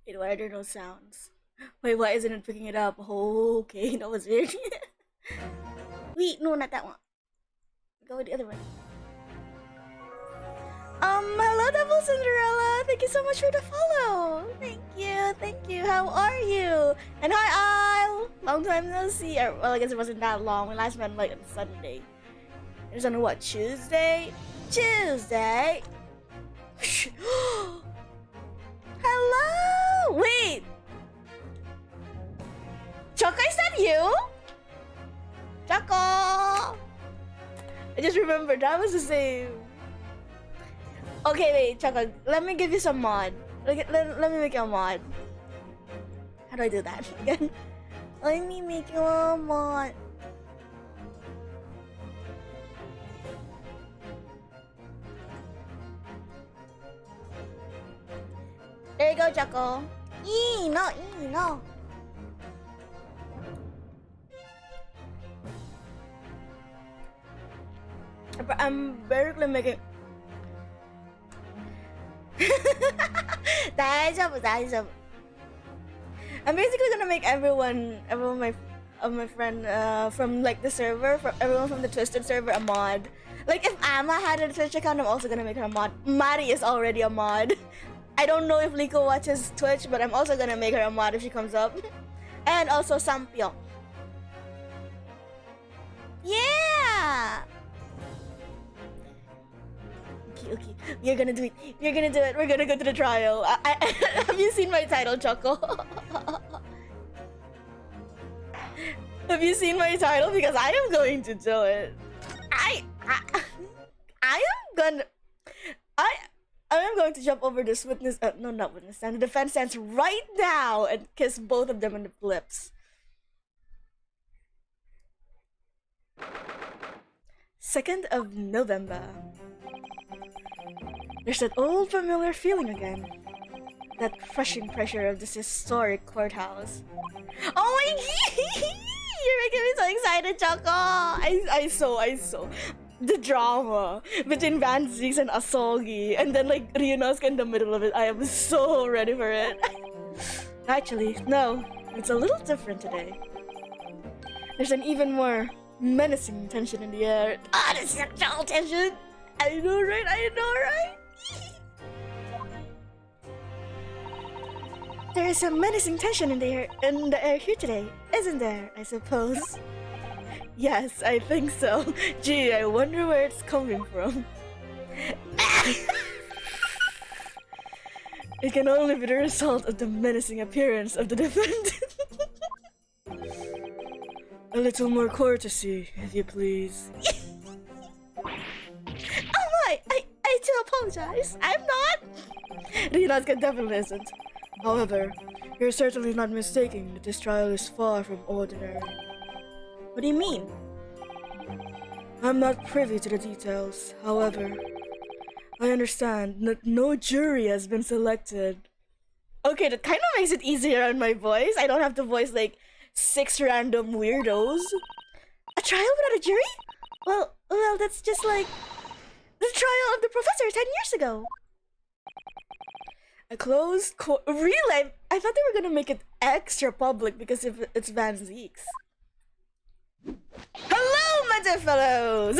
Wait, why are there no sounds? Wait, why isn't it picking it up? Oh, okay, that was weird. Wait, no, not that one. Go with the other one. Hello, Devil Cinderella. Thank you so much for the follow. Thank you. How are you? And hi, Isle. Long time no see. Well, I guess it wasn't that long. We last met like on Sunday. It was on what, Tuesday? Tuesday. Hello. Wait. Choco, is that you? Choco. I just remembered that was the same. Okay, wait, Choco, let me give you some mod. Let me make you a mod. How do I do that again? Let me make you a mod. There you go, Choco. No. I'm barely making. 大丈夫. I'm basically gonna make everyone my friend from like the server, from everyone from the Twisted server a mod. Like if Amma had a Twitch account, I'm also gonna make her a mod. Mari is already a mod. I don't know if Liko watches Twitch, but I'm also gonna make her a mod if she comes up. And also Sampyo. Yeah. Okay. You're gonna do it. We're gonna go to the trial. Have you seen my title, Choco? Have you seen my title? Because I am going to do it. I am going to jump over this witness. No, not witness stand. The defense stands right now and kiss both of them on the lips. 2nd of November. There's that old familiar feeling again. That crushing pressure of this historic courthouse. Oh my god! You're making me so excited, Choco! I saw. The drama between Van Zeeks and Asogi, and then like Ryunosuke in the middle of it. I am so ready for it. Actually, no. It's a little different today. There's an even more menacing tension in the air. This sexual tension! I know, right? There is a menacing tension in the air here today, isn't there? I suppose. Yes, I think so. Gee, I wonder where it's coming from. It can only be the result of the menacing appearance of the defendant. A little more courtesy, if you please. I do apologize. I'm not. Ryunosuke definitely isn't. However, you're certainly not mistaken that this trial is far from ordinary. What do you mean? I'm not privy to the details. However, I understand that no jury has been selected. Okay, that kind of makes it easier on my voice. I don't have to voice like 6 random weirdos. A trial without a jury? Well, that's just like the trial of the professor 10 years ago. A closed court. Really? I thought they were gonna make it extra public because if it's Van Zeeks. Hello, my dear fellows!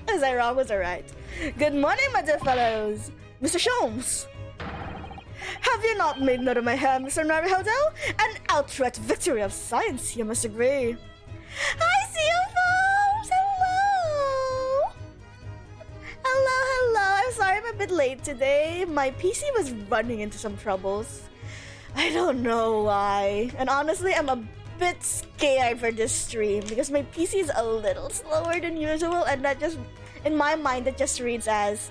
Was I wrong? Was I right? Good morning, my dear fellows. Mr. Sholmes. Have you not made note of my hair, Mr. Naruhodo? An outright victory of science, you must agree. Hi, CFOs! Hello! I'm sorry I'm a bit late today. My PC was running into some troubles. I don't know why. And honestly, I'm a bit scared for this stream because my PC is a little slower than usual, and that just, in my mind, that just reads as,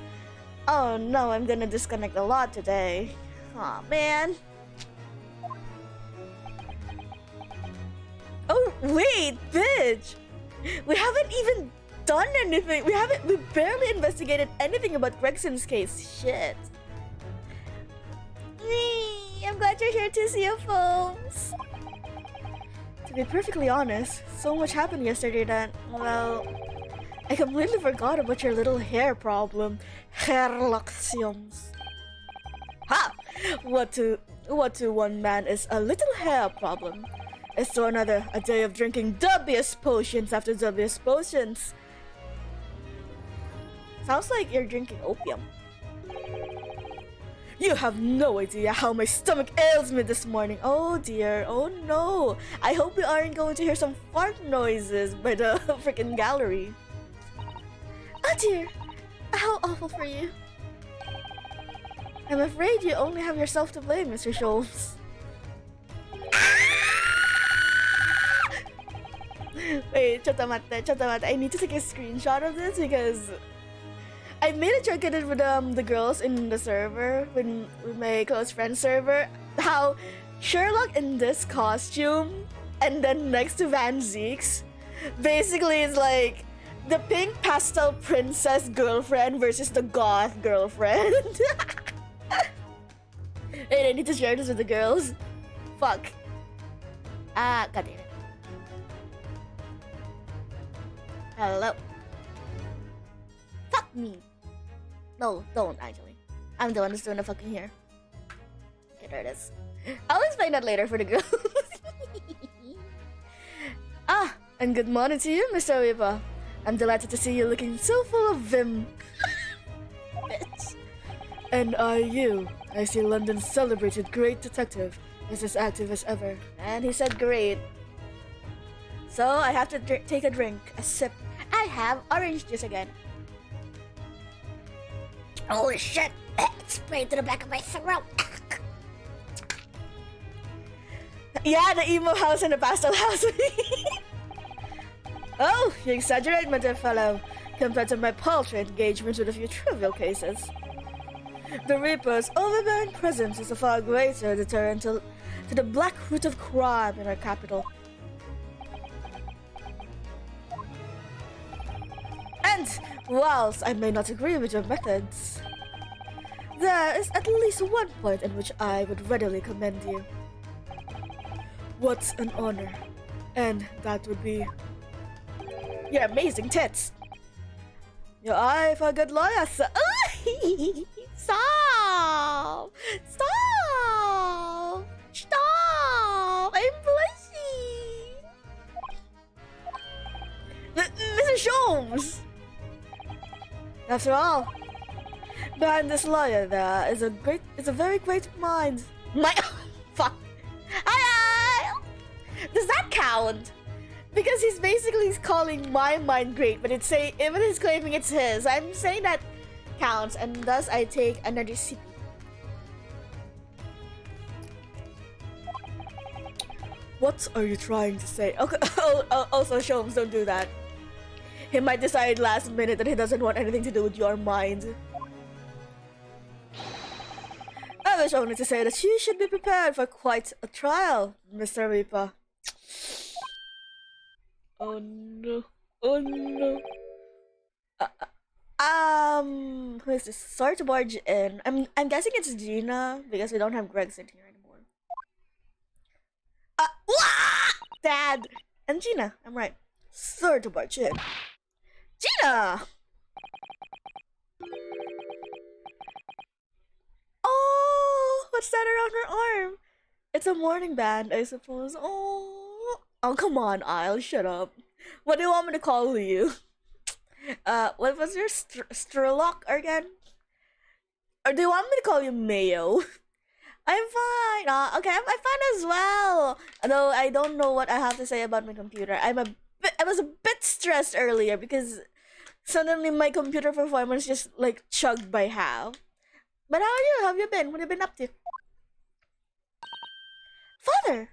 oh no, I'm gonna disconnect a lot today. Aw, man. Oh, wait, bitch! We haven't even done anything. We barely investigated anything about Gregson's case. Shit. I'm glad you're here to see you, folks. To be perfectly honest, so much happened yesterday that, well, I completely forgot about your little hair problem. Hairluxions. Ha! What to one man is a little hair problem is to another a day of drinking dubious potions after dubious potions. Sounds like you're drinking opium. You have no idea how my stomach ails me this morning. Oh dear, oh no. I hope we aren't going to hear some fart noises by the freaking gallery. Oh dear, how awful for you. I'm afraid you only have yourself to blame, Mr. Sholmes. Wait, chotamate. I need to take a screenshot of this because I made a joke at it with the girls in the server, with my close friend server, how Sherlock in this costume and then next to Van Zeeks basically is like the pink pastel princess girlfriend versus the goth girlfriend. Wait, I need to share this with the girls. Fuck. God damn it. Hello. Fuck me. No, don't actually. I'm the one who's doing the fucking hair. Okay, there it is. I'll explain that later for the girls. And good morning to you, Mr. Weaver. I'm delighted to see you looking so full of vim. Bitch. And are you? I see London's celebrated great detective is as active as ever. And he said great. So I have to take a drink, a sip. I have orange juice again. Holy shit! It sprayed to the back of my throat. Yeah, the emo house and the pastel house. Oh, you exaggerate, my dear fellow, compared to my paltry engagement with a few trivial cases. The Reaper's overbearing presence is a far greater deterrent to the black root of crime in our capital. And whilst I may not agree with your methods, there is at least one point in which I would readily commend you. What an honor. And that would be your amazing tits. Your eye for a good lawyer, sir. Stop! Stop! Stop! I'm blushing! Mr. Sholmes! After all, behind this lawyer there is a very great mind. My fuck. Does that count? Because he's basically calling my mind great, but even he's claiming it's his. I'm saying that counts, and thus I take another sip. What are you trying to say? Okay. Also, Sholmes, don't do that. He might decide last minute that he doesn't want anything to do with your mind. I wish only to say that you should be prepared for quite a trial, Mr. Reaper. Oh no. Oh no. Who is this? Sorry to barge in. I'm guessing it's Gina because we don't have Greg sitting here anymore. Dad and Gina. I'm right. Sorry to barge in. Gina. Oh, what's that around her arm? It's a morning band, I suppose. Oh, come on, Isle. Shut up. What do you want me to call you? What was your Strlock again? Or do you want me to call you Mayo? I'm fine. Okay, I'm fine as well. Although I don't know what I have to say about my computer. I was a bit stressed earlier because suddenly my computer performance just like chugged by half. But how are you? How have you been? What have you been up to? Father,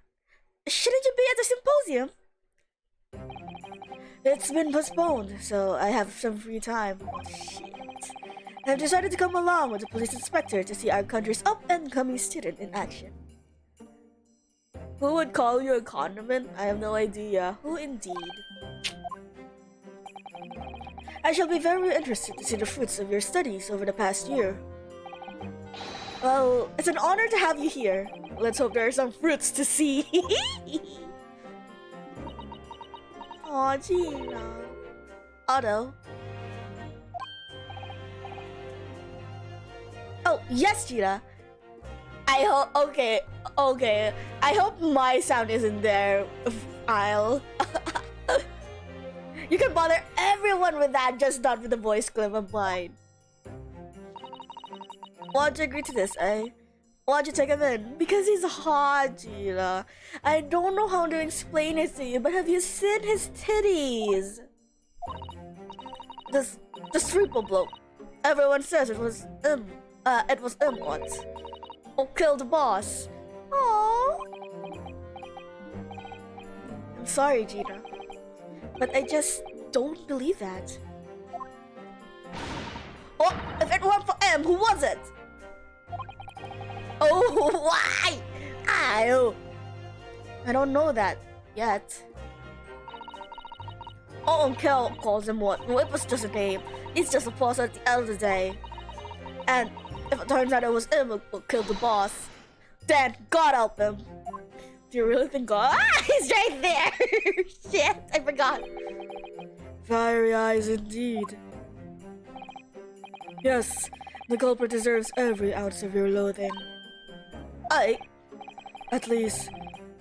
shouldn't you be at the symposium? It's been postponed, so I have some free time. Shit. I've decided to come along with the police inspector to see our country's up-and-coming student in action. Who would call you a condiment? I have no idea. Who indeed? I shall be very interested to see the fruits of your studies over the past year. Well, it's an honor to have you here. Let's hope there are some fruits to see. Aw, Gina. Otto. Oh, yes, Gina. I hope. Okay, okay. I hope my sound isn't there. I'll. You can bother everyone with that, just not with the voice clip of mine. Why'd you agree to this, eh? Why'd you take him in? Because he's hot, Gina. I don't know how to explain it to you, but have you seen his titties? This triple bloke. Everyone says it was him. It was him once. Or killed the boss. Aww. I'm sorry, Gina. But I just don't believe that. Oh, if it weren't for him, who was it? Oh, why? I don't know that yet. Oh, Kel calls him what? Well, it was just a name. He's just a boss at the end of the day. And if it turns out it was him who killed the boss, then God help him. Do you really think God? Ah, he's right there! Shit, I forgot. Fiery eyes indeed. Yes, the culprit deserves every ounce of your loathing. At least,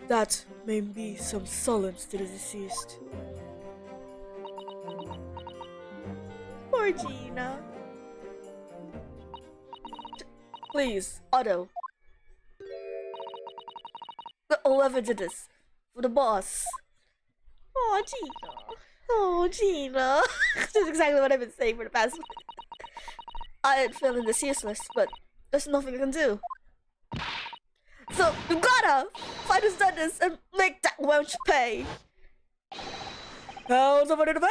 that may be some solace to the deceased. Poor Gina. Please, Otto. Whoever did this, for the boss. Oh, Gina. Oh, Gina. That's exactly what I've been saying for the past. I'm feeling this useless, but there's nothing I can do. So, you gotta find who's done this and make that wench pay. House of an independent!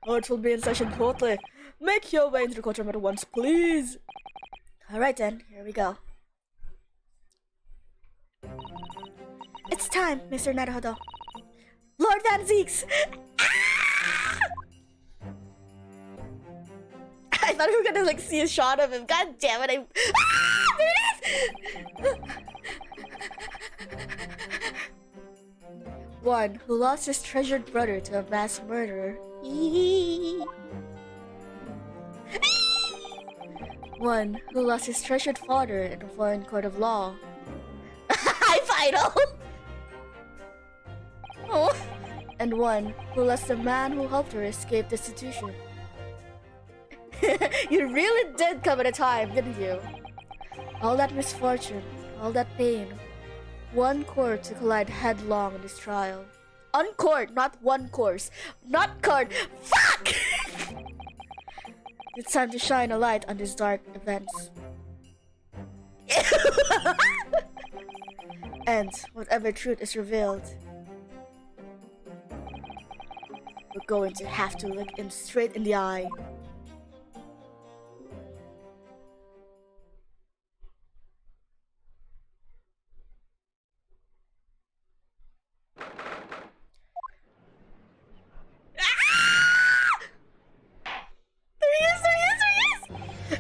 Court will be in session shortly. Make your way into the courtroom at once, please. Alright then, here we go. It's time, Mr. Naruhodo. Lord Van Zeeks! Ah! I thought we were gonna like see a shot of him. God damn it! There it is! One who lost his treasured brother to a mass murderer. One who lost his treasured father in a foreign court of law. High final! Oh. And one who lost the man who helped her escape destitution. You really did come at a time, didn't you? All that misfortune, all that pain. One court to collide headlong in this trial. Uncourt, not one course. Not court. Fuck! It's time to shine a light on these dark events. And whatever truth is revealed, we're going to have to look him straight in the eye.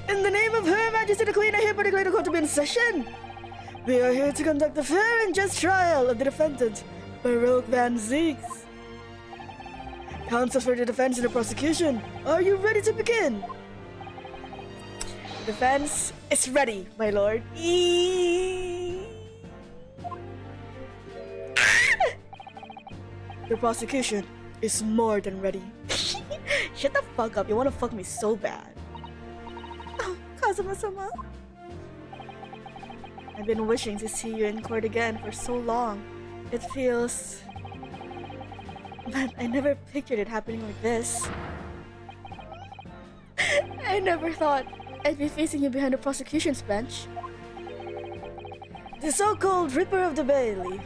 In the name of Her Majesty the Queen, I hereby declare the court to be in session. We are here to conduct a fair and just trial of the defendant, Baroque Van Zeeks. Counsel for the defense and the prosecution, are you ready to begin? Defense is ready, my lord. The prosecution is more than ready. Shut the fuck up, you wanna fuck me so bad. Kazuma-sama. I've been wishing to see you in court again for so long. It feels... But I never pictured it happening like this. I never thought I'd be facing you behind the prosecution's bench. The so-called Ripper of the Bailey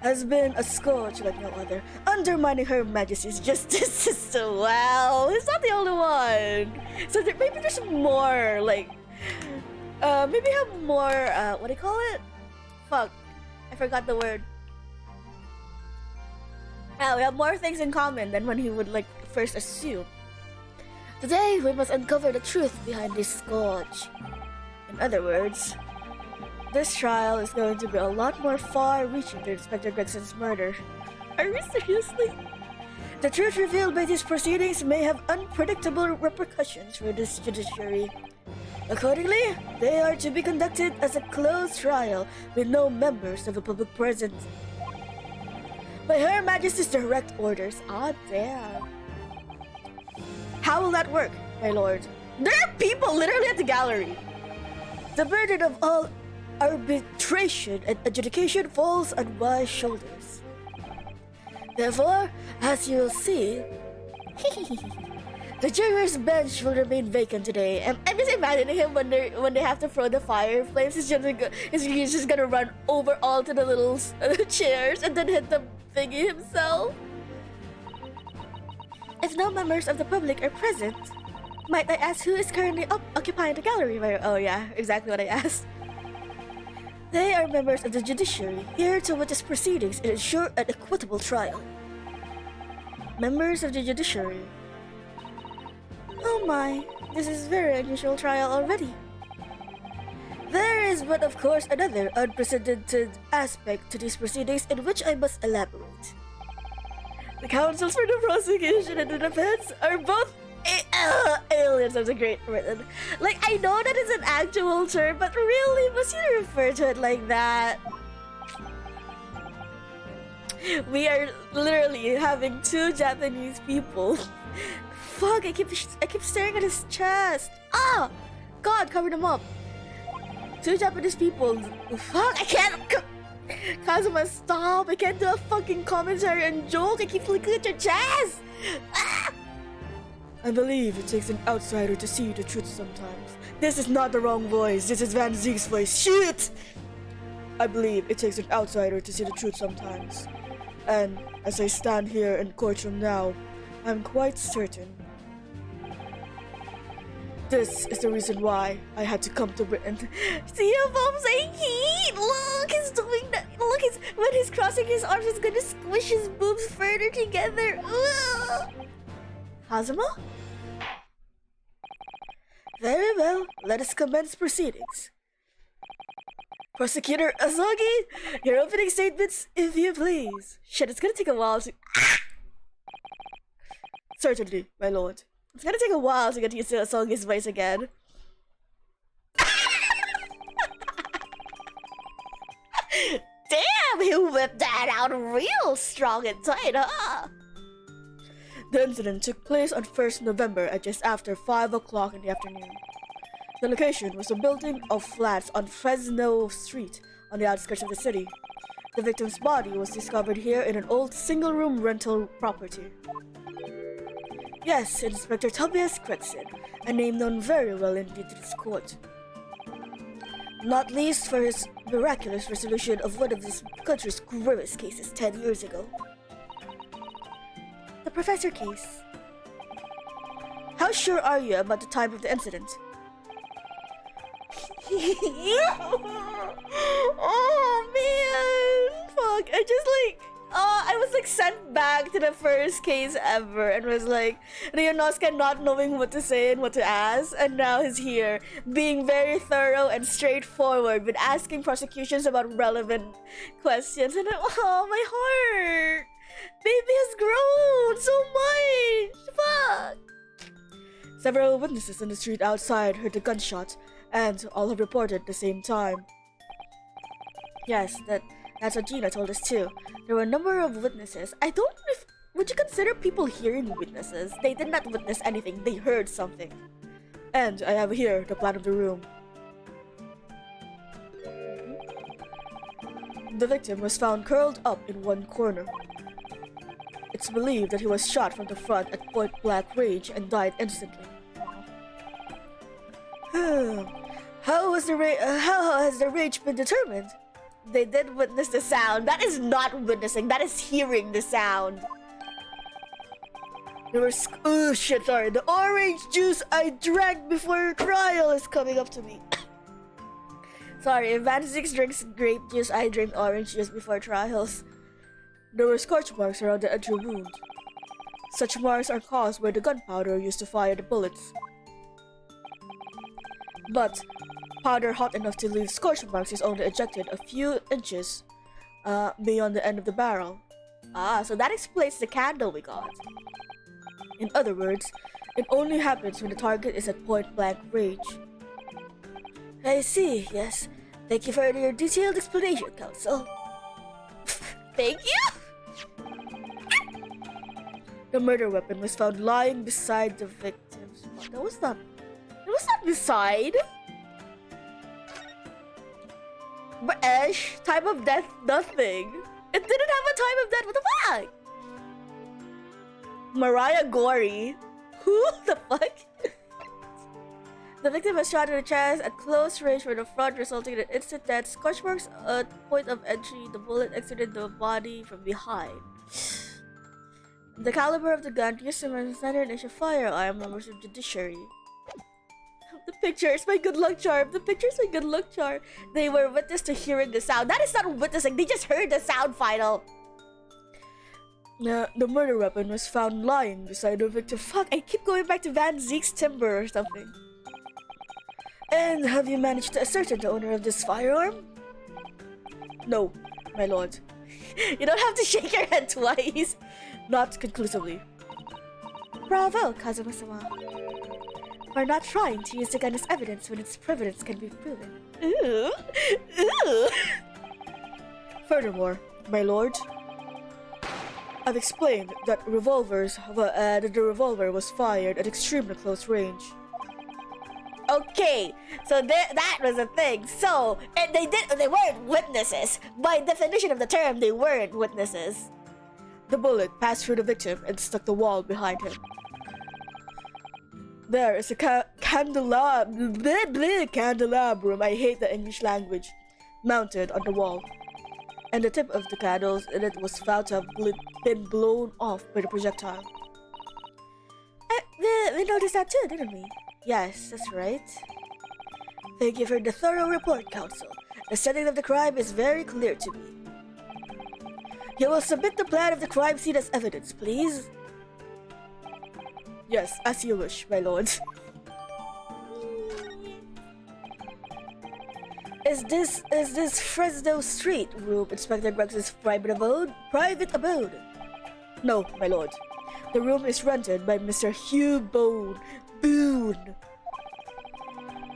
has been a scourge like no other, undermining Her Majesty's justice system. Well, he's not the only one. So maybe there's more, like, maybe have more, what do you call it? Fuck, I forgot the word. We have more things in common than when he would, like, first assume. Today, we must uncover the truth behind this scourge. In other words, this trial is going to be a lot more far-reaching than Inspector Gregson's murder. Are you seriously? The truth revealed by these proceedings may have unpredictable repercussions for this judiciary. Accordingly, they are to be conducted as a closed trial with no members of the public present. By Her Majesty's direct orders. Ah, damn. How will that work, my lord? There are people literally at the gallery. The burden of all arbitration and adjudication falls on my shoulders. Therefore, as you will see, the juror's bench will remain vacant today. I'm just imagining him when they have to throw the fire flames. He's just gonna run over all to the little chairs and then hit the thingy himself. If no members of the public are present, might I ask who is currently occupying the gallery? Oh yeah, exactly what I asked. They are members of the judiciary, here to witness proceedings and ensure an equitable trial. Members of the judiciary. Oh my, this is a very unusual trial already. There is but of course another unprecedented aspect to these proceedings in which I must elaborate. The counsels for the prosecution and the defense are both aliens. That's a great written. Like, I know that is an actual term, but really, must you refer to it like that? We are literally having two Japanese people. Fuck! I keep staring at his chest. Ah, God, cover them up. Two Japanese people. Fuck! I can't. Kazuma, stop! I can't do a fucking commentary and joke. I keep looking at your chest. Ah! I believe it takes an outsider to see the truth sometimes. This is not the wrong voice. This is Van Zieg's voice. Shit! I believe it takes an outsider to see the truth sometimes. And as I stand here in courtroom now, I'm quite certain. This is the reason why I had to come to Britain. See if I'm saying heat? Look, he's doing that. Look, when he's crossing his arms, he's gonna squish his boobs further together. Ugh. Kazuma? Very well, let us commence proceedings. Prosecutor Asogi, your opening statements, if you please. Shit, it's gonna take a while to... Certainly, my lord. It's gonna take a while to get used to Asogi's voice again. Damn, he whipped that out real strong and tight, huh? The incident took place on 1st November at just after 5 o'clock in the afternoon. The location was a building of flats on Fresno Street on the outskirts of the city. The victim's body was discovered here in an old single-room rental property. Yes, Inspector Tobias Gregson, a name known very well indeed to this court. Not least for his miraculous resolution of one of this country's gravest cases 10 years ago. The Professor case. How sure are you about the time of the incident? Oh man! Fuck, I was sent back to the first case ever and was like, Ryunosuke not knowing what to say and what to ask, and now he's here, being very thorough and straightforward with asking prosecutions about relevant questions, and oh, my heart! Baby has grown so much! Fuck! Several witnesses in the street outside heard the gunshot, and all have reported at the same time. Yes, that's what Gina told us too. There were a number of witnesses. I don't know if... Would you consider people hearing witnesses? They did not witness anything, they heard something. And I have here the plan of the room. The victim was found curled up in one corner. It's believed that he was shot from the front at point-blank range and died instantly. How has the range been determined? They did witness the sound. That is not witnessing, that is hearing the sound. There was... Oh shit, sorry. The orange juice I drank before trial is coming up to me. Sorry, if Van Zix drinks grape juice, I drink orange juice before trials. There were scorch marks around the entry wound. Such marks are caused by the gunpowder used to fire the bullets. But powder hot enough to leave scorch marks is only ejected a few inches beyond the end of the barrel. Ah, so that explains the candle we got. In other words, it only happens when the target is at point-blank range. I see, yes. Thank you for your detailed explanation, Counsel. Thank you? The murder weapon was found lying beside the victim's body. It was not beside. Ash, time of death, nothing. It didn't have a time of death, what the fuck? Mariah Gory. Who the fuck? The victim was shot in the chest at close range from the front, resulting in an instant death. Scorch marks at point of entry. The bullet exited the body from behind. The caliber of the gun used as a standard inch of firearm, members of judiciary. The pictures, my good luck charm. The pictures, my good luck charm. They were witness to hearing the sound. That is not witnessing. They just heard the sound, final. The murder weapon was found lying beside the victim. Fuck, I keep going back to Van Zeke's timber or something. And have you managed to ascertain the owner of this firearm? No, my lord. You don't have to shake your head twice. Not conclusively. Bravo, Kazuma-sama. For not trying to use the gun as evidence when its provenance can be proven. Ooh. Ooh. Furthermore, my lord, I've explained that the revolver was fired at extremely close range. Okay, so that was a thing. So, and they weren't witnesses. By definition of the term, they weren't witnesses. The bullet passed through the victim and struck the wall behind him. There is a candelabrum, I hate the English language, mounted on the wall. And the tip of the candles in it was found to have been blown off by the projectile. We noticed that too, didn't we? Yes, that's right. Thank you for the thorough report, Counsel. The setting of the crime is very clear to me. You will submit the plan of the crime scene as evidence, please. Yes, as you wish, my lord. Is this Fresno Street room Inspector Gregson's private abode? No, my lord. The room is rented by Mr. Hugh Boone.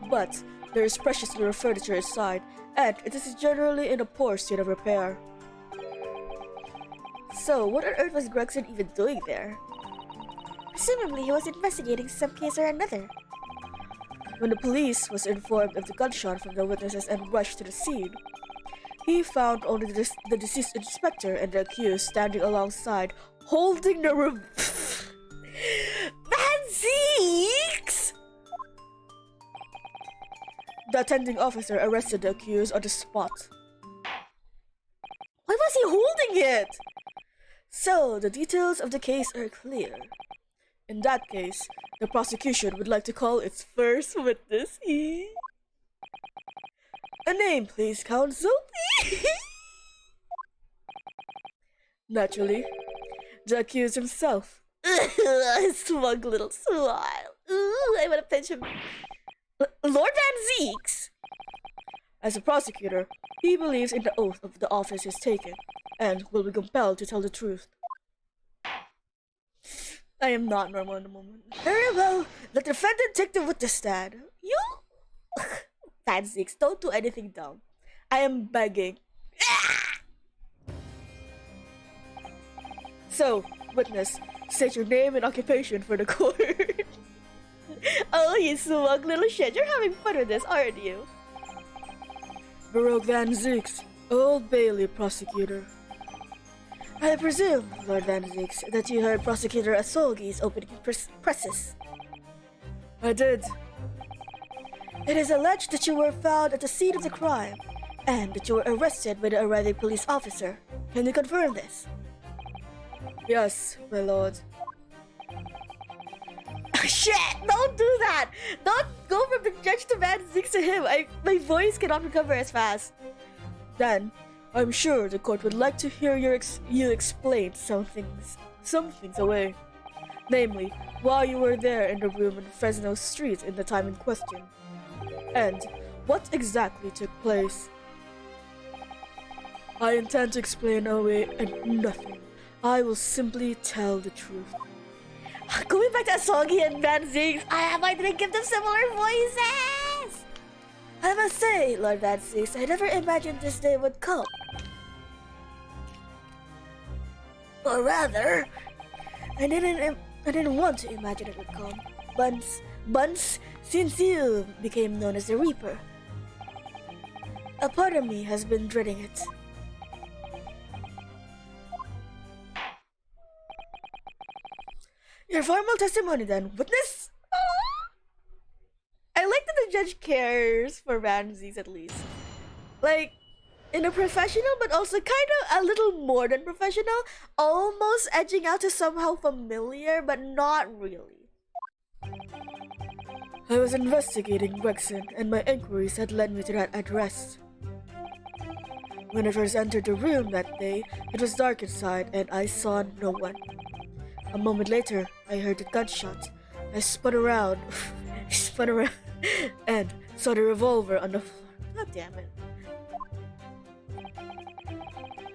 But there is precious little furniture inside, and it is generally in a poor state of repair. So, what on earth was Gregson even doing there? Presumably, he was investigating some case or another. When the police was informed of the gunshot from the witnesses and rushed to the scene, he found only the deceased inspector and the accused standing alongside, holding the Van Zeeks! The attending officer arrested the accused on the spot. Why was he holding it? So, the details of the case are clear. In that case, the prosecution would like to call its first witness. A name, please, counsel. Naturally, the accused himself. Smug little smile. Ooh, I want to pinch him. Lord Van Zeeks! As a prosecutor, he believes in the oath of the office is taken, and will be compelled to tell the truth. I am not normal in the moment. Very well, the defendant take the witness stand. You? Van Zeeks, don't do anything dumb. I am begging. So, witness, state your name and occupation for the court. Oh, you smug little shit. You're having fun with this, aren't you? Baroque Van Zeeks, Old Bailey prosecutor. I presume, Lord Van Zeeks, that you heard Prosecutor Asogi's opening presses. I did. It is alleged that you were found at the scene of the crime, and that you were arrested by the arriving police officer. Can you confirm this? Yes, my lord. Shit! Don't do that! Don't go from the judge to Van Zeeks to him! My voice cannot recover as fast. Then, I'm sure the court would like to hear you explain some things away. Namely, why you were there in the room in Fresno Street in the time in question. And what exactly took place. I intend to explain away and nothing. I will simply tell the truth. Going back to Asogi and Van Zeeks, why did I give them similar voices? I must say, Lord Vansis, I never imagined this day would come. Or rather, I didn't want to imagine it would come. Once, since you became known as the Reaper. A part of me has been dreading it. Your formal testimony then, witness? I like that the judge cares for Ramses at least. Like, in a professional but also kind of a little more than professional, almost edging out to somehow familiar but not really. I was investigating Gregson and my inquiries had led me to that address. When I first entered the room that day, it was dark inside and I saw no one. A moment later, I heard a gunshot. I spun around and saw the revolver on the floor. God damn it.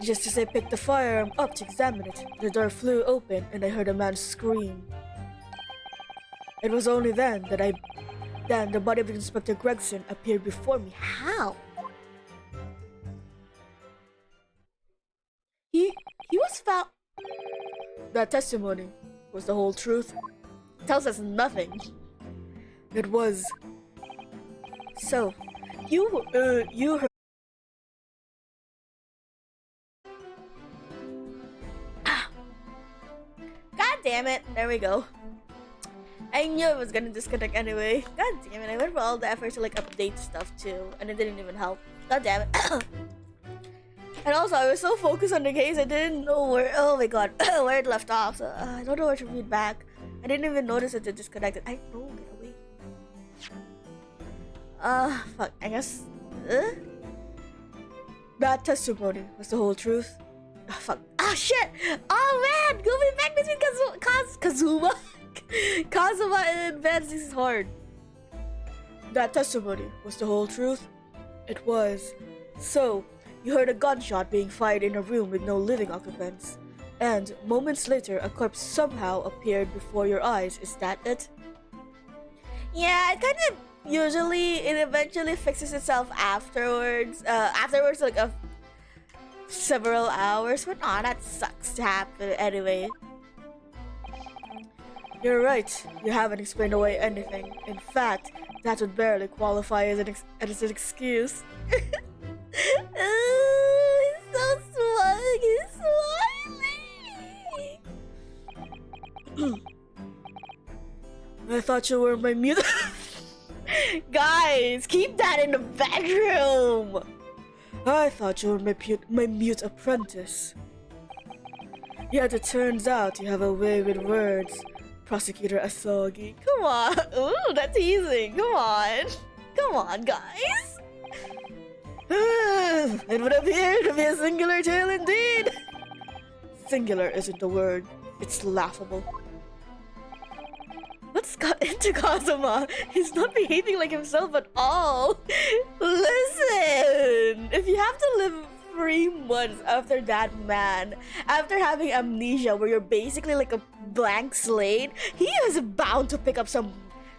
Just as I picked the firearm up to examine it, the door flew open and I heard a man scream. It was only then that the body of Inspector Gregson appeared before me. How? He was found. That testimony was the whole truth. It tells us nothing. It was. So, you heard. God damn it! There we go. I knew it was gonna disconnect anyway. God damn it! I went for all the effort to like update stuff too, and it didn't even help. God damn it! And also, I was so focused on the case, I didn't know where. Oh my god, where it left off. So I don't know where to read back. I didn't even notice that it disconnected. I know, get away. Fuck. I guess. That testimony was the whole truth. Fuck. Ah, shit! Oh man! Going back between Kazuma and Vance is hard. That testimony was the whole truth. It was. So, you heard a gunshot being fired in a room with no living occupants. And moments later, a corpse somehow appeared before your eyes. Is that it? Yeah, it kind of it eventually fixes itself afterwards. Afterwards, like several hours. But nah, that sucks to happen anyway. You're right. You haven't explained away anything. In fact, that would barely qualify as an excuse. He's so smug. He's smiling. I thought you were my mute. Guys, keep that in the bedroom. I thought you were my mute apprentice. Yet it turns out you have a way with words, Prosecutor Asogi. Come on. Ooh, that's teasing. Come on, guys. It would appear to be a singular tale indeed. Singular isn't the word. It's laughable. What's got into Kazuma? He's not behaving like himself at all. Listen, if you have to live 3 months after that man, after having amnesia where you're basically like a blank slate, he is bound to pick up some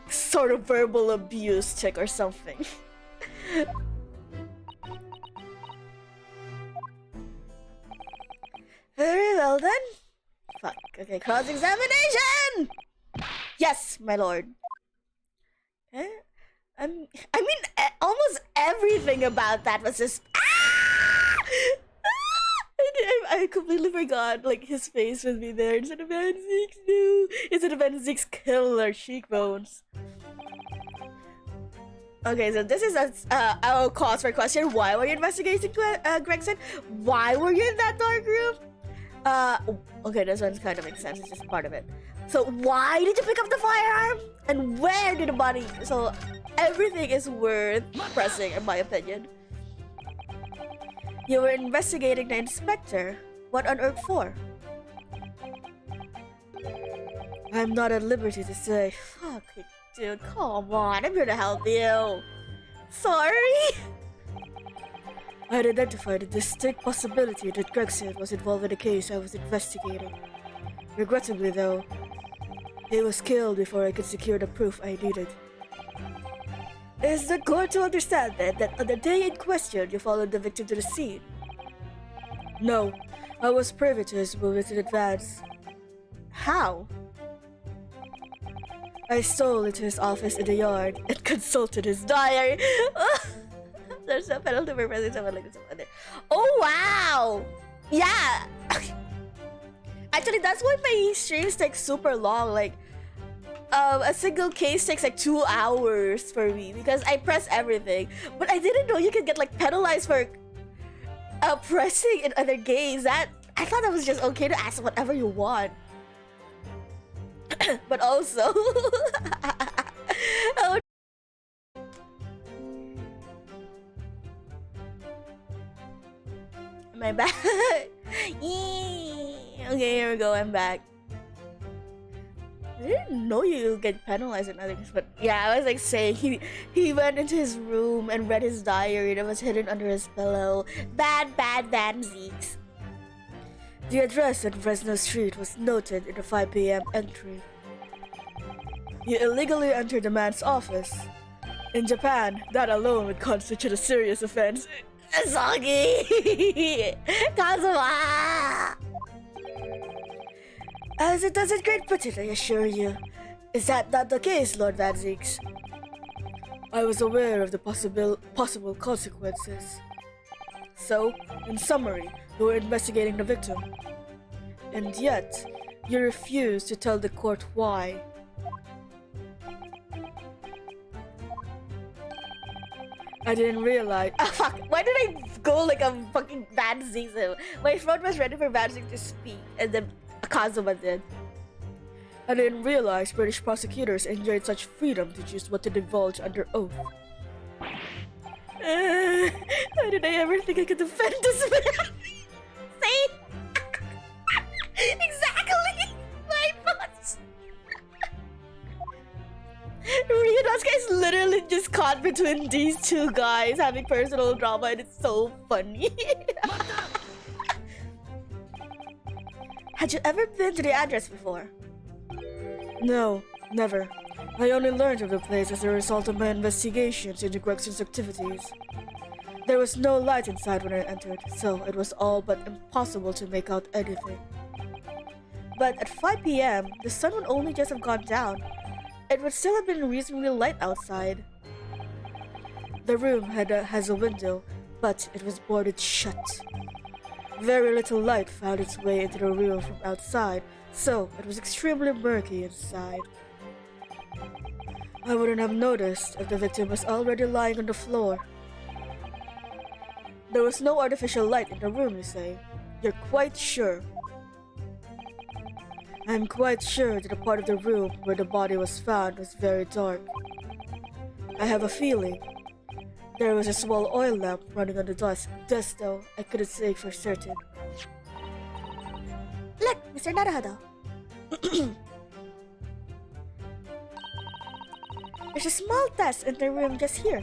sort of verbal abuse chick or something. Very well then. Fuck. Okay, cross-examination! Yes, my lord. Almost everything about that was just. I completely forgot, like, his face would be there instead of Van Zeke's. No, instead of Van Zeke's killer cheekbones. Okay, so this is our cause for question. Why were you investigating Gregson? Why were you in that dark room? Okay, this one's kind of makes sense. It's just part of it. So why did you pick up the firearm? And where did the body? So everything is worth pressing, in my opinion. You were investigating the inspector. What on earth for? I'm not at liberty to say. Fuck it, dude. Come on, I'm here to help you. Sorry. I had identified a distinct possibility that Gregson was involved in the case I was investigating. Regrettably, though, he was killed before I could secure the proof I needed. Is the court to understand then that on the day in question you followed the victim to the scene? No, I was privy to his movements in advance. How? I stole into his office in the yard and consulted his diary. There's no penalty for pressing someone like this. Oh wow! Yeah! Actually, that's why my streams take super long. Like, a single case takes like 2 hours for me because I press everything. But I didn't know you could get like penalized for pressing in other games. I thought that was just okay to ask whatever you want. But also, oh, am I back? Okay, here we go. I'm back. I didn't know you get penalized in other things, but yeah, I was like saying he went into his room and read his diary that was hidden under his pillow. Bad Zeeks. The address on Fresno Street was noted in the 5 p.m. entry. You illegally entered the man's office. In Japan, that alone would constitute a serious offense. Soggy! Kazuma! As it doesn't great put it, I assure you. Is that not the case, Lord Van Zeeks? I was aware of the possible consequences. So, in summary, you were investigating the victim. And yet, you refuse to tell the court why. I didn't realize. Ah, fuck! Why did I go like a fucking Van Zeeks? My throat was ready for Van Zeeks to speak, and then Kazuma did. I didn't realize British prosecutors enjoyed such freedom to choose what to divulge under oath. How did I ever think I could defend this man? See? Exactly! My thoughts! Ryunosuke is literally just caught between these two guys having personal drama, and it's so funny. Had you ever been to the address before? No, never. I only learned of the place as a result of my investigations into Gregson's activities. There was no light inside when I entered, so it was all but impossible to make out anything. But at 5 p.m., the sun would only just have gone down. It would still have been reasonably light outside. The room has a window, but it was boarded shut. Very little light found its way into the room from outside, so it was extremely murky inside. I wouldn't have noticed if the victim was already lying on the floor. There was no artificial light in the room, you say? You're quite sure? I'm quite sure that the part of the room where the body was found was very dark. I have a feeling. There was a small oil lamp running on the desk though I couldn't say for certain. Look, Mr. Naruhodo. There's a small desk in the room just here.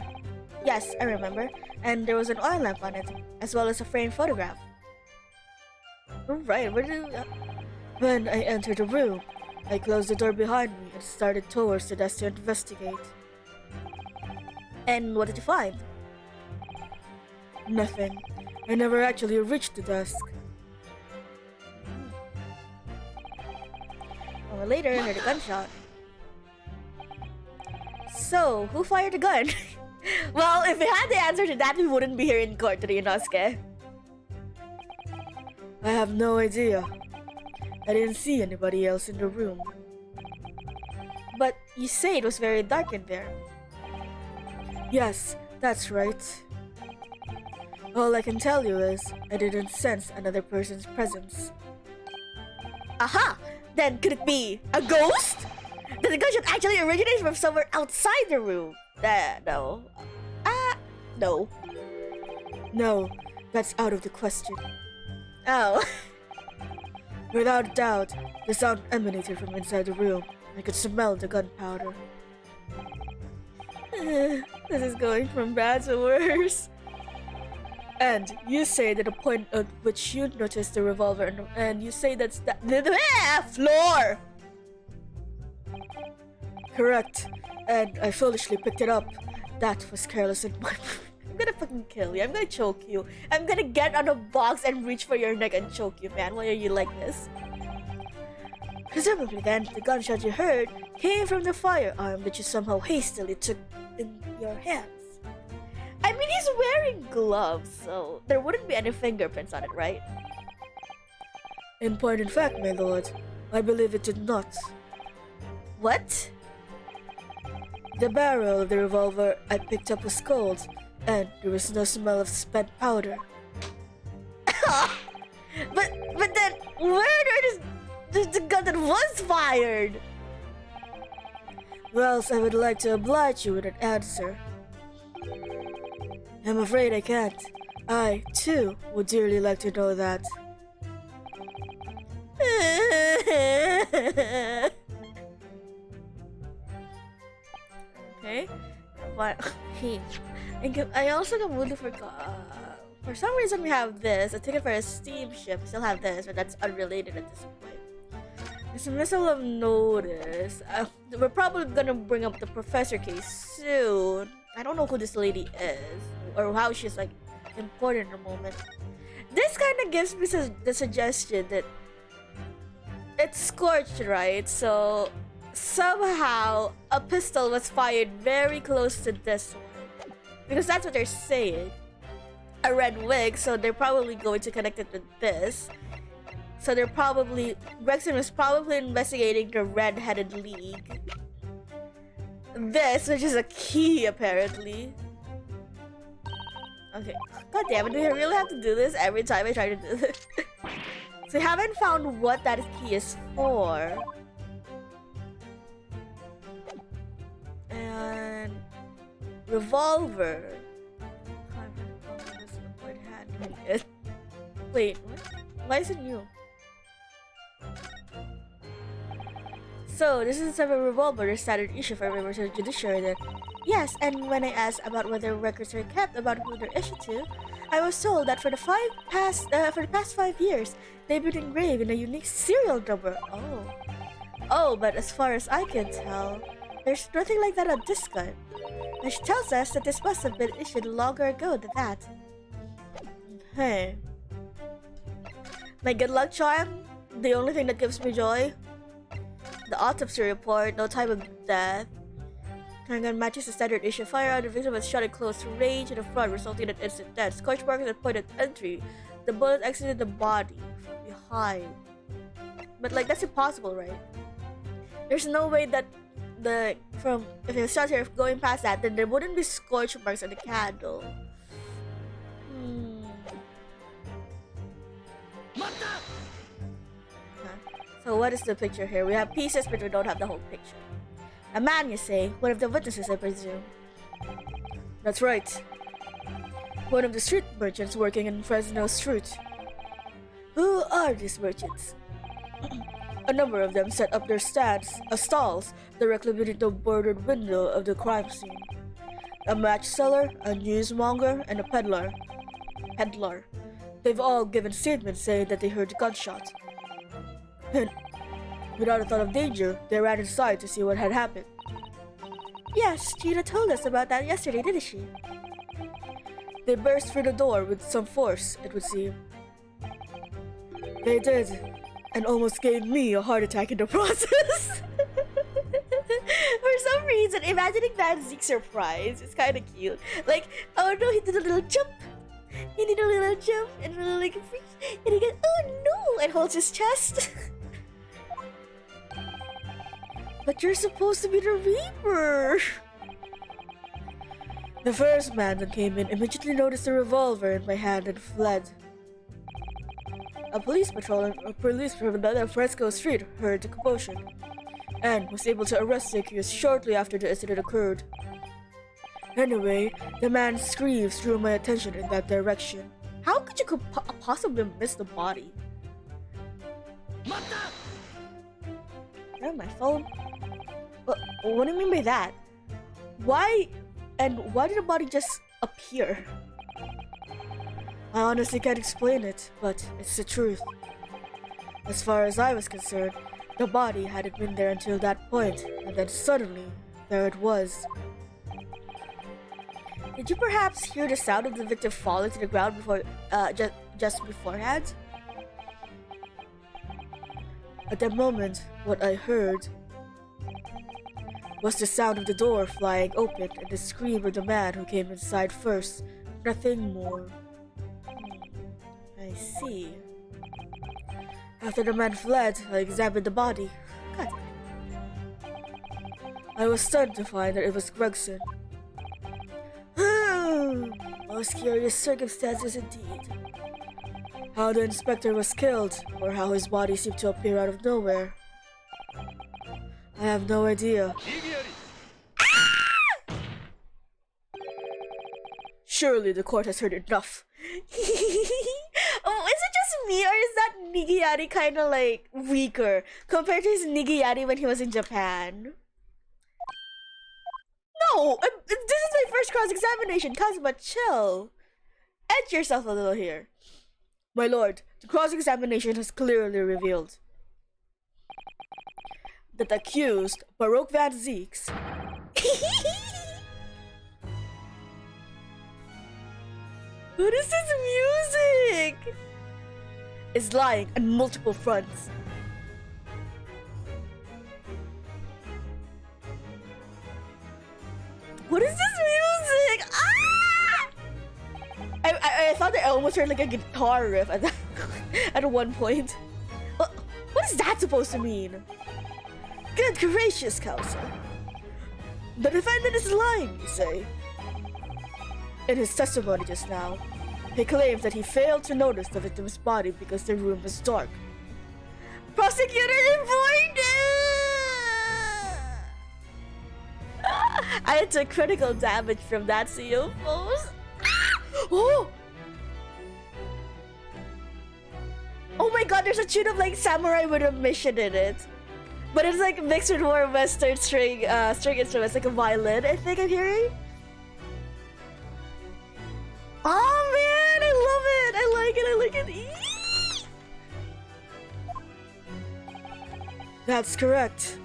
Yes, I remember. And there was an oil lamp on it, as well as a framed photograph. Right, where did When I entered the room, I closed the door behind me and started towards the desk to investigate. And what did you find? Nothing. I never actually reached the desk. A while later, I heard a gunshot. So, who fired the gun? Well, if we had the answer to that, we wouldn't be here in court today, Ryunosuke. I have no idea. I didn't see anybody else in the room. But you say it was very dark in there. Yes, that's right. All I can tell you is, I didn't sense another person's presence. Aha! Then could it be a ghost? Then the gunshot actually originates from somewhere outside the room. No. No. No, that's out of the question. Oh. Without doubt, the sound emanated from inside the room. I could smell the gunpowder. This is going from bad to worse. And you say that the point at which you noticed the revolver, and you say that's the floor! Correct. And I foolishly picked it up. That was careless and I'm gonna fucking kill you. I'm gonna choke you. I'm gonna get on a box and reach for your neck and choke you, man. Why are you like this? Presumably then, the gunshot you heard came from the firearm that you somehow hastily took in your hands. I mean, he's wearing gloves, so there wouldn't be any fingerprints on it, right? In point and fact, my lord, I believe it did not. What? The barrel of the revolver I picked up was cold, and there was no smell of spent powder. but then, where is the gun that was fired? Or else I would like to oblige you with an answer. I'm afraid I can't. I, too, would dearly like to know that. Okay. But I also completely forgot. For some reason, we have this. A ticket for a steamship. We still have this, but that's unrelated at this point. It's a missile of notice. We're probably gonna bring up the professor case soon. I don't know who this lady is or how she's like important in the moment. This kind of gives me the suggestion that it's scorched, right? So somehow a pistol was fired very close to this one because that's what they're saying. A red wig, so they're probably going to connect it with this. So they're probably Gregson is probably investigating the Red-Headed League. This, which is a key apparently. Okay. God damn it, do I really have to do this every time I try to do this? So I haven't found what that key is for. And revolver. Wait, what? Why is it new? So, this is a type of revolver, the standard issue for members of the judiciary then. Yes, and when I asked about whether records are kept about who they're issued to, I was told that for the past 5 years, they've been engraved in a unique serial number. Oh, but as far as I can tell, there's nothing like that on this gun. Which tells us that this must have been issued longer ago than that. Hey. My good luck charm? The only thing that gives me joy? The autopsy report, no time of death. Handgun matches the standard issue firearm. The victim was shot at close range in the front, resulting in instant death. Scorch marks at point of entry. The bullet exited the body from behind. But like that's impossible, right? There's no way that if it was shot here going past that, then there wouldn't be scorch marks on the candle. So what is the picture here? We have pieces, but we don't have the whole picture. A man, you say? One of the witnesses, I presume. That's right. One of the street merchants working in Fresno Street. Who are these merchants? A number of them set up their stalls directly beneath the bordered window of the crime scene. A match seller, a newsmonger, and a peddler. They've all given statements saying that they heard the gunshot. And without a thought of danger, they ran inside to see what had happened. Yes, Gina told us about that yesterday, didn't she? They burst through the door with some force, it would seem. They did, and almost gave me a heart attack in the process. For some reason, imagining that Zeke's surprise is kind of cute. Like, oh no, he did a little jump. He did a little jump and a little like freeze, and he goes, oh no, and holds his chest. But you're supposed to be the Reaper! The first man that came in immediately noticed the revolver in my hand and fled. A police patrol from the Fresco Street heard the commotion and was able to arrest the accused shortly after the incident occurred. Anyway, the man's screams drew my attention in that direction. How could you possibly miss the body? Oh, my phone? What do you mean by that? Why did the body just appear? I honestly can't explain it, but it's the truth. As far as I was concerned, the body hadn't been there until that point, and then suddenly, there it was. Did you perhaps hear the sound of the victim falling to the ground before, just beforehand? At that moment, what I heard was the sound of the door flying open and the scream of the man who came inside first. Nothing more. I see. After the man fled, I examined the body. God. I was stunned to find that it was Gregson. Most curious circumstances indeed. How the inspector was killed, or how his body seemed to appear out of nowhere, I have no idea. Surely the court has heard enough. Oh, is it just me, or is that Nigiyari kind of like weaker compared to his Nigiyari when he was in Japan? No, this is my first cross-examination. Kazuma, chill. Edge yourself a little here. My lord, the cross-examination has clearly revealed that the accused, Baroque Van Zeeks, what is this music? Is lying on multiple fronts. What is this music? Ah! I thought that I almost heard like a guitar riff at, at one point. What is that supposed to mean? Good gracious, counsel. The defendant is lying, you say? In his testimony just now, he claims that he failed to notice the victim's body because the room was dark. Prosecutor report! I took critical damage from that CO pose. Oh! Oh my god, there's a tune of like samurai with a mission in it. But it's like mixed with more western string instruments, like a violin, I think I'm hearing. Oh man, I love it! I like it! That's correct.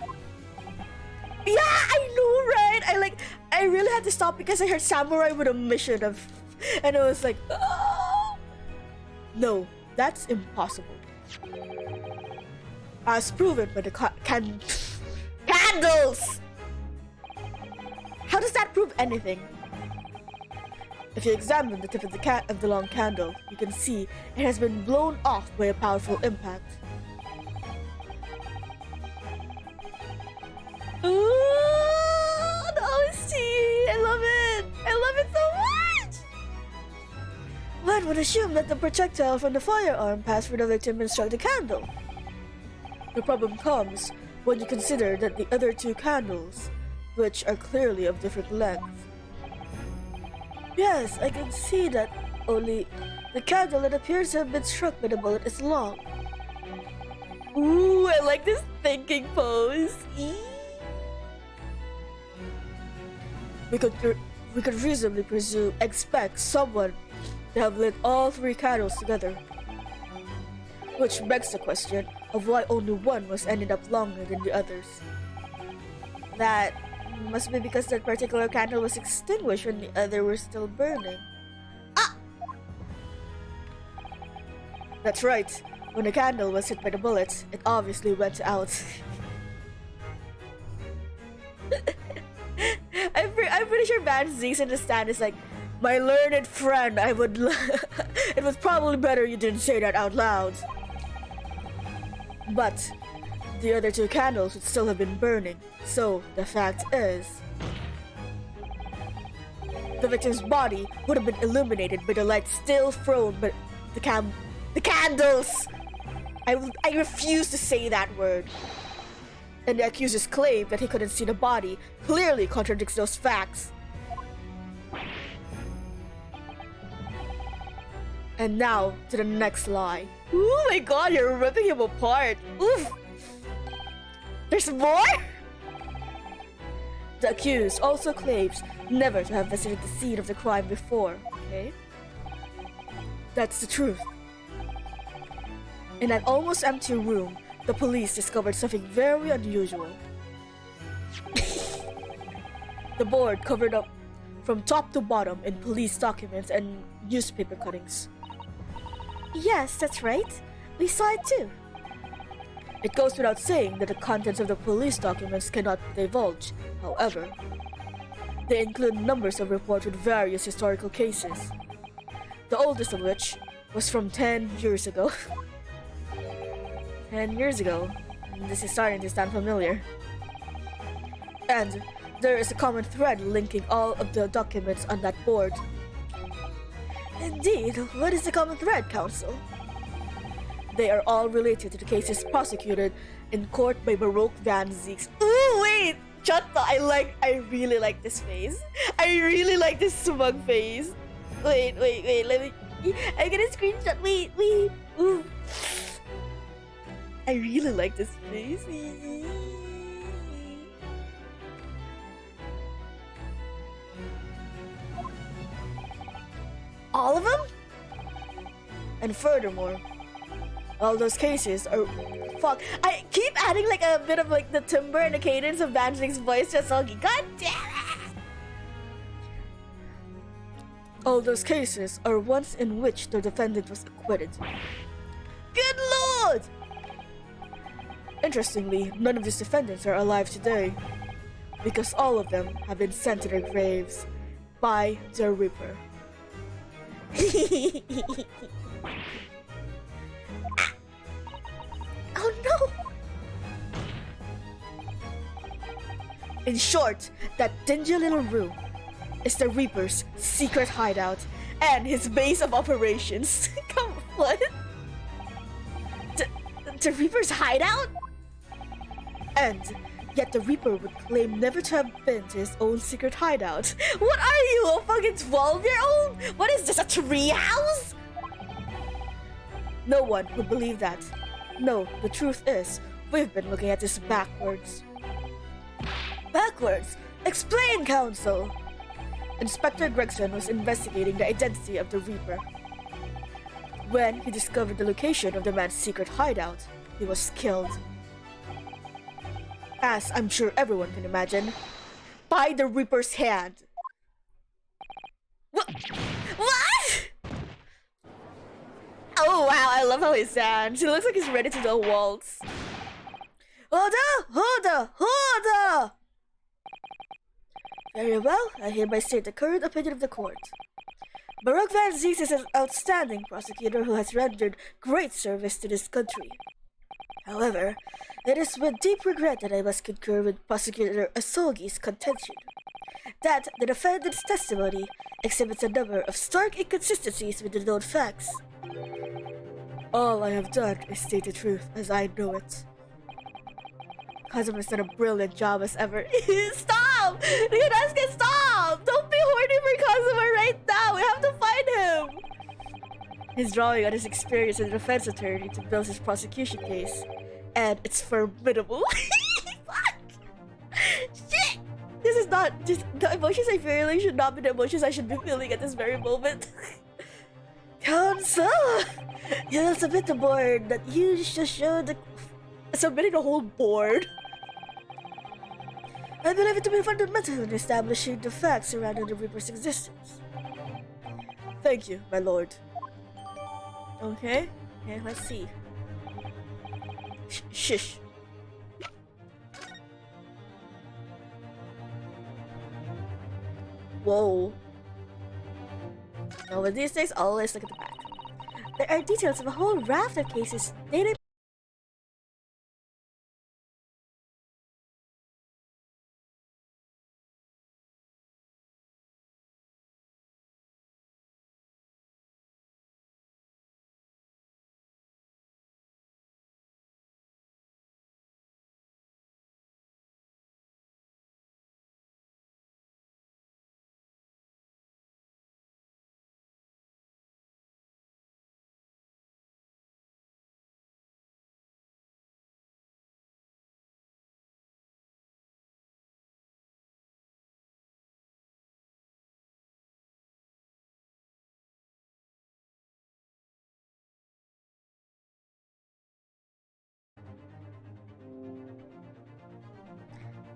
Yeah, I know, right? I really had to stop because I heard samurai with a mission of, and I was like, oh! No, that's impossible. As proven by the candles! How does that prove anything? If you examine the tip of the long candle, you can see it has been blown off by a powerful impact. Ooh, the OST! I love it! I love it so much! One would assume that the projectile from the firearm passed through the victim and struck the candle. The problem comes when you consider that the other two candles, which are clearly of different lengths. Yes, I can see that, only the candle that appears to have been struck by the bullet is long. Ooh, I like this thinking pose. We could reasonably expect someone to have lit all three candles together. Which begs the question of why only one was ended up longer than the others. That must be because that particular candle was extinguished when the other were still burning. Ah! That's right. When the candle was hit by the bullet, it obviously went out. I'm pretty sure Van Zeeks in the stand is like, my learned friend, it was probably better you didn't say that out loud. But the other two candles would still have been burning, so the fact is, the victim's body would have been illuminated by the light still thrown by the candles! I refuse to say that word. And the accuser's claim that he couldn't see the body clearly contradicts those facts. And now to the next lie. Oh my god, you're ripping him apart. Oof! There's more? The accused also claims never to have visited the scene of the crime before, okay? That's the truth. In that almost empty room, the police discovered something very unusual. The board covered from top to bottom in police documents and newspaper cuttings. Yes, that's right. We saw it too. It goes without saying that the contents of the police documents cannot be divulged. However, they include numbers of reports with various historical cases, the oldest of which was from 10 years ago. 10 years ago. This is starting to sound familiar. And there is a common thread linking all of the documents on that board. Indeed, what is the common thread, Counsel? They are all related to the cases prosecuted in court by Baroque Van Zieks. Ooh, wait! Chatta, I really like this face. I really like this smug face. Wait, let me... I get a screenshot. Wait. Ooh. I really like this face. All of them? And furthermore, all those cases are... Fuck. I keep adding like a bit of like the timbre and the cadence of Van Ziek's voice to Sogi. God damn it! All those cases are ones in which the defendant was acquitted. Good lord! Interestingly, none of these defendants are alive today, because all of them have been sent to their graves by the Reaper. Oh no! In short, that dingy little room is the Reaper's secret hideout and his base of operations. Come on! The Reaper's hideout? And yet the Reaper would claim never to have been to his own secret hideout. What are you, a fucking 12-year-old? What is this, a tree house? No one would believe that. No, the truth is, we've been looking at this backwards. Backwards? Explain, Counsel! Inspector Gregson was investigating the identity of the Reaper. When he discovered the location of the man's secret hideout, he was killed. As I'm sure everyone can imagine, by the Reaper's hand. What? Oh wow, I love how he sounds. He looks like he's ready to do a waltz. Order! Very well, I hereby state the current opinion of the court. Baroque Van Zieks is an outstanding prosecutor who has rendered great service to this country. However, it is with deep regret that I must concur with Prosecutor Asogi's contention that the defendant's testimony exhibits a number of stark inconsistencies with the known facts. All I have done is state the truth as I know it. Kazuma has done a brilliant job as ever. Stop! Ryunosuke, stop! Don't be horny for Kazuma right now! We have to find him! He's drawing on his experience as a defense attorney to build his prosecution case. And it's formidable. Fuck! Shit! This is not just... The emotions I feel should not be the emotions I should be feeling at this very moment. Counsel! You'll submit the board that you just showed the... Submitting the whole board? I believe it to be fundamental in establishing the facts surrounding the Reaper's existence. Thank you, my lord. Okay, let's see. Shish. Whoa. Now with these things, always look at the back. There are details of a whole raft of cases dating.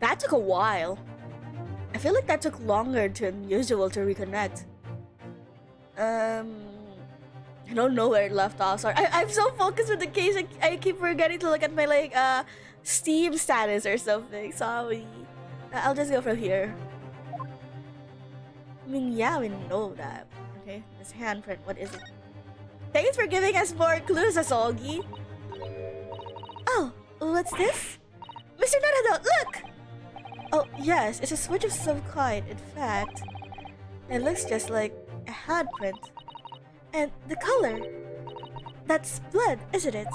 That took a while. I feel like that took longer than usual to reconnect. I don't know where it left off. Sorry, I'm so focused with the case. I keep forgetting to look at my like Steam status or something. Sorry. I'll just go from here. I mean, yeah, we know that. Okay, this handprint. What is it? Thanks for giving us more clues, Asogi. Oh, what's this? Mr. Nanado, look! Oh, yes, it's a switch of some kind. In fact, it looks just like a handprint. And the color. That's blood, isn't it?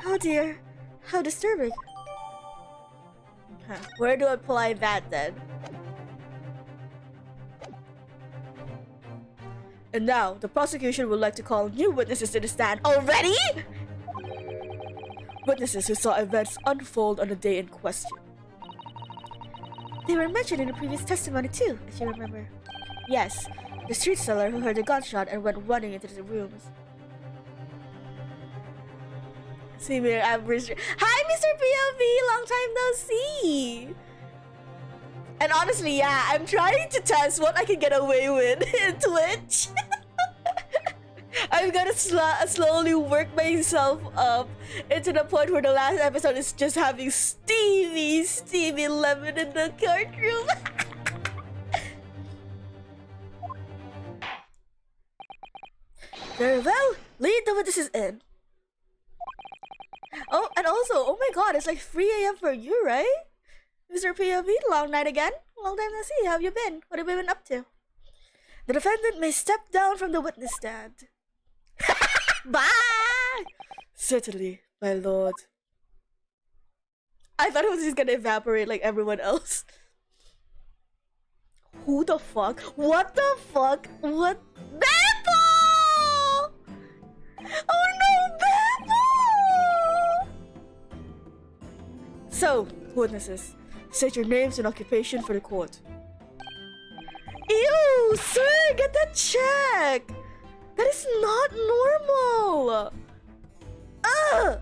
Oh dear, how disturbing. Huh. Where do I apply that then? And now, the prosecution would like to call new witnesses to the stand already? Witnesses who saw events unfold on the day in question. They were mentioned in the previous testimony too, if you remember. Yes, the street seller who heard the gunshot and went running into the rooms. See me, average. Hi, Mr. POV! Long time no see! And honestly, yeah, I'm trying to test what I can get away with in Twitch. I'm gonna slowly work myself up into the point where the last episode is just having steamy lemon in the courtroom. Very well, lead the witnesses in. Oh, and also, oh my god, it's like 3 a.m. for you, right? Mr. POV, long night again? Long time no see, how have you been? What have you been up to? The defendant may step down from the witness stand. Bye! Certainly, my lord. I thought it was just gonna evaporate like everyone else. Who the fuck? What the fuck? What? Beppo! Oh no, Beppo! So, witnesses, state your names and occupation for the court. Ew, sir, get that check! That is not normal! Ugh!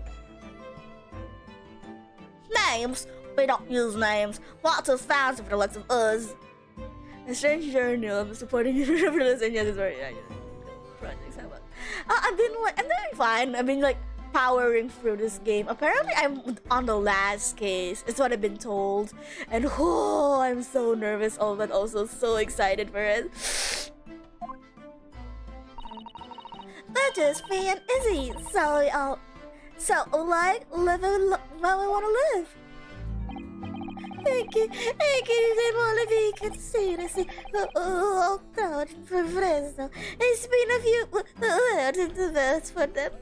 Names? We don't use names. Not too fancy for the likes of us. A strange journey of supporting universe and yes, it's very projects. I'm doing fine. I've been like powering through this game. Apparently, I'm on the last case. It's what I've been told, and oh, I'm so nervous, but also so excited for it. That is me and Izzy. So like living how I want to live. Thank you, Molly, can see this. Oh God, for Fresno. It's been a few to the best for them.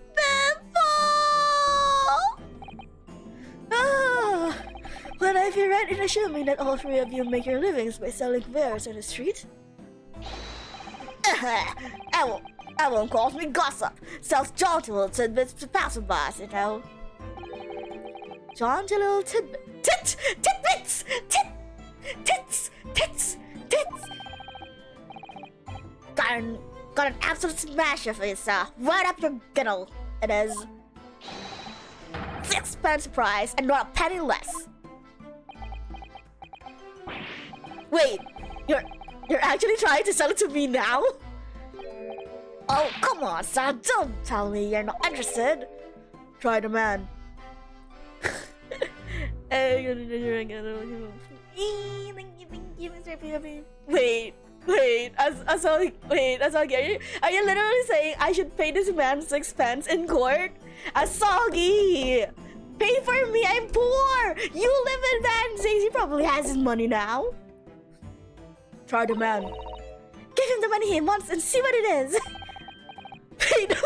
But I've been right in assuming that all three of you make your livings by selling wares on the street. That won't cause me gossip. Sells jaunty little tidbits to passerbys, you know. Jaunty little tidbits. Tits. Got an absolute smasher for you, sir. Right up your giddle. It is 6 pence price and not a penny less. Wait, you're actually trying to sell it to me now? Oh, come on, sir. Don't tell me you're not interested. Try the man. Thank you, Mr. POV. Wait. Asogi, are you literally saying I should pay this man 6 pence in court? Asogi! Pay for me, I'm poor! You live in Van Zings, he probably has his money now. Try the man. Give him the money he wants and see what it is. Pay the man.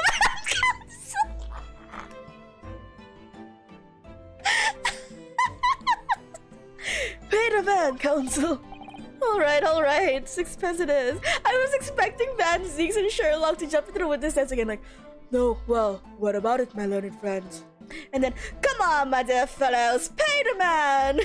Pay the man, counsel. Alright, 6 pence it is. I was expecting Van Zings and Sherlock to jump into the witness stand again like, no, well, what about it, my learned friends? And then, come on, my dear fellows, pay the man!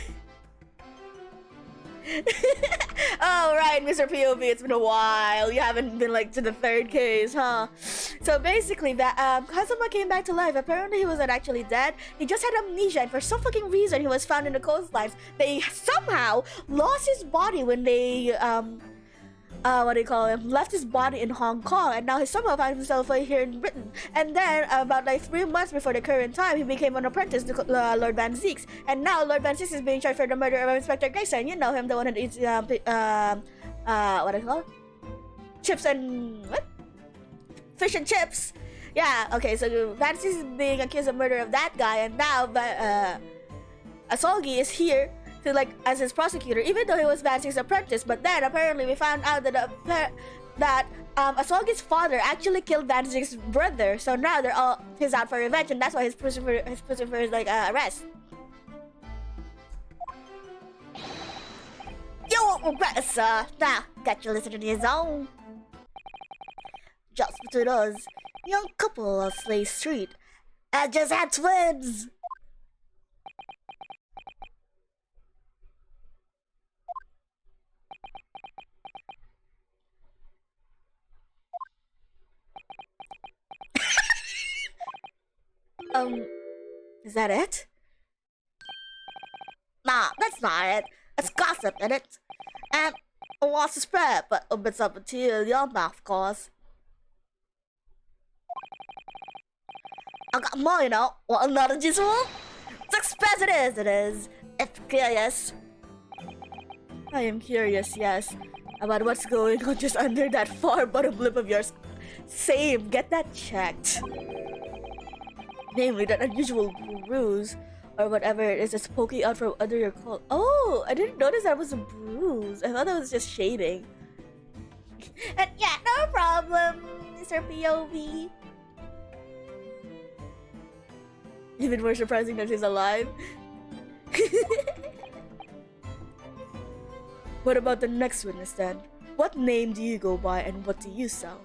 Oh, right, Mr. POV, it's been a while. You haven't been, like, to the third case, huh? So basically, Kazuma came back to life. Apparently, he wasn't actually dead. He just had amnesia, and for some fucking reason, he was found in the coastlines. They somehow lost his body when they, left his body in Hong Kong, and now he somehow found himself right here in Britain. And then, about like 3 months before the current time, he became an apprentice to Lord Van Zeeks. And now Lord Van Zeeks is being charged for the murder of Inspector Grayson. You know him, the one that eats, chips and, what? Fish and chips. Yeah, okay, so Van Zeeks is being accused of murder of that guy, and now, Asolgi is here to, like, as his prosecutor, even though he was Van Zeeks' apprentice. But then apparently we found out that Asolgi's father actually killed Van Zeeks' brother. So now he's out for revenge, and that's why he's pushing for his like arrest. You won't regret it, sir. Now, got you listening to his own. Just between us, young couple of Slay Street, I just had twins. Is that it? Nah, that's not it. It's gossip, isn't it? And it wants to spread, but it's up to your mouth, of course. I got more, you know. Want another usual? It's expensive, it is. If curious. I am curious, yes, about what's going on just under that far bottom lip of yours. Same, get that checked. Namely, that unusual bruise, or whatever it is that's poking out from under your collar. Oh, I didn't notice that was a bruise. I thought that was just shading. And yeah, no problem, Mr. POV. Even more surprising that he's alive. What about the next witness then? What name do you go by and what do you sell?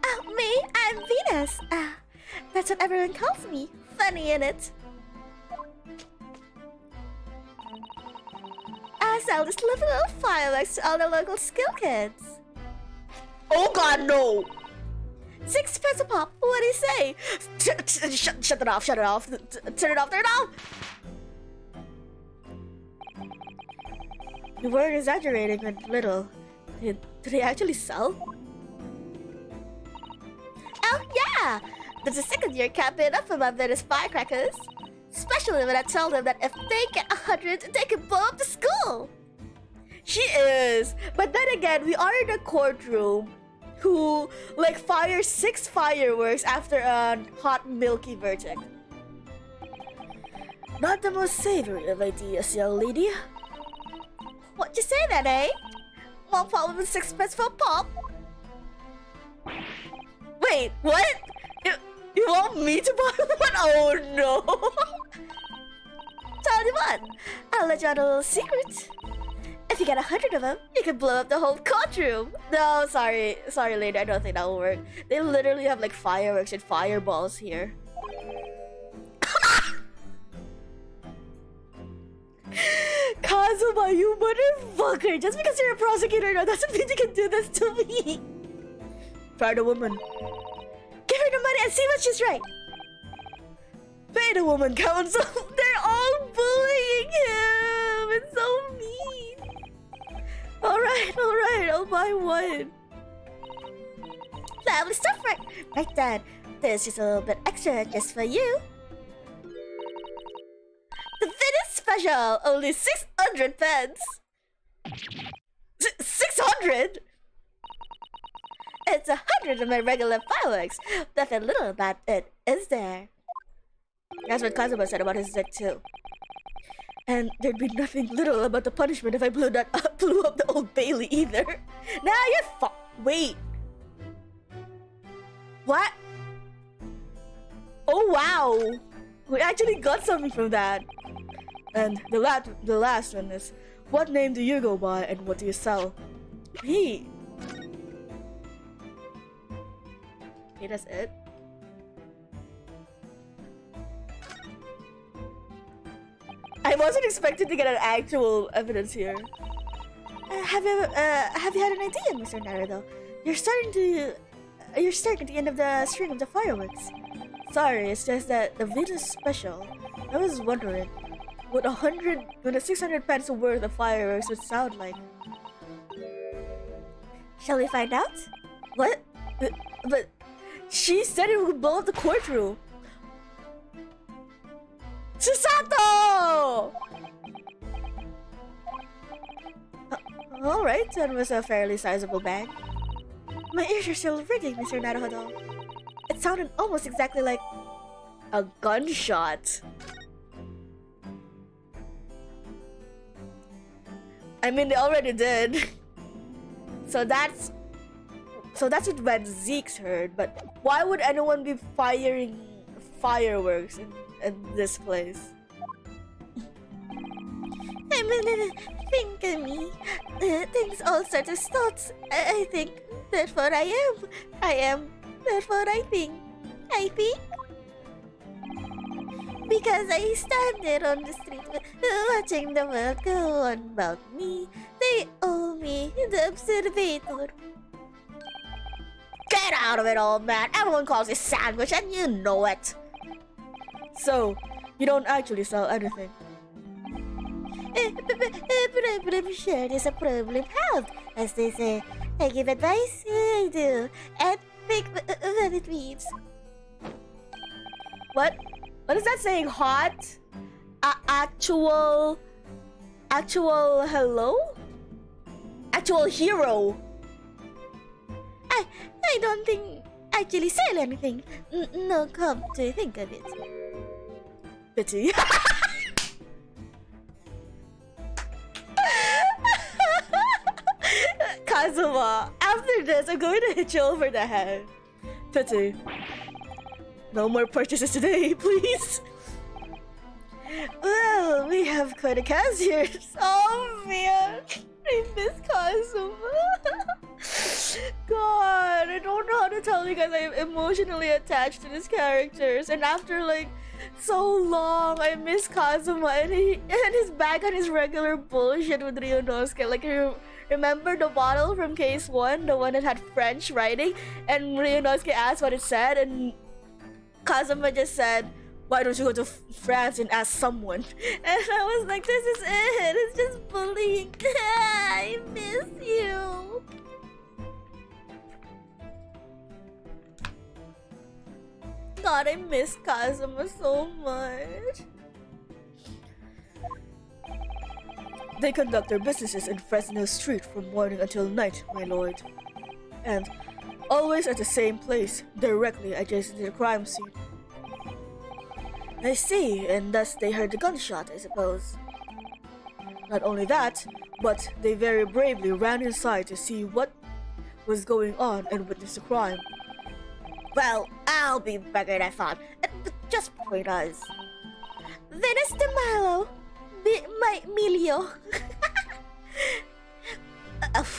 Oh, me? I'm Venus. That's what everyone calls me. Funny, innit? I sell this little fireworks to all the local skill kids. Oh god, no! 6 pence a pop. What do you say? Shut it off, shut it off. Turn it off, turn it off! You weren't exaggerating a little. Did they actually sell? Oh yeah! There's a second year can't be enough for my Venice firecrackers. Especially when I tell them that if they get 100, they can blow up the school. She is. But then again, we are in a courtroom who like fires 6 fireworks after a hot milky verdict. Not the most savory of ideas, young lady. What'd you say then, eh? One pop with 6 pence for a pop? Wait, what? You want me to buy one? Oh no! Tell you what, I'll let you out a little secret. If you get 100 of them, you can blow up the whole courtroom. No, sorry lady, I don't think that will work. They literally have like fireworks and fireballs here. Kazuma, you motherfucker! Just because you're a prosecutor now doesn't mean you can do this to me! Try the woman. Give her the money and see what she's right! Pay the woman, counsel! They're all bullying him! It's so mean! Alright, I'll buy one. Lovely stuff, right then. There's just a little bit extra just for you. The Venice special! Only 600 pence! 600?! It's 100 of my regular fireworks. Nothing little about it, is there? That's what Kazuma said about his deck too. And there'd be nothing little about the punishment if I blew up the Old Bailey either. Nah, you're wait. What? Oh wow! We actually got something from that. And the last one is, what name do you go by and what do you sell? Hey. Okay, that's it. I wasn't expecting to get an actual evidence here. Have you had an idea, Mr. Naruto? You're starting at the end of the string of the fireworks. Sorry, it's just that the video's special. I was wondering what 600 pence worth of fireworks would sound like. Shall we find out? What? But she said it would blow up the courtroom. Chisato! Alright, that was a fairly sizable bag. My ears are still ringing, Mr. Naruto. It sounded almost exactly like a gunshot. I mean, they already did. So that's what Van Zeke's heard, but why would anyone be firing fireworks in this place? Think of me. Things all start as thoughts. I think, therefore I am. I am, therefore I think. I think. Because I stand there on the street watching the world go on about me. They owe me the observator. Get out of it, old man. Everyone calls you sandwich and you know it. So, you don't actually sell anything? Problem shared is a problem halved, as they say. I give advice, I do, and think what it means. What? What is that saying? Hot? Actual hello? Actual hero? I don't think actually sell anything. No, come to think of it. Pity. Kazuma, after this, I'm going to hit you over the head. Pity. No more purchases today, please. Well, we have quite a cast here. Oh man, I miss Kazuma. God, I don't know how to tell you guys. I'm emotionally attached to these characters, and after like so long, I miss Kazuma, and he's back on his regular bullshit with Ryunosuke. Like, remember the bottle from Case 1, the one that had French writing, and Ryunosuke asked what it said, and Kazuma just said, "Why don't you go to France and ask someone?" And I was like, this is it. It's just bullying. I miss you. God, I miss Kazuma so much. They conduct their businesses in Fresno Street from morning until night, my lord. And always at the same place, directly adjacent to the crime scene. I see, and thus they heard the gunshot, I suppose. Not only that, but they very bravely ran inside to see what was going on and witness the crime. Well, I'll be beggared, I thought. But just between us. Venice de Milo. Milio.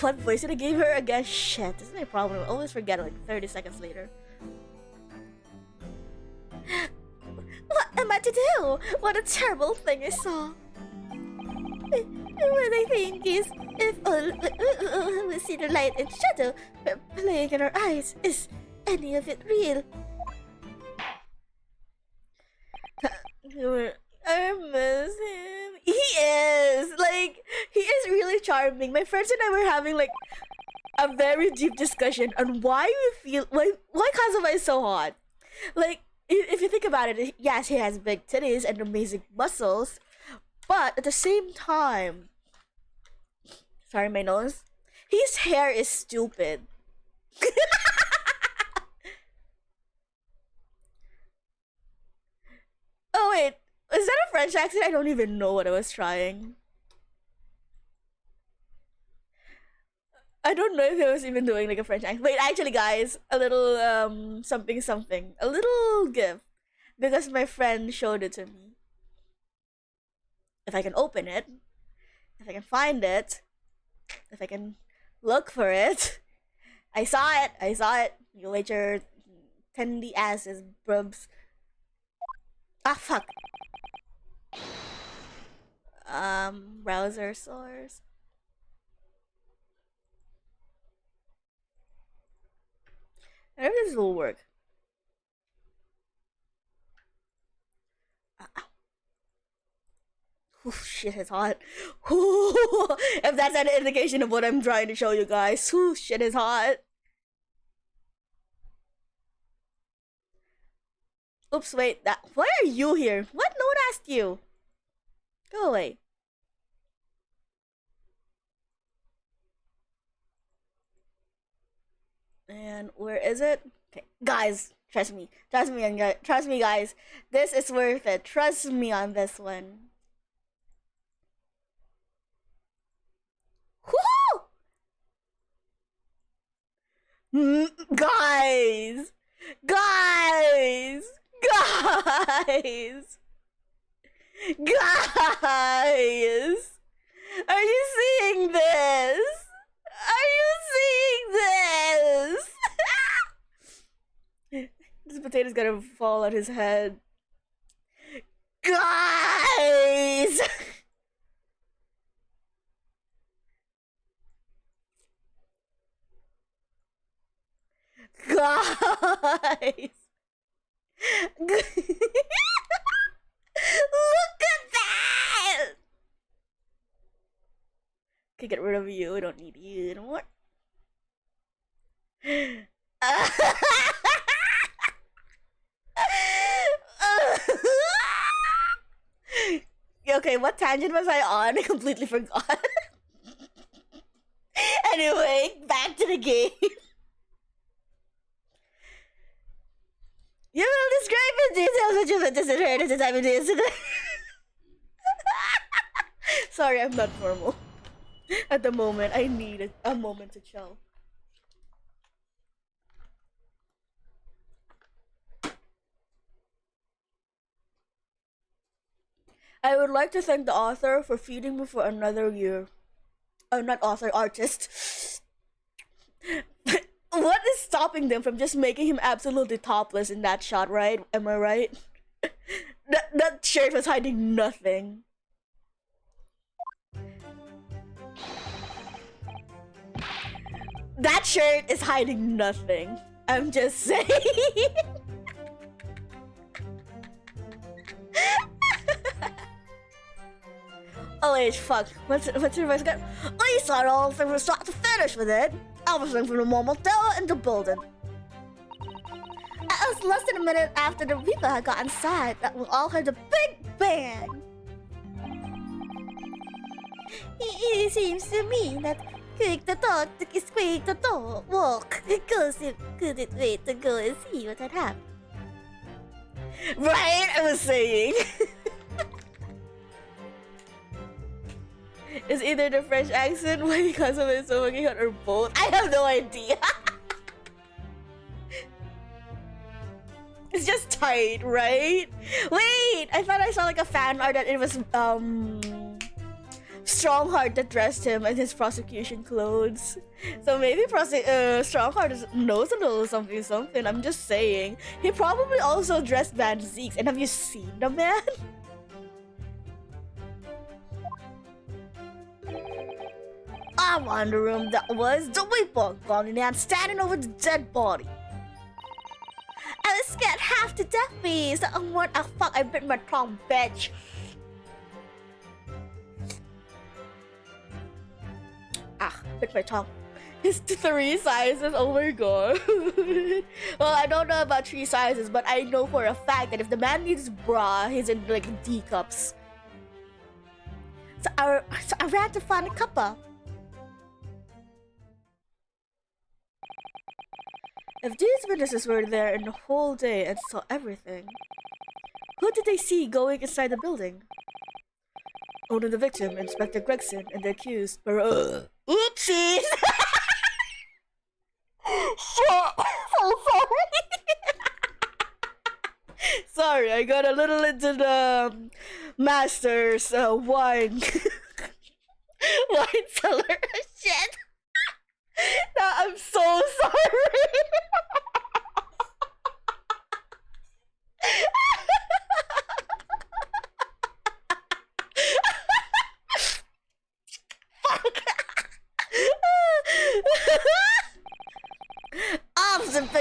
What voice did I give her again? Shit, this is my problem. I always forget it like 30 seconds later. What am I to do? What a terrible thing I saw. What I think is, if all we see the light and shadow playing in our eyes, is any of it real? I miss him. He is! Like, he is really charming. My friends and I were having like a very deep discussion on why Kazuma is so hot. Like, if you think about it, yes, he has big titties and amazing muscles, but at the same time, sorry, my nose, his hair is stupid. Oh wait, is that a French accent? I don't even know what I was trying. I don't know if I was even doing like a French accent. Wait, actually guys, a little something. A little gift. Because my friend showed it to me. If I can open it, if I can find it, if I can look for it. I saw it. You wait your tendy asses, brubs. Ah, fuck. browser source. I hope this will work. Ooh, shit, it's hot. Ooh, if that's an indication of what I'm trying to show you guys. Ooh, shit is hot. Oops, wait. Why are you here? What? No one asked you. Go away. And where is it? Okay, guys, trust me, and trust me, guys. This is worth it. Trust me on this one. Woo! Guys, guys, guys, guys. Are you seeing this? Are you seeing this? This potato's gonna fall on his head. Guys! Guys! Look at that! Okay, get rid of you. We don't need you anymore. Okay, what tangent was I on? I completely forgot. Anyway, back to the game. You will describe in detail what you anticipated at the time of the incident. Sorry, I'm not normal. At the moment, I need a moment to chill. I would like to thank the author for feeding me for another year. Not author, artist. What is stopping them from just making him absolutely topless in that shot, right? Am I right? That shirt was hiding nothing. That shirt is hiding nothing. I'm just saying. Oh wait, fuck. What's your voice again? We saw all from start to finish with it. Everything from the moment tower into building. It was less than a minute after the Reaper had got inside that we all heard a big bang. It seems to me that quick the dog is quick the dog walk. Couldn't wait to go and see what had happened. Right, I was saying. It's either the French accent, why because of it so fucking hot, or both. I have no idea. It's just tight, right? Wait, I thought I saw like a fan art that it was Strongheart that dressed him in his prosecution clothes. So maybe Strongheart knows a little something. I'm just saying. He probably also dressed Van Zeeks. And have you seen the man? I'm in the room that was the Weeper gone and standing over the dead body. I was scared half to death, please. What the fuck? I bit my tongue, bitch. Bit my tongue. It's 3 sizes. Oh my god. Well, I don't know about 3 sizes, but I know for a fact that if the man needs bra, he's in like D cups. So I ran to find a cuppa. If these witnesses were there in the whole day and saw everything, who did they see going inside the building? Only the victim, Inspector Gregson, and the accused were oopsies! Shit! So sorry! Sorry, I got a little into the master's wine cellar. Shit! No, I'm so sorry!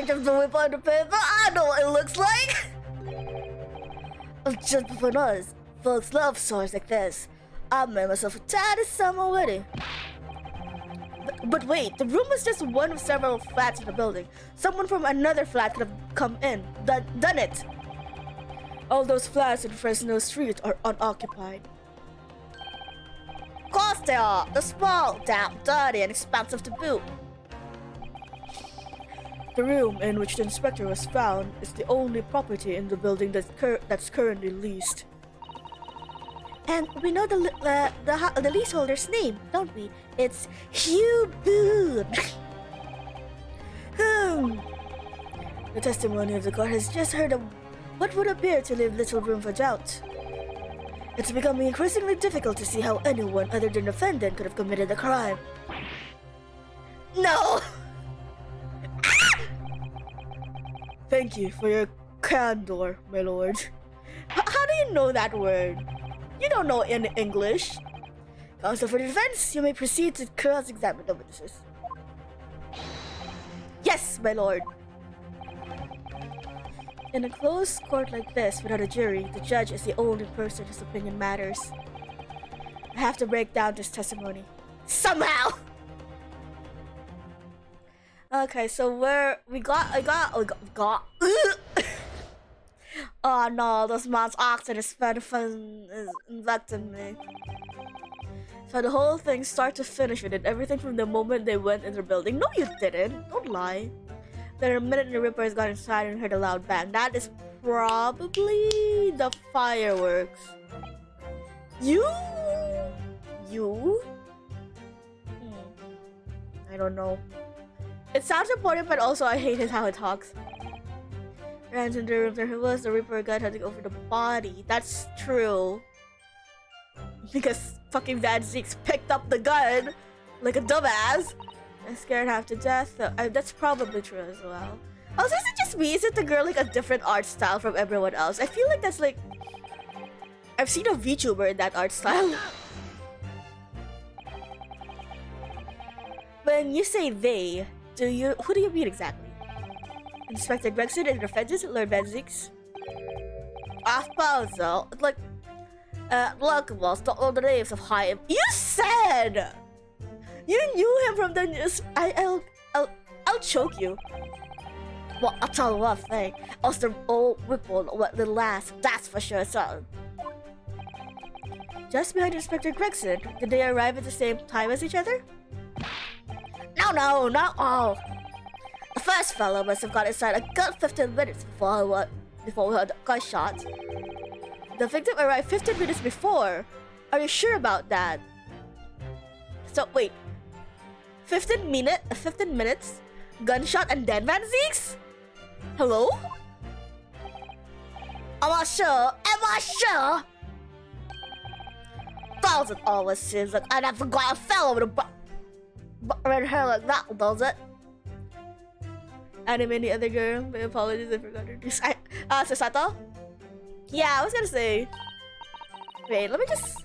picture of the whip on the paper. I know what it looks like. Just before us, folks love stories like this. I made myself a tad of some already. But wait, the room was just one of several flats in the building. Someone from another flat could have come in, done it. All those flats in Fresno Street are unoccupied. Of course they are. They're small, damp, dirty, and expensive to boot. The room in which the inspector was found is the only property in the building that's currently leased. And we know the leaseholder's name, don't we? It's Hugh Boone. The testimony of the court has just heard of what would appear to leave little room for doubt. It's becoming increasingly difficult to see how anyone other than the defendant could have committed the crime. No! Thank you for your candor, my lord. How do you know that word? You don't know in English. Counsel for the defense, you may proceed to cross-examine the witnesses. Yes, my lord. In a closed court like this, without a jury, the judge is the only person whose opinion matters. I have to break down this testimony. Somehow! Okay, so I got. Oh no, this man's oxen is infecting me. So the whole thing, start to finish, we did everything from the moment they went in the building. No, you didn't. Don't lie. Then a minute the Rippers got inside and heard a loud bang. That is probably the fireworks. You? I don't know. It sounds important, but also I hate how it talks. Ran into the room, there he was, the Reaper gun had to go for the body. That's true. Because fucking Van Zeeks picked up the gun like a dumbass. I'm scared half to death. That's probably true as well. Also, is it just me? Is it the girl like a different art style from everyone else? I feel like that's like... I've seen a VTuber in that art style. When you say they, who do you mean exactly? Inspector Gregson and the defendants, Lord Van Zeeks? I suppose so. It's like... look, boss, don't know the names of high... You said! You knew him from the news. I'll choke you. Well, I'll tell you one thing. Us the old Whipple the last, that's for sure, son. Just behind Inspector Gregson, did they arrive at the same time as each other? No, not all. The first fellow must have got inside a good 15 minutes before we heard gunshots. The victim arrived 15 minutes before. Are you sure about that? So wait, 15 minutes, gunshot, and then Van Zeeks? Hello? Am I sure? Doesn't always seem like I never got a fellow with a red hair like that, does it? And any other girl? My apologies, I forgot her name. Sasato? Yeah, I was gonna say. Wait, let me just.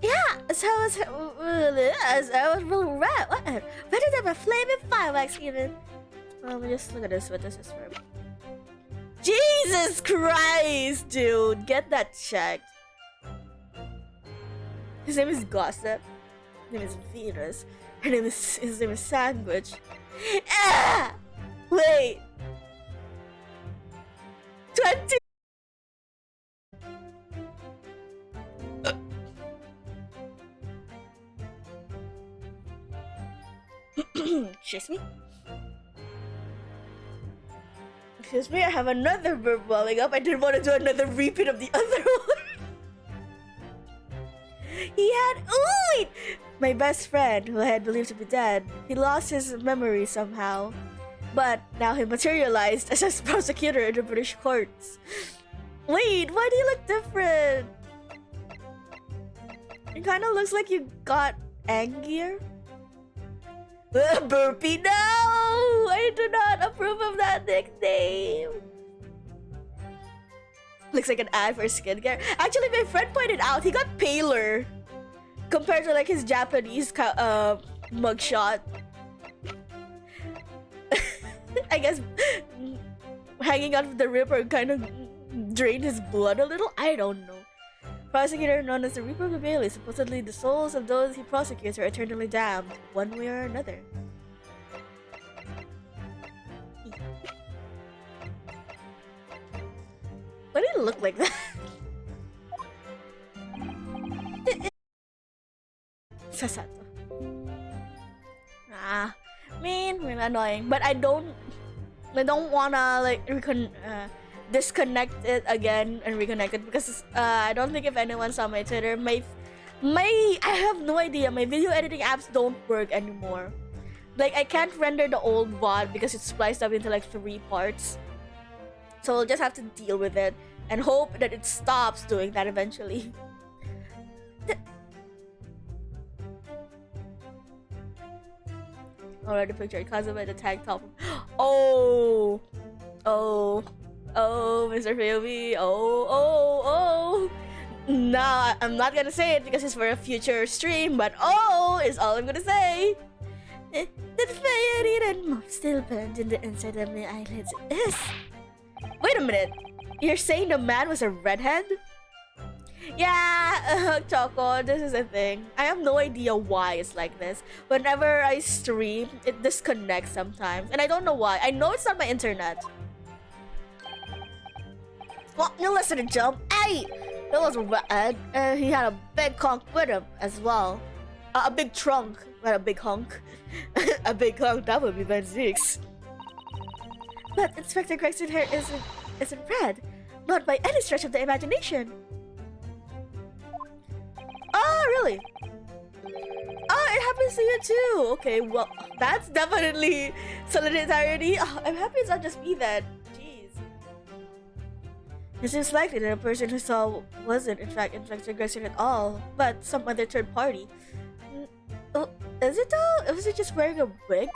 Yeah, so I was really red. What? Better than my flaming fireworks, even. Let me just look at this. What this is for? Jesus Christ, dude, get that checked. His name is Gossip. His name is Venus. His name is Sandwich. Ah! Wait. 20. Excuse me? Excuse me, I have another verb welling up. I didn't want to do another repeat of the other one. He had... Ooh! Wait! My best friend, who I had believed to be dead, he lost his memory somehow. But now he materialized as a prosecutor in the British courts. Wait, why do you look different? It kind of looks like you got angrier. Burpee, no! I do not approve of that nickname. Looks like an ad for skincare. Actually, my friend pointed out he got paler compared to like his Japanese mugshot. I guess hanging out of the river kind of drained his blood a little. I don't know. Prosecutor known as the Reaper of the Bailey, supposedly the souls of those he prosecutes are eternally damned, one way or another. Why did it look like that? Sasato. I mean, annoying, but I don't wanna like disconnect it again and reconnect it because I don't think if anyone saw my Twitter, I have no idea. My video editing apps don't work anymore. Like I can't render the old VOD because it's spliced up into like 3 parts. So I'll just have to deal with it and hope that it stops doing that eventually. Already pictured Kazuma the tank top. Oh, Mr. Phoebe. Oh. Nah, I'm not gonna say it because it's for a future stream, but oh is all I'm gonna say. The fire and still burned in the inside of my eyelids. Yes. Wait a minute. You're saying the man was a redhead? Yeah, Choco, this is a thing. I have no idea why it's like this. Whenever I stream, it disconnects sometimes. And I don't know why. I know it's not my internet. Well, you listen to Jump. Hey! That was red. And he had a big conch with him as well. A big trunk. Not a big hunk. A big hunk, that would be Ben 6. But Inspector Gregson hair isn't red. Not by any stretch of the imagination. Oh, really? Oh, it happens to you too. Okay, well, that's definitely solidarity. Oh, I'm happy it's not just me then. Jeez. It seems likely that a person who saw wasn't in fact Inspector Gregson at all, but some other third party. Oh, is it though? Was it just wearing a wig?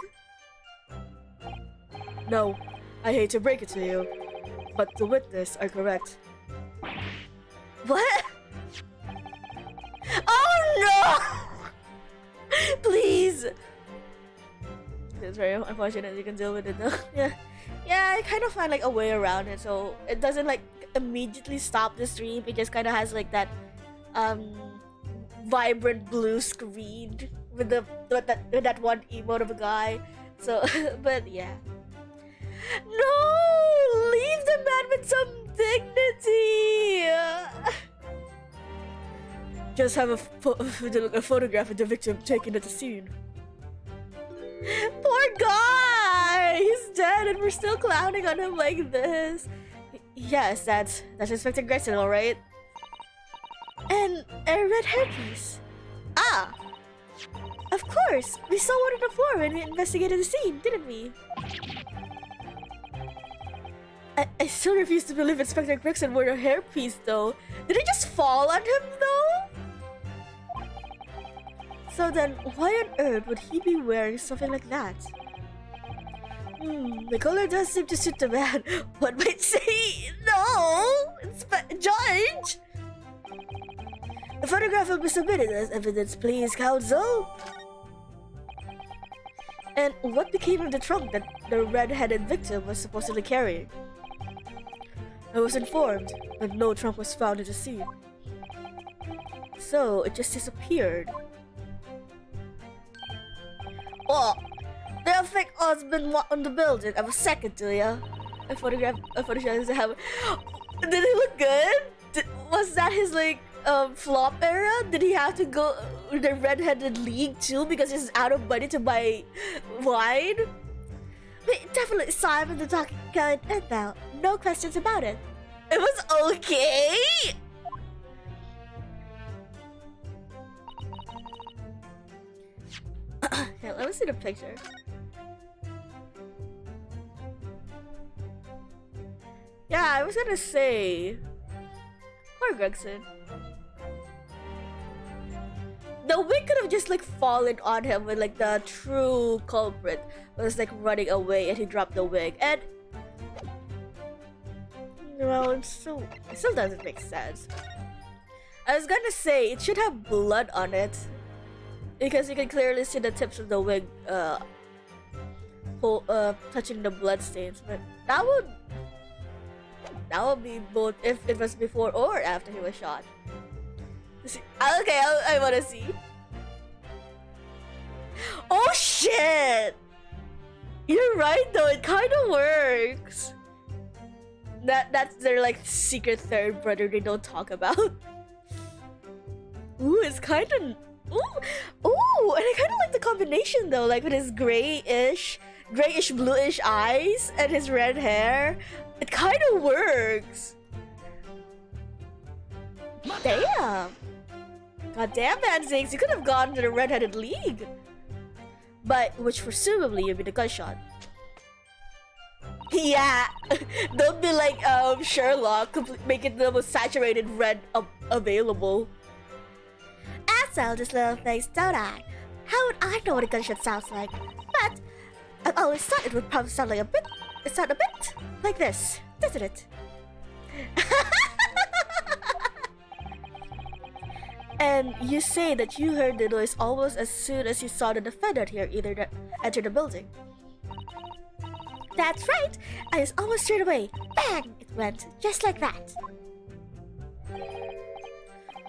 No, I hate to break it to you, but the witnesses are correct. What? Oh no! Please! It's very unfortunate you can deal with it though. Yeah, I kind of find like a way around it so it doesn't like immediately stop the stream. It just kind of has like that vibrant blue screen with that one emote of a guy. So, but yeah. No! Leave the man with some dignity! Just have a photograph of the victim taken at the scene. Poor guy! He's dead and we're still clowning on him like this. Yes, that's Inspector Gregson, alright? And a red hairpiece. Ah! Of course! We saw one on the floor when we investigated the scene, didn't we? I still refuse to believe Inspector Gregson wore a hairpiece though. Did it just fall on him though? So then, why on earth would he be wearing something like that? The color does seem to suit the man. One might say, no! Judge! The photograph will be submitted as evidence, please, counsel. And what became of the trunk that the red-headed victim was supposedly carrying? I was informed that no trunk was found at the scene. So, it just disappeared. Oh, the fake husband on the building. I have a second to you. I photographed him. Did he look good? Was that his like flop era? Did he have to go the red-headed league too because he's out of money to buy wine? We definitely saw him in the talking gun and now, no questions about it. It was okay. Here, let me see the picture. Yeah, I was gonna say, poor Gregson. The wig could have just like fallen on him when like the true culprit was like running away and he dropped the wig. And well, it still doesn't make sense. I was gonna say it should have blood on it because you can clearly see the tips of the wig touching the bloodstains, but that would be both if it was before or after he was shot. Okay, I wanna see. Oh shit! You're right though, it kind of works. That's their like secret third brother they don't talk about. Ooh, it's kind of ooh, and I kind of like the combination though, like with his grayish, bluish eyes and his red hair. It kind of works. Damn. God damn, man, Ziggs, you could have gone to the Red-Headed League. But, which presumably would be the gunshot. Yeah, don't be like Sherlock, make it the most saturated red available. I sell this little face, don't I? How would I know what a gunshot sounds like? But I've always thought it would probably sound like a bit like this, doesn't it? And you say that you heard the noise almost as soon as you saw the defendant here enter the building. That's right! I was almost straight away. Bang! It went just like that.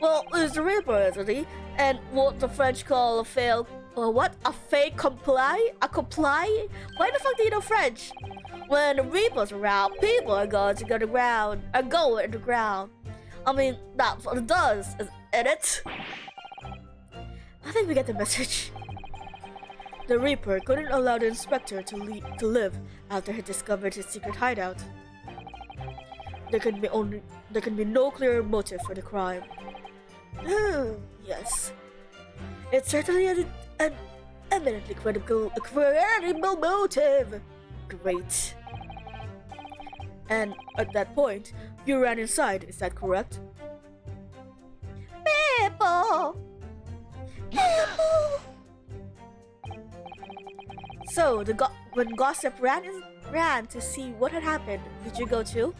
Well, it's the Reaper, isn't he? And what the French call a fail... what? A fake comply? A comply? Why the fuck do you know French? When the Reaper's around, people are going to go to ground. Are going to the ground. I mean, that's what it does, isn't it? I think we get the message. The Reaper couldn't allow the inspector to live after he discovered his secret hideout. There can be no clear motive for the crime. Yes. It's certainly an eminently credible motive. Great. And at that point, you ran inside, is that correct? People! So, when Gossip ran to see what had happened, did you go too?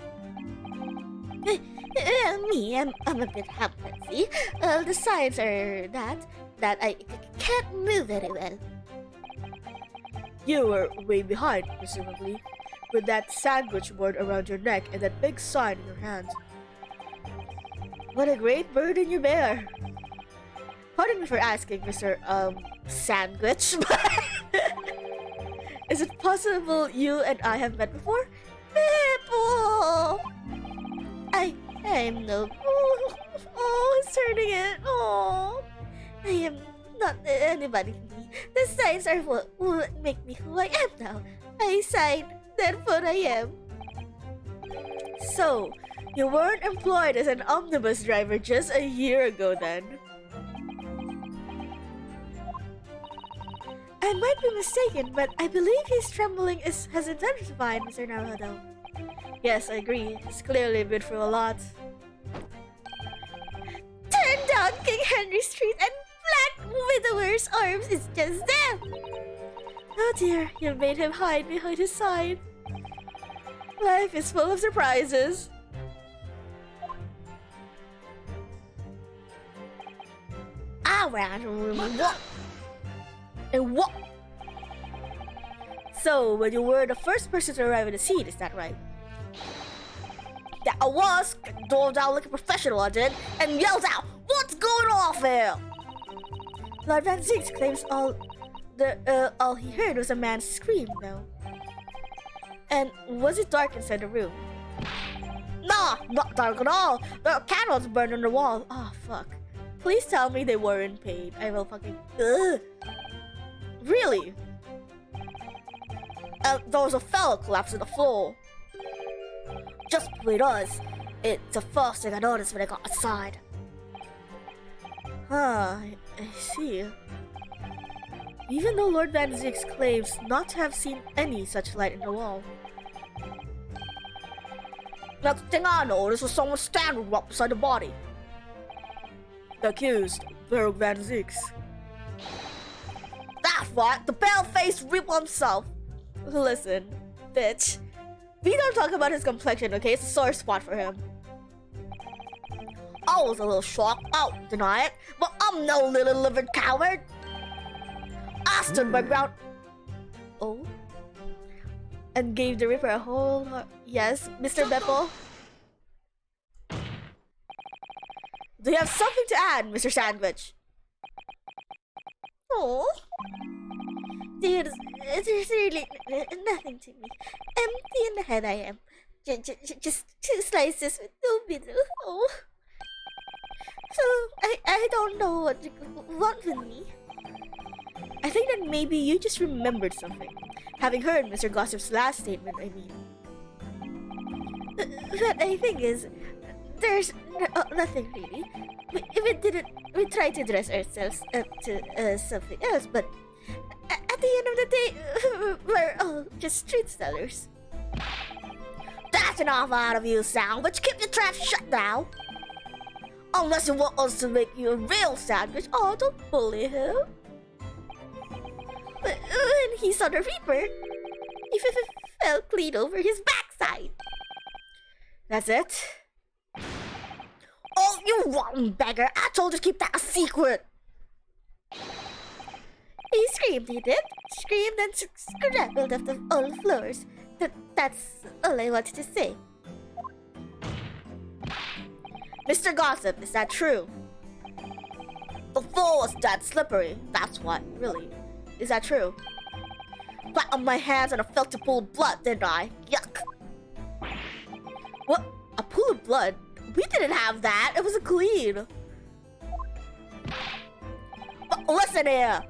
I'm a bit helpless, see? The signs are that I can't move very well. You were way behind, presumably, with that sandwich board around your neck and that big sign in your hand. What a great burden you bear! Pardon me for asking, Mr. Sandwich, but is it possible you and I have met before? People! I'm no... Oh, it's turning it. Oh, I am not anybody. The signs are what will make me who I am now. I signed, that's what I am. So, you weren't employed as an omnibus driver just a year ago then? I might be mistaken, but I believe his trembling has intensified, Mr. Naruto. Yes, I agree. He's clearly been through a lot. Turn down King Henry Street and Black Widower's arms is just them! Oh dear, you made him hide behind his sign. Life is full of surprises. I ran and what? So, when you were the first person to arrive at the scene, is that right? That I was, dove down like a professional I did, and yelled out, "What's going on here?" Lord Van Ziggs claims all he heard was a man's scream, though. And was it dark inside the room? Nah, not dark at all. There are candles burned on the wall. Oh, fuck. Please tell me they weren't paid. I will fucking... Ugh. Really? There was a fellow collapsed on the floor. Just between us. It's the first thing I noticed when I got inside. Huh, I see. Even though Lord Van Ziggs claims not to have seen any such light in the wall. Next thing I noticed was someone standing right beside the body. The accused, Lord Van Ziggs. That's right, the pale-faced Reaper himself. Listen, bitch. We don't talk about his complexion, okay? It's a sore spot for him. I was a little shocked, I won't deny it, but I'm no little living coward. I stood my ground. Oh? and gave the Reaper a whole yes, Mr. Beppo. Do you have something to add, Mr. Sandwich? Oh, there's really nothing to me. Empty in the head I am. Just 2 slices with no middle. Oh. So, I don't know what you want with me. I think that maybe you just remembered something. Having heard Mr. Gossip's last statement, I mean. But I think is, there's nothing really. We tried to dress ourselves up to something else, but at the end of the day, we're all just street sellers. That's enough out of you, Sandwich. Keep your trap shut now. Unless you want us to make you a real sandwich. Oh, don't bully him. But when he saw the Reaper, he fell clean over his backside. That's it? Oh, you rotten beggar. I told you to keep that a secret. He screamed, he did. Screamed and scrambled off the old floors. That's all I wanted to say. Mr. Gossip, is that true? The floor was that slippery. That's what, really. Is that true? Flat on my hands and I felt a pool of blood, didn't I? Yuck. What? A pool of blood? We didn't have that. It was a clean. But listen here.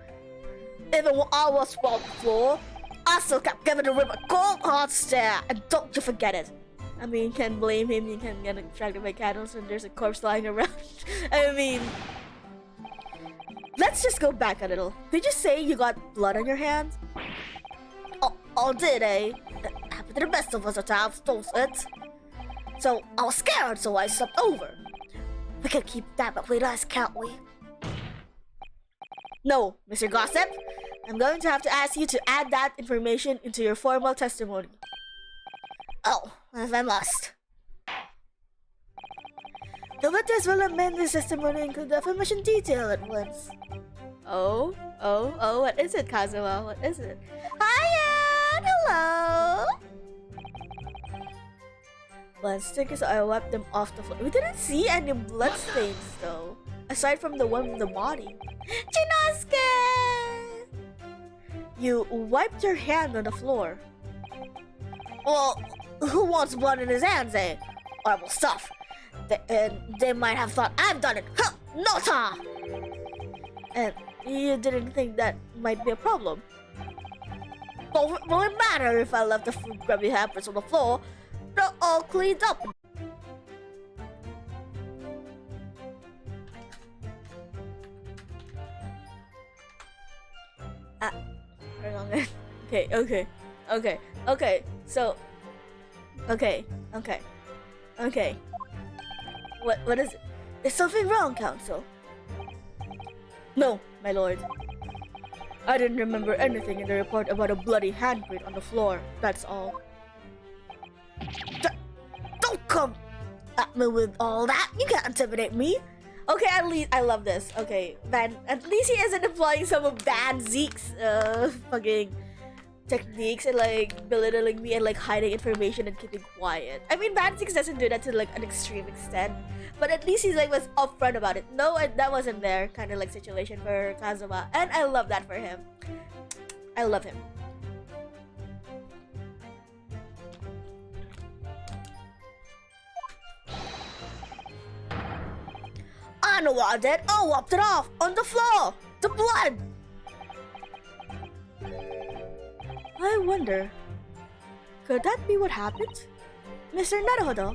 Even when I was on the floor, I still kept giving the Reaper a cold hard stare. And don't you forget it. I mean, you can't blame him. You can't get attracted by candles when there's a corpse lying around. I mean, let's just go back a little. Did you say you got blood on your hands? Oh, did eh? That happened to the best of us at times, don't it? So I was scared, so I slept over. We can keep that between us, can't we? No, Mr. Gossip. I'm going to have to ask you to add that information into your formal testimony. Oh, if I must. The witness will amend his testimony and include the information detail at once. Oh, what is it, Kazuha? What is it? Hi, Ann! Hello! Blood stickers, I wiped them off the floor. We didn't see any blood stains, though. Aside from the one with the body. Chinosuke! You wiped your hand on the floor. Well, who wants blood in his hands, eh? Horrible stuff. They might have thought I've done it. Huh! Nota! And you didn't think that might be a problem. Well, will it matter if I left the food grubby hampers on the floor? They're all cleaned up. Hang on. Okay. So, okay. What is it? Is something wrong, Counsel? No, my lord. I didn't remember anything in the report about a bloody handprint on the floor. That's all. Don't come at me with all that. You can't intimidate me. Okay, at least I love this. Okay, Van. At least he isn't employing some of Van Zeke's fucking techniques and like belittling me and like hiding information and keeping quiet. I mean, Van Zeke doesn't do that to like an extreme extent, but at least he's like was upfront about it. No, that wasn't there kind of like situation for Kazuma, and I love that for him. I love him. I know what I did. I wiped it off on the floor. The blood. I wonder, could that be what happened? Mr. Naruhodo?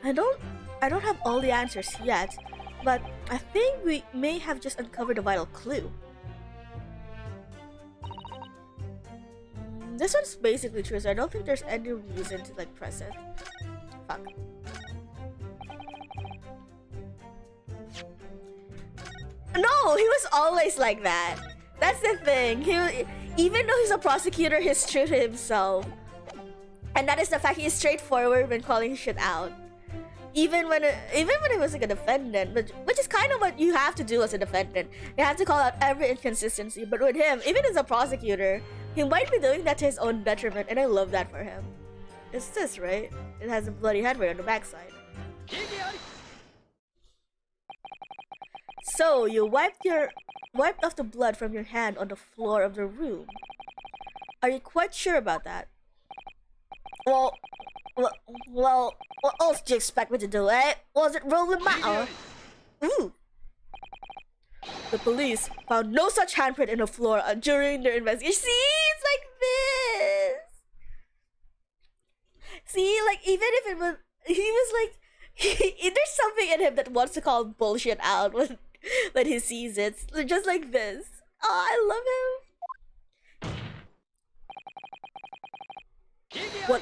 I don't have all the answers yet, but I think we may have just uncovered a vital clue. This one's basically true, so I don't think there's any reason to like press it. Fuck. No, he was always like that. That's the thing. Even though he's a prosecutor, he's true to himself. And that is the fact he is straightforward when calling shit out. Even when he was like a defendant, which is kind of what you have to do as a defendant. You have to call out every inconsistency. But with him, even as a prosecutor, He might be doing that to his own detriment, and I love that for him. It's this, right? It has a bloody handprint on the backside. So, you wiped off the blood from your hand on the floor of the room. Are you quite sure about that? Well, what else do you expect me to do, eh? Was it really matter? Ooh. The police found no such handprint in the floor during their investigation. See, it's like this. See, like even if it was, he was like, there's something in him that wants to call bullshit out when he sees it, just like this. Oh, I love him. What?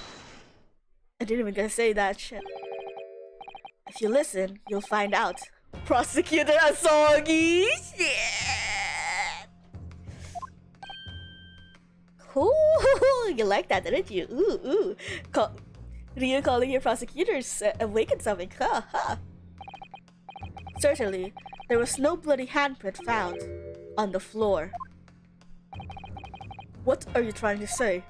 I didn't even gonna say that shit. If you listen, you'll find out. Prosecutor Asogi! Shit! Ooh, you like that, didn't you? Ooh. Ryu calling your prosecutors awakened something. Ha ha. Certainly, there was no bloody handprint found on the floor. What are you trying to say?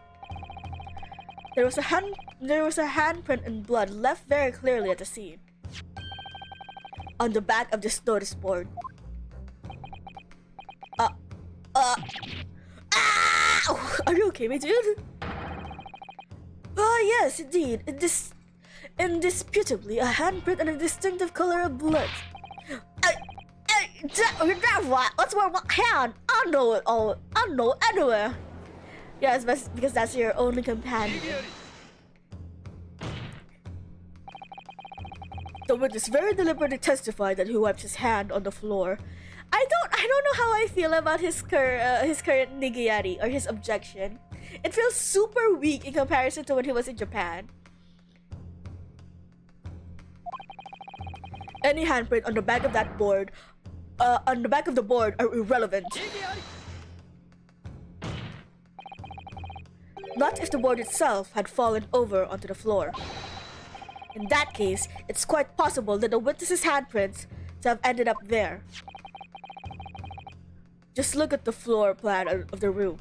There was a handprint in blood left very clearly at the scene. On the back of this notice board. Are you okay, my dude? Yes, indeed. Indisputably, a handprint and a distinctive color of blood. That's what? What's my hand? I know it all. I know anywhere. Yes, because that's your only companion. The witness very deliberately testified that he wiped his hand on the floor. I don't know how I feel about his current nigayari or his objection. It feels super weak in comparison to when he was in Japan. Any handprint on the back of that board, are irrelevant. Not if the board itself had fallen over onto the floor. In that case, it's quite possible that the witness's handprints to have ended up there. Just look at the floor plan of the room.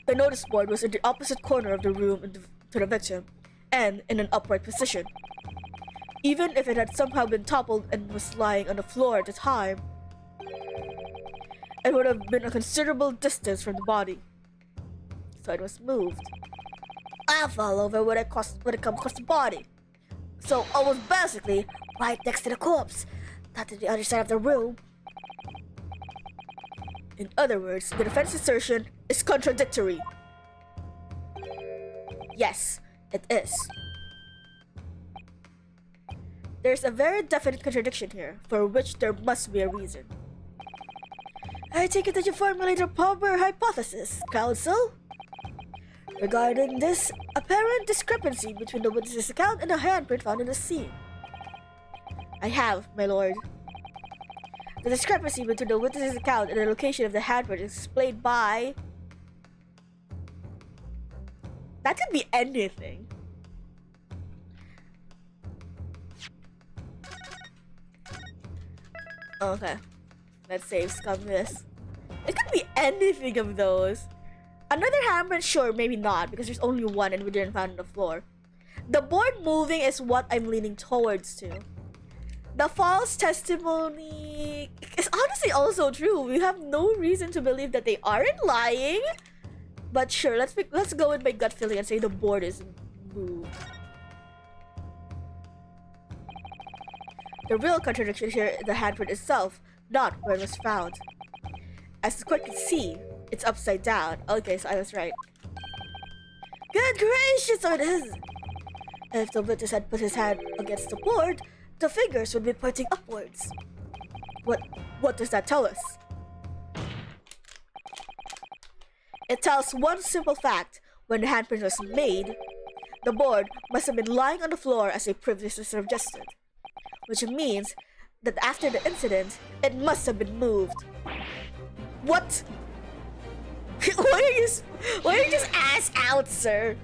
The notice board was in the opposite corner of the room to the victim, and in an upright position. Even if it had somehow been toppled and was lying on the floor at the time, it would have been a considerable distance from the body. So it was moved. I fell over when it comes across the body. So I was basically right next to the corpse, not to the other side of the room. In other words, the defense assertion is contradictory. Yes, it is. There's a very definite contradiction here, for which there must be a reason. I take it that you formulated a proper hypothesis, counsel? Regarding this apparent discrepancy between the witness's account and the handprint found in the scene. I have, my lord. The discrepancy between the witness's account and the location of the handprint is explained by... That could be anything. Okay. Let's save scum this. It could be anything of those. Another handprint, sure, maybe not, because there's only one and we didn't find on the floor. The board moving is what I'm leaning towards to. The false testimony is honestly also true. We have no reason to believe that they aren't lying. But sure, let's go with my gut feeling and say the board is moved. The real contradiction here is the handprint itself, not where it was found. As the court can see, it's upside down. Okay, so I was right. Good gracious, so it is! If the witness had put his hand against the board, the fingers would be pointing upwards. What does that tell us? It tells one simple fact. When the handprint was made, the board must have been lying on the floor as I previously suggested. Which means that after the incident, it must have been moved. What? Why are you just ass out, sir?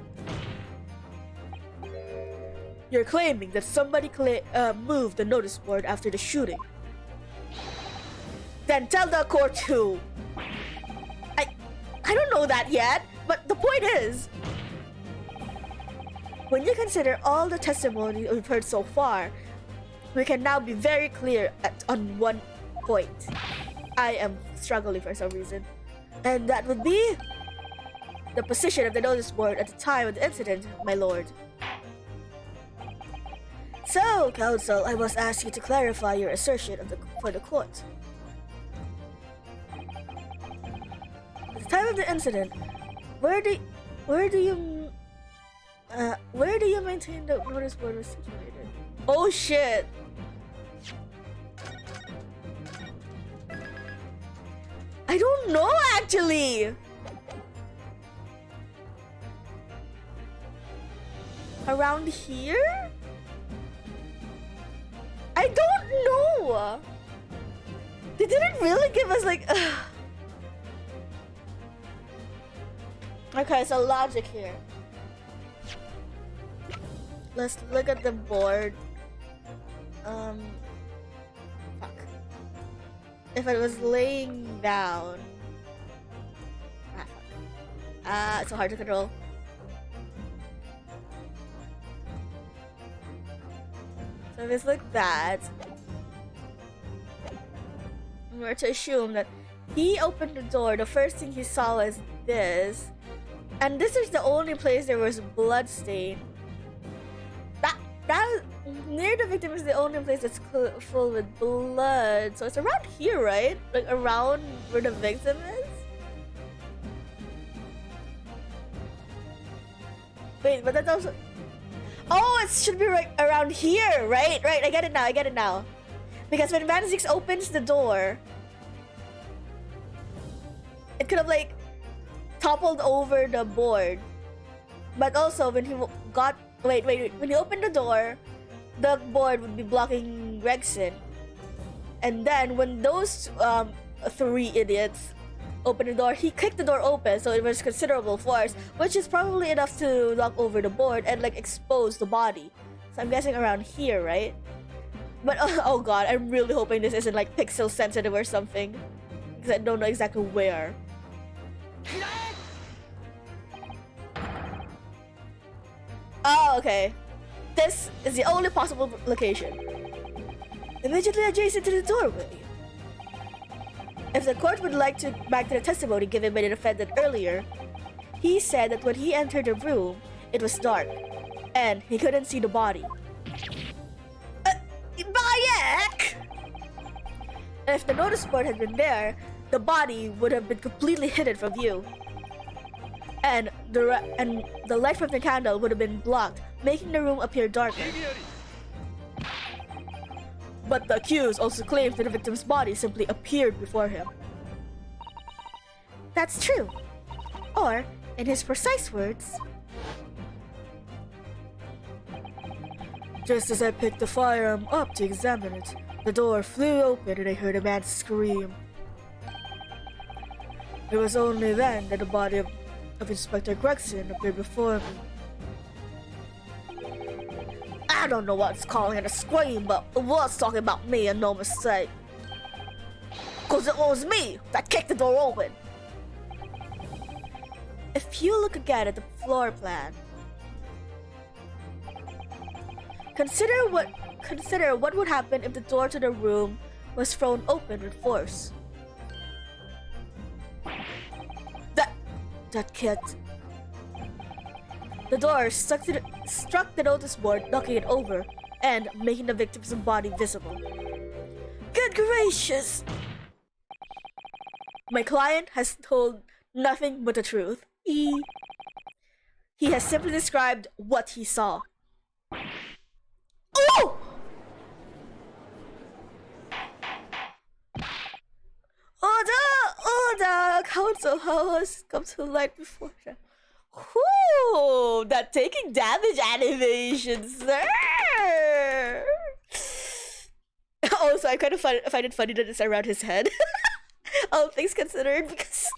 You're claiming that somebody moved the notice board after the shooting. Then tell the court who. I don't know that yet, but the point is, when you consider all the testimony we've heard so far, we can now be very clear on one point. I am struggling for some reason, and that would be the position of the notice board at the time of the incident, my lord. So, counsel, I must ask you to clarify your assertion for the court. At the time of the incident, where do you maintain the notice board was situated? Oh shit! I don't know actually. Around here? I don't know. They didn't really give us like. Okay, so logic here. Let's look at the board. Fuck. If I was laying down. It's so hard to control. So if it's like that, we're to assume that he opened the door. The first thing he saw is this, and this is the only place there was blood stain. That near the victim is the only place that's full with blood. So it's around here, right? Like around where the victim is. Wait, but that's also. Oh, it should be right around here, right? Right, I get it now. Because when Manzix opens the door, it could have like toppled over the board. But also when he got when he opened the door, the board would be blocking Gregson. And then when those three idiots opened the door, he kicked the door open, so it was considerable force, which is probably enough to knock over the board and like expose the body. So I'm guessing around here, right? But oh god, I'm really hoping this isn't like pixel sensitive or something, because I don't know exactly where. Oh, okay. This is the only possible location. Immediately adjacent to the doorway. If the court would like to back to the testimony given by the defendant earlier, he said that when he entered the room, it was dark, and he couldn't see the body. Bayek! If the notice board had been there, the body would have been completely hidden from view. And the light from the candle would have been blocked, making the room appear darker. But the accused also claims that the victim's body simply appeared before him. That's true. Or, in his precise words, just as I picked the firearm up to examine it, the door flew open and I heard a man scream. It was only then that the body of Inspector Gregson appeared before me. I don't know what's calling it a scream, but it was talking about me and no mistake. Cause it was me that kicked the door open. If you look again at the floor plan, consider what would happen if the door to the room was thrown open with force. That kid. The door struck the notice board, knocking it over and making the victim's body visible. Good gracious! My client has told nothing but the truth. He has simply described what he saw. Oh! Order! Counsel has come to light before them. Whoo! That taking damage animation, sir! Also, I kind of find it funny that it's around his head. All things considered, because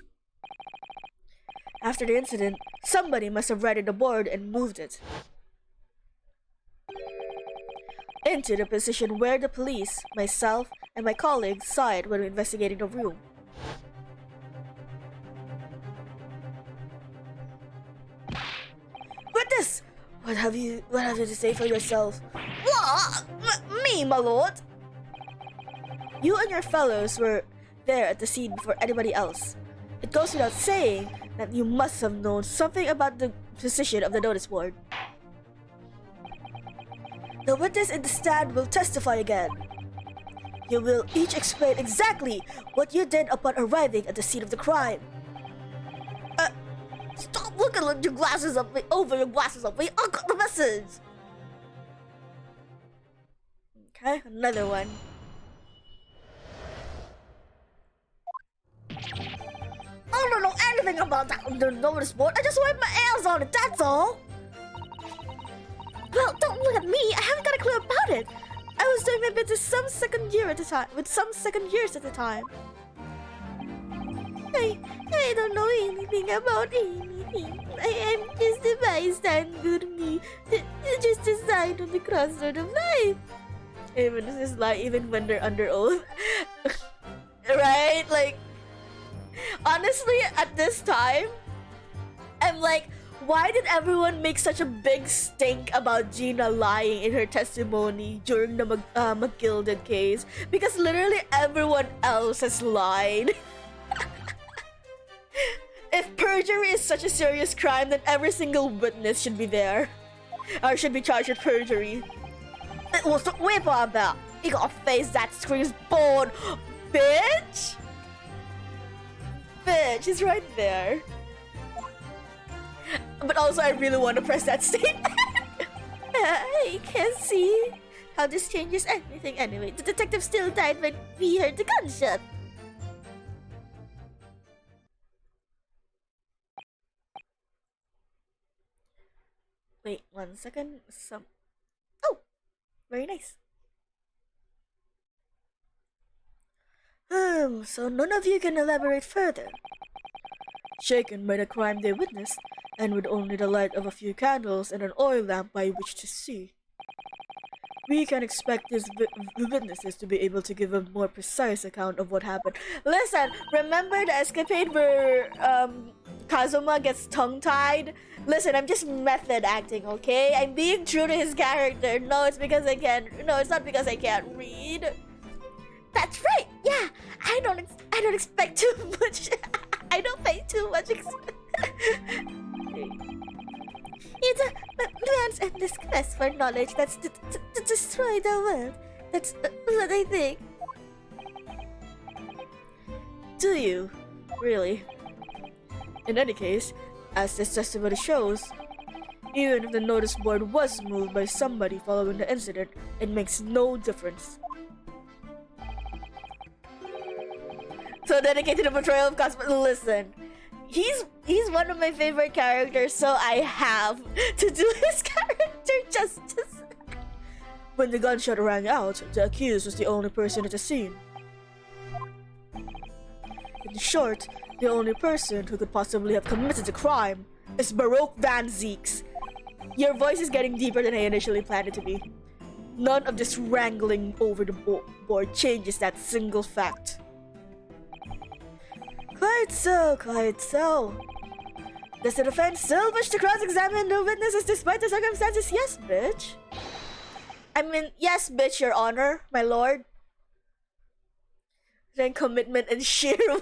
after the incident, somebody must have righted the board and moved it into the position where the police, myself, and my colleagues saw it when investigating the room. What have you to say for yourself? What? Me, my lord? You and your fellows were there at the scene before anybody else. It goes without saying that you must have known something about the position of the notice board. The witness in the stand will testify again. You will each explain exactly what you did upon arriving at the scene of the crime. Stop looking at your glasses at me, over your glasses at me. I got the message. Okay, another one. I don't know anything about the notice board. I just wiped my ass on it, that's all. Well, don't look at me. I haven't got a clue about it. I was doing my bit with some second years at a time. I don't know anything about anything. I am just a bystander, me. Just a sign on the crossroad of life. Even this is like, even when they're under oath. Right? Like, honestly, at this time, I'm like, why did everyone make such a big stink about Gina lying in her testimony during the McGilded case? Because literally everyone else has lied. If perjury is such a serious crime, then every single witness should be there. Or should be charged with perjury. What's the whip about? You got a face that screams born, bitch! Bitch, he's right there. But also, I really want to press that statement. I can't see how this changes anything anyway. The detective still died when we heard the gunshot. Wait, 1 second. Oh! Very nice. So none of you can elaborate further. Shaken by the crime they witnessed, and with only the light of a few candles and an oil lamp by which to see, we can expect these witnesses to be able to give a more precise account of what happened. Listen, remember the escapade where Kazuma gets tongue-tied? Listen, I'm just method acting, okay? I'm being true to his character. No, it's because I can't. No, it's not because I can't read. That's right. Yeah, I don't expect too much. I don't pay too much. It's a man's endless quest for knowledge that's to destroy the world. That's what I think. Do you? Really? In any case, as this testimony shows, even if the notice board was moved by somebody following the incident, it makes no difference. So dedicated to the portrayal of Cosmo. Listen, he's one of my favorite characters, so I have to do his character justice. When the gunshot rang out, the accused was the only person at the scene. In short, the only person who could possibly have committed the crime is Baroque Van Zeeks. Your voice is getting deeper than I initially planned it to be. None of this wrangling over the board changes that single fact. Quite so, quite so. Does the defense still wish to cross-examine the witnesses despite the circumstances? Yes, bitch. I mean, yes, bitch, your honor, my lord. Then commitment and sheer will.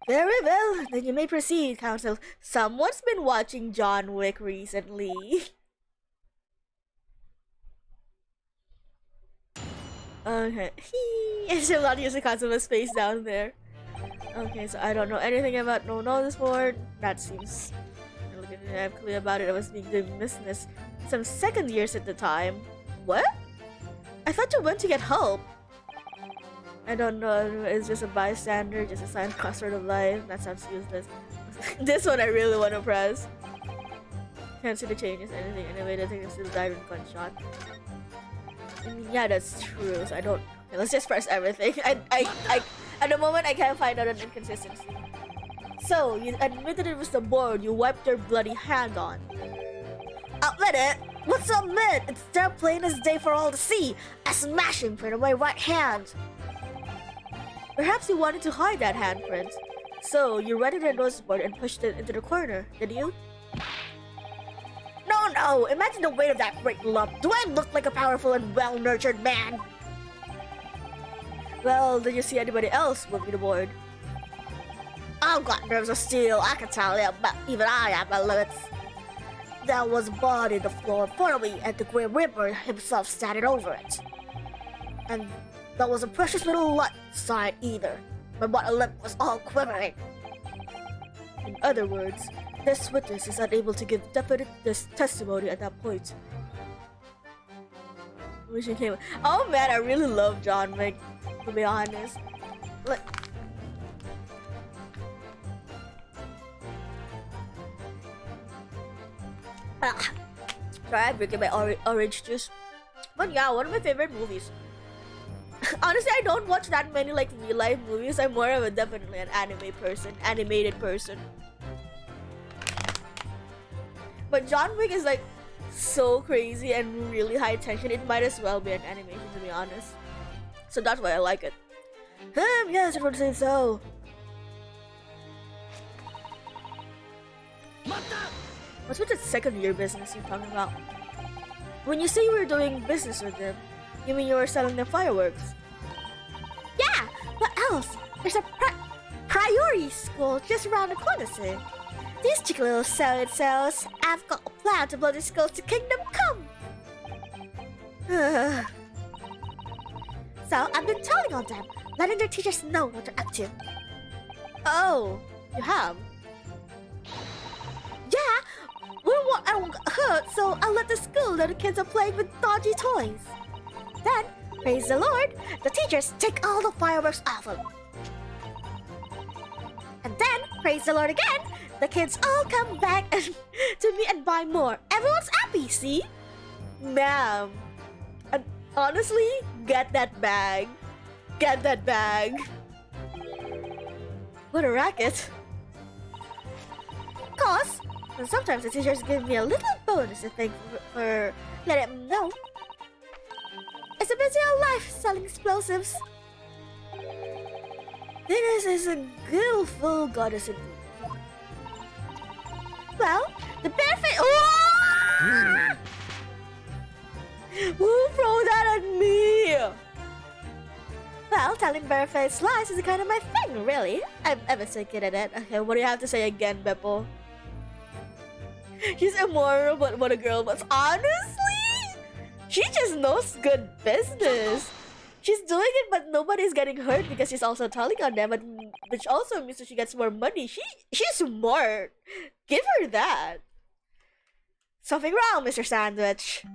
Very well, then you may proceed, counsel. Someone's been watching John Wick recently. Okay. I still not using Kazuma's face down there. Okay, so I don't know anything about no notice board. That seems... I'm clear about it. I was being doing business some second years at the time. What? I thought you went to get help. I don't know. It's just a bystander, just a sign crossroad of life. That sounds useless. This one I really want to press. Can't see the changes, anything. Anyway, I think it's still dive in gunshot. I mean, yeah, that's true. So I don't. Okay, let's just press everything. I at the moment I can't find out an inconsistency. So you admitted it was the board you wiped your bloody hand on. Admit it? What's to admit? It's there plain as day for all to see. A smashing print on my right hand. Perhaps you wanted to hide that handprint. So, you read it on a notice board and pushed it into the corner, did you? No! Imagine the weight of that great lump. Do I look like a powerful and well-nurtured man? Well, did you see anybody else moving the board? I've got nerves of steel, I can tell you, but even I have my limits. There was blood in the floor in front of me, and the Grim Reaper himself standing over it. And there was a precious little light inside either. My bottom lip was all quivering. In other words, this witness is unable to give definite testimony at that point. Oh man, I really love John Wick, to be honest. Like, sorry, I'm drinking my orange juice. But yeah, one of my favorite movies. Honestly, I don't watch that many like real life movies. I'm more of a definitely an animated person. But John Wick is like so crazy and really high tension. It might as well be an animation, to be honest. So that's why I like it. Yes, I would say so. What's with the second year business you're talking about? When you say you were doing business with them, you mean you were selling them fireworks? Yeah, what else? There's a priority school just around the corner, sir. These cheeky little so-and-sos, I've got a plan to blow these schools to kingdom come. So I've been telling on them, letting their teachers know what they're up to. Oh, you have? Yeah, we don't want anyone to get hurt, so I let the school know the kids are playing with dodgy toys. Then, praise the Lord, the teachers take all the fireworks off them. And then, praise the Lord again, the kids all come back to me and buy more. Everyone's happy, see? Ma'am, honestly, get that bag. Get that bag. What a racket. Cause, sometimes the teachers give me a little bonus to thank for letting them know. It's a busy old life selling explosives. Venus is a skillful goddess indeed. Well, the benefit. Oh! Who threw that at me? Well, telling barefaced lies is kind of my thing, really. I'm ever so good at it. Okay, what do you have to say again, Beppo? She's immoral, but what a girl. But honestly, she just knows good business. She's doing it, but nobody's getting hurt because she's also telling on them, which also means that she gets more money. She's smart. Give her that. Something wrong, Mr. Sandwich.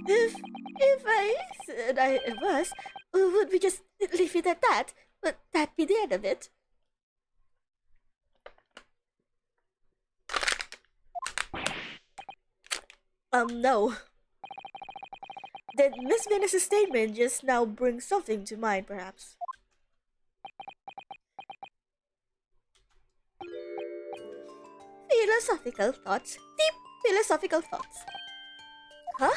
If I said I was, would we just leave it at that? Would that be the end of it? No. Did Miss Venus's statement just now bring something to mind, perhaps? Philosophical thoughts. Deep philosophical thoughts. Huh?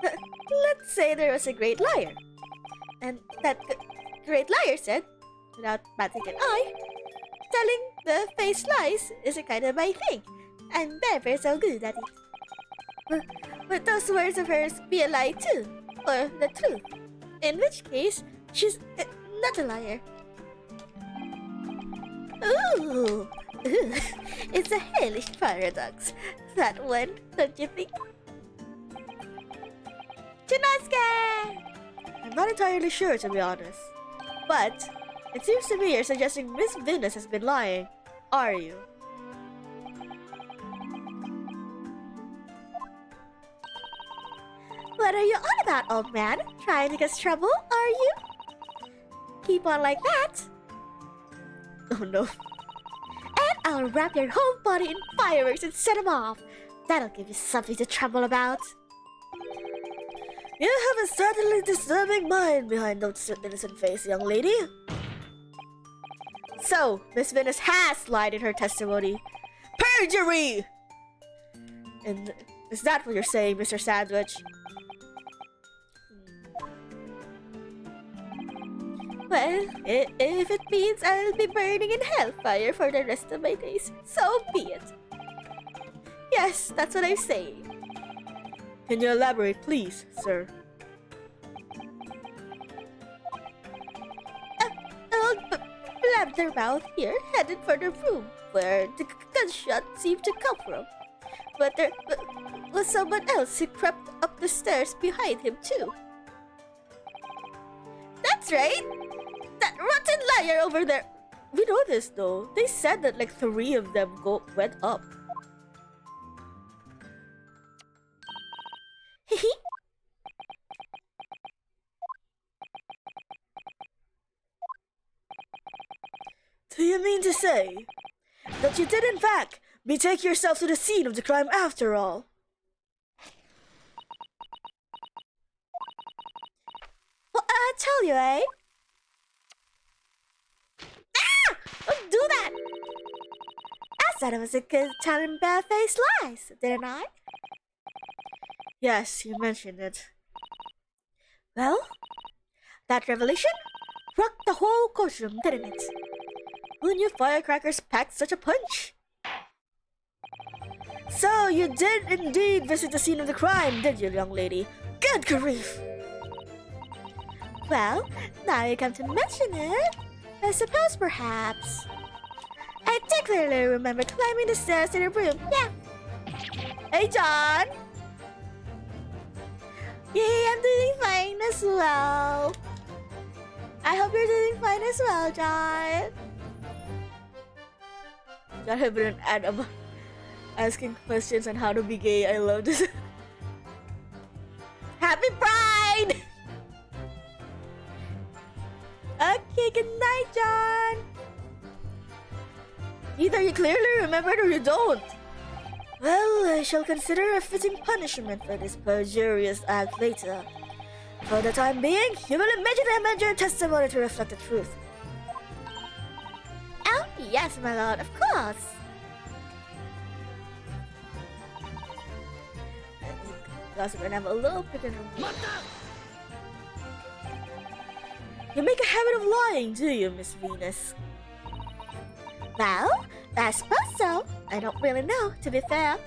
Let's say there was a great liar. And that great liar said, without batting an eye, telling the face lies is a kind of my thing. I'm never so good at it. Would those words of hers be a lie too? Or the truth? In which case, she's not a liar. Ooh, it's a hellish paradox. That one, don't you think? Chinosuke! I'm not entirely sure, to be honest. But, it seems to me you're suggesting Miss Venus has been lying. Are you? What are you on about, old man? Trying to cause trouble, are you? Keep on like that. Oh no. And I'll wrap your whole body in fireworks and set them off. That'll give you something to tremble about. You have a certainly disturbing mind behind that innocent face, young lady. So, Miss Venus has lied in her testimony. Perjury! And is that what you're saying, Mr. Sandwich? Well, if it means I'll be burning in hellfire for the rest of my days, so be it. Yes, that's what I'm saying. Can you elaborate, please, sir? Blabbermouth here headed for the room where the gunshot seemed to come from. But there was someone else who crept up the stairs behind him, too. That's right! That rotten liar over there! We know this, though. They said that like 3 of them went up. Hehe. Do you mean to say that you did in fact betake yourself to the scene of the crime after all? Well, I tell you, eh? Ah! Don't do that! I said it was a good telling bare-faced lies, didn't I? Yes, you mentioned it. Well, that revelation rocked the whole courtroom, didn't it? Who knew firecrackers packed such a punch? So, you did indeed visit the scene of the crime, did you, young lady? Good grief! Well, now you come to mention it, I suppose perhaps I did clearly remember climbing the stairs to the room, yeah. Hey, John! Yay, I'm doing fine as well. I hope you're doing fine as well, John. John had been an ad about asking questions on how to be gay. I love this. Happy Pride! Okay, good night, John. Either you clearly remember it or you don't. Well, I shall consider a fitting punishment for this perjurious act later. For the time being, you will immediately amend your testimony to reflect the truth. Oh, yes, my lord, of course. Gossip and have a little bit in a... You make a habit of lying, do you, Miss Venus? Well, I suppose so. I don't really know, to be fair.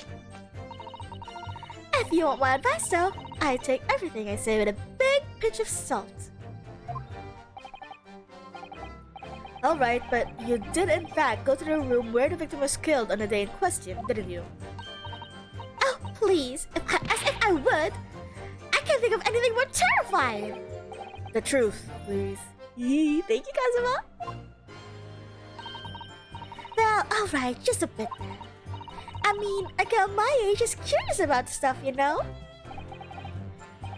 If you want my advice, though, I take everything I say with a big pinch of salt. Alright, but you did in fact go to the room where the victim was killed on the day in question, didn't you? Oh, please. As if I would. I can't think of anything more terrifying. The truth, please. Thank you, Kazuma. Well, alright, just a bit then. I mean, a girl my age is curious about stuff, you know?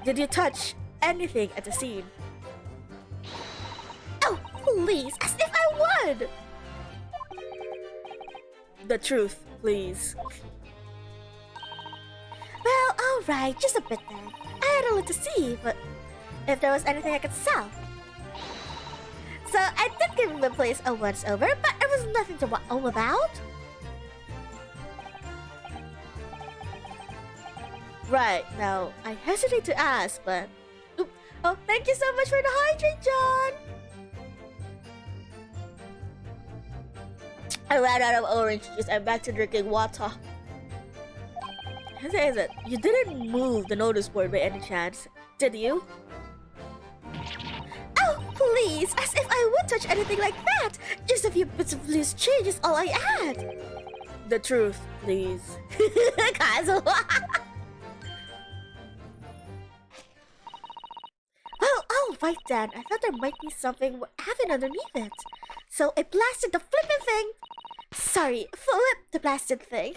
Did you touch anything at the scene? Oh, please, as if I would! The truth, please. Well, alright, just a bit then. I had a look to see, but if there was anything I could sell. So I did give the place a once over, but it was nothing to wow about. Right, now, I hesitate to ask, but... Oh, thank you so much for the hydrate, John! I ran out of orange juice. I'm back to drinking water. Is it? You didn't move the notice board by any chance, did you? Oh, please! As if I would touch anything like that! Just a few bits of loose change is all I add! The truth, please. Kazuha! Well, alright then. I thought there might be something happening underneath it. So I blasted the flippin' thing! Sorry, flip the blasted thing.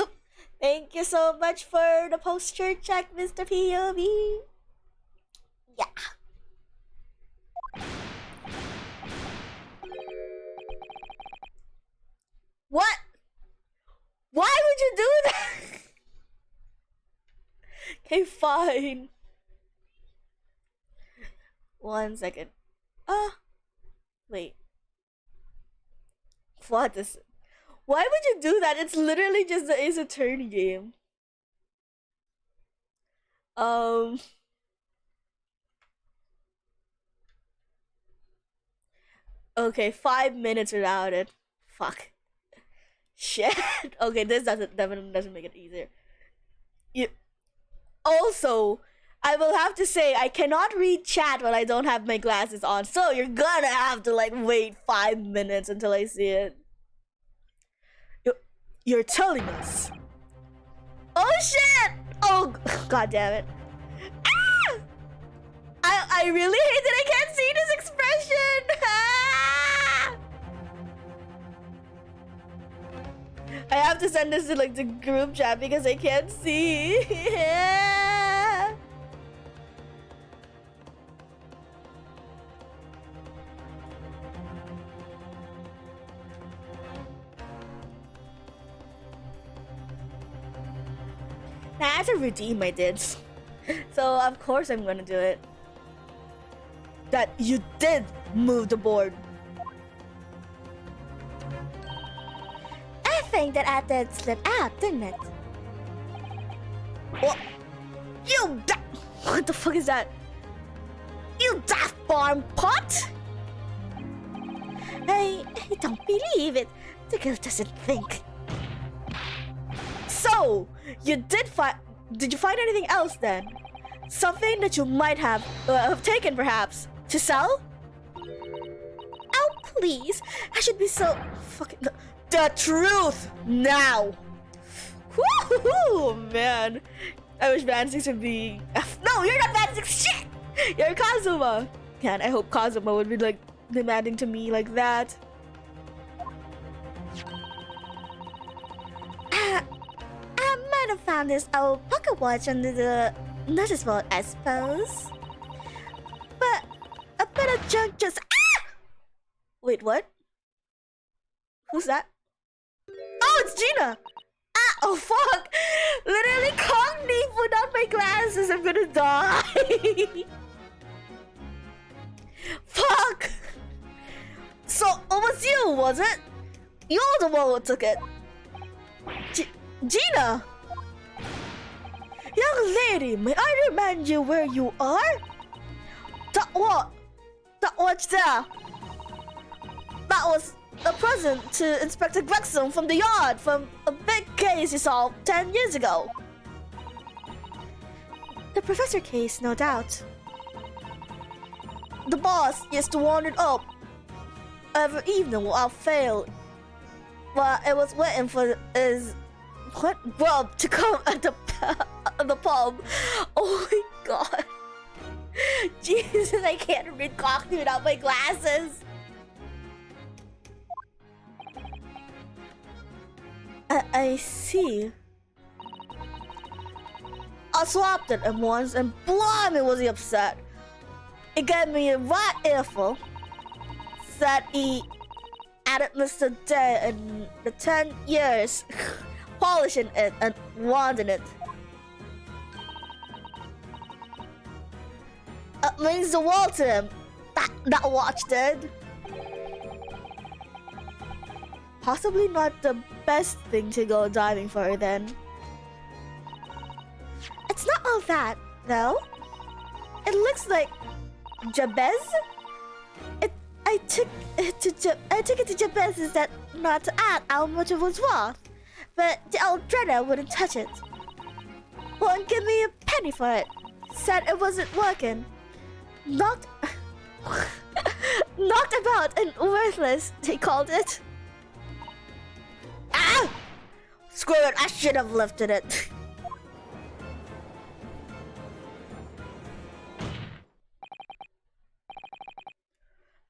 Oop. Thank you so much for the posture check, Mr. POV. Yeah. What? Why would you do that? Okay, fine. 1 second. Wait. What is... Why would you do that? It's literally just the Ace Attorney game. Okay, 5 minutes without it. Fuck. Shit. Okay, this definitely doesn't make it easier. You also, I will have to say I cannot read chat when I don't have my glasses on. So you're gonna have to like wait 5 minutes until I see it. You're telling us. Oh shit! Oh god damn it. Ah! I really hate that I can't see this expression. Ah! I have to send this to like the group chat because I can't see. Now, I have to redeem my dids. So of course I'm gonna do it. That you did move the board. I think that I did slip out, didn't it? What? What the fuck is that? You daft farm pot! I don't believe it. The girl doesn't think. So, you did find... Did you find anything else then? Something that you might have taken perhaps to sell? Oh, please. I should be so Fucking... The truth now! Woohoo, man. I wish Vansix would be... No, you're not Vansix! Shit! You're Kazuma! Man, I hope Kazuma would be like demanding to me like that. I might have found this old pocket watch under the notice board, I suppose. But a bit of junk just... Ah! Wait, what? Who's that? Oh, it's Gina! Ah, oh fuck! Literally caught me without my glasses. I'm gonna die. Fuck! So, it was you, was it? You're the one who took it. Gina! Young lady, may I remind you where you are? That what? That watch there? That was a present to Inspector Gregson from the yard from a big case he solved 10 years ago. The professor case, no doubt. The boss used to warm it up every evening without fail. But it was waiting for his grub to come at the pub. Oh my god. Jesus, I can't read Cockney without my glasses. I see. I swapped it at once and blimey was he upset. He gave me a right earful. Said he added Mr. Day in the 10 years polishing it and wanting it. It means the world to him. That watch did. Possibly not the best thing to go diving for then. It's not all that, though. It looks like Jabez? I took it to Jabez's that not to add how much it was worth, but the old dreader wouldn't touch it. Wouldn't give me a penny for it. Said it wasn't working. Knocked about and worthless, they called it. Ah! Screw it, I should have lifted it.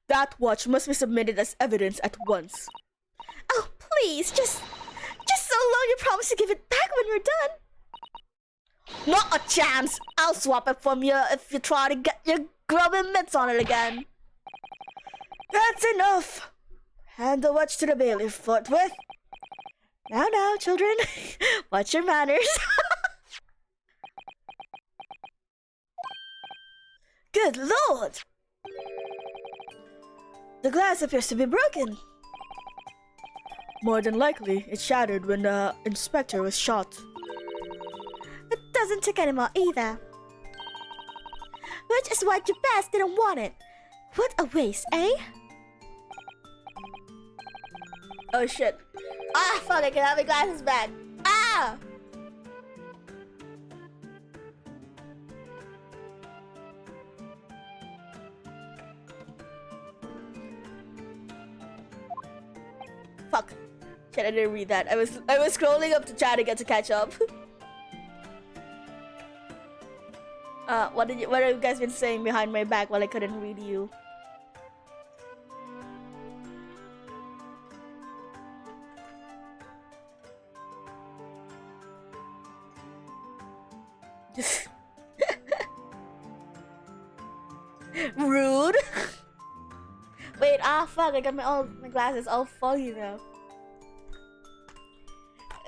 That watch must be submitted as evidence at once. Oh, please, just so long you promise to give it back when you're done. Not a chance! I'll swap it from you if you try to get your grubby mitts on it again. That's enough! Hand the watch to the bailiff forthwith. Now, children, watch your manners. Good lord! The glass appears to be broken. More than likely, it shattered when the inspector was shot. It doesn't tick anymore either. Which is why Jabez didn't want it. What a waste, eh? Oh shit. Ah, fuck, I can have my glasses back. Ah! Fuck. Shit, I didn't read that. I was scrolling up to chat again to catch up. What have you guys been saying behind my back while I couldn't read you? Rude. Wait, fuck, I got my glasses all foggy now.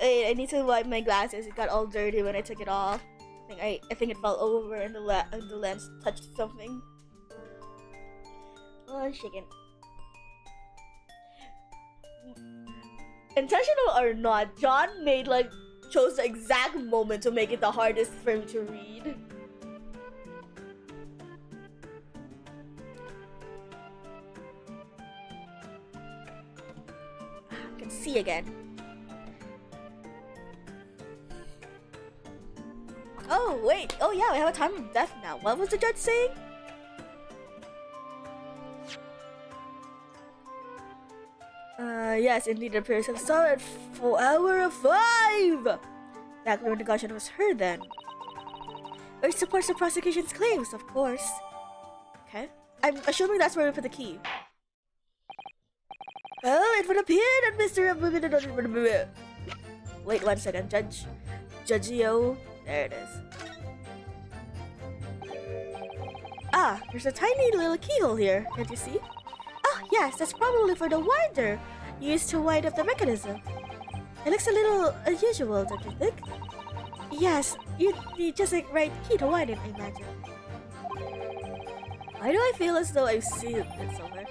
Wait, I need to wipe my glasses. It got all dirty when I took it off. I think it fell over and the lens touched something. Oh, chicken. Intentional or not, John chose the exact moment to make it the hardest for me to read. I can see again. Oh, wait. Oh, yeah, we have a time of death now. What was the judge saying? Yes, indeed, it appears to have started for hour 5! That when the question was heard then. Which supports the prosecution's claims, of course. Okay. I'm assuming that's where we put the key. Oh, it would appear that Mr. Wait 1 second, Judgio. There it is. Ah, there's a tiny little keyhole here. Can't you see? Oh, yes, that's probably for the winder used to wind up the mechanism. It looks a little unusual, don't you think? Yes, you need just the right key to wind it, I imagine. Why do I feel as though I've seen it somewhere?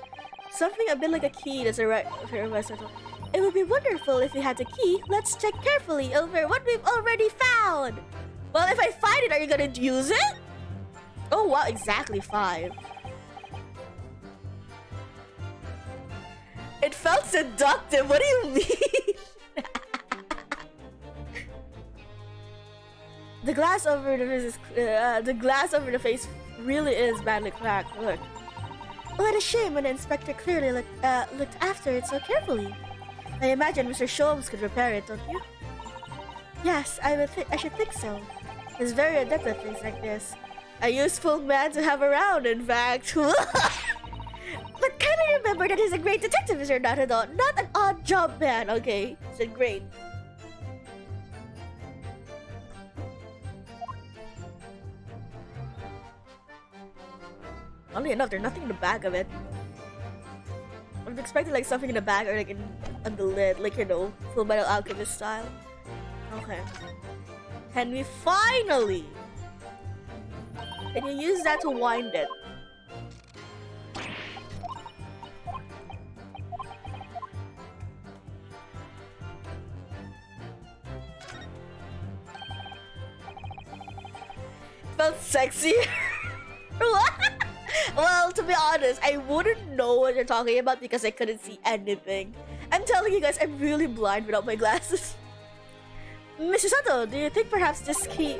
Something a bit like a key that's a right for a recital. It would be wonderful if we had the key. Let's check carefully over what we've already found. Well, if I find it, are you gonna use it? Oh wow, exactly 5. It felt seductive. What do you mean? The glass over the face really is badly cracked. Look. What a shame when the inspector clearly looked after it so carefully. I imagine Mr. Sholmes could repair it, don't you? Yes, I should think so. He's very adept at things like this. A useful man to have around, in fact. But kindly remember that he's a great detective, Mr. Natadon, not an odd job man, okay? He said great. Oddly enough, there's nothing in the back of it. I was expecting like something in the back or like on the lid, like, you know, Full Metal Alchemist style. Okay. Can we finally? Can you use that to wind it? Felt sexy. What? Well, to be honest, I wouldn't know what you're talking about because I couldn't see anything. I'm telling you guys, I'm really blind without my glasses. Mr. Sato, do you think perhaps this key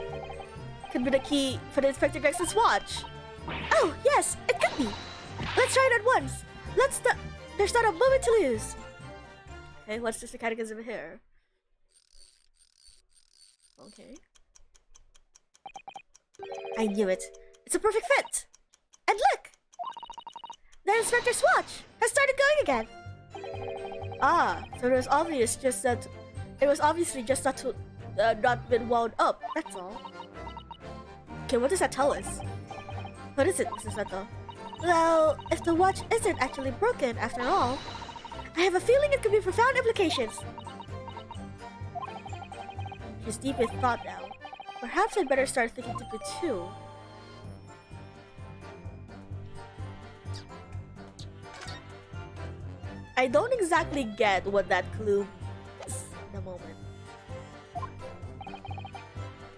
could be the key for the Inspector Grex's watch? Oh, yes, it could be. Let's try it at once. There's not a moment to lose. Okay, what's this mechanism here? Okay. I knew it. It's a perfect fit. And look! The inspector's watch has started going again. Ah, so it was obviously just not been wound up, that's all. Okay, what does that tell us? What is it, Mrs. Sato? Well, if the watch isn't actually broken after all, I have a feeling it could be profound implications. She's deep in thought now. Perhaps I'd better start thinking deeply too. I don't exactly get what that clue is at the moment.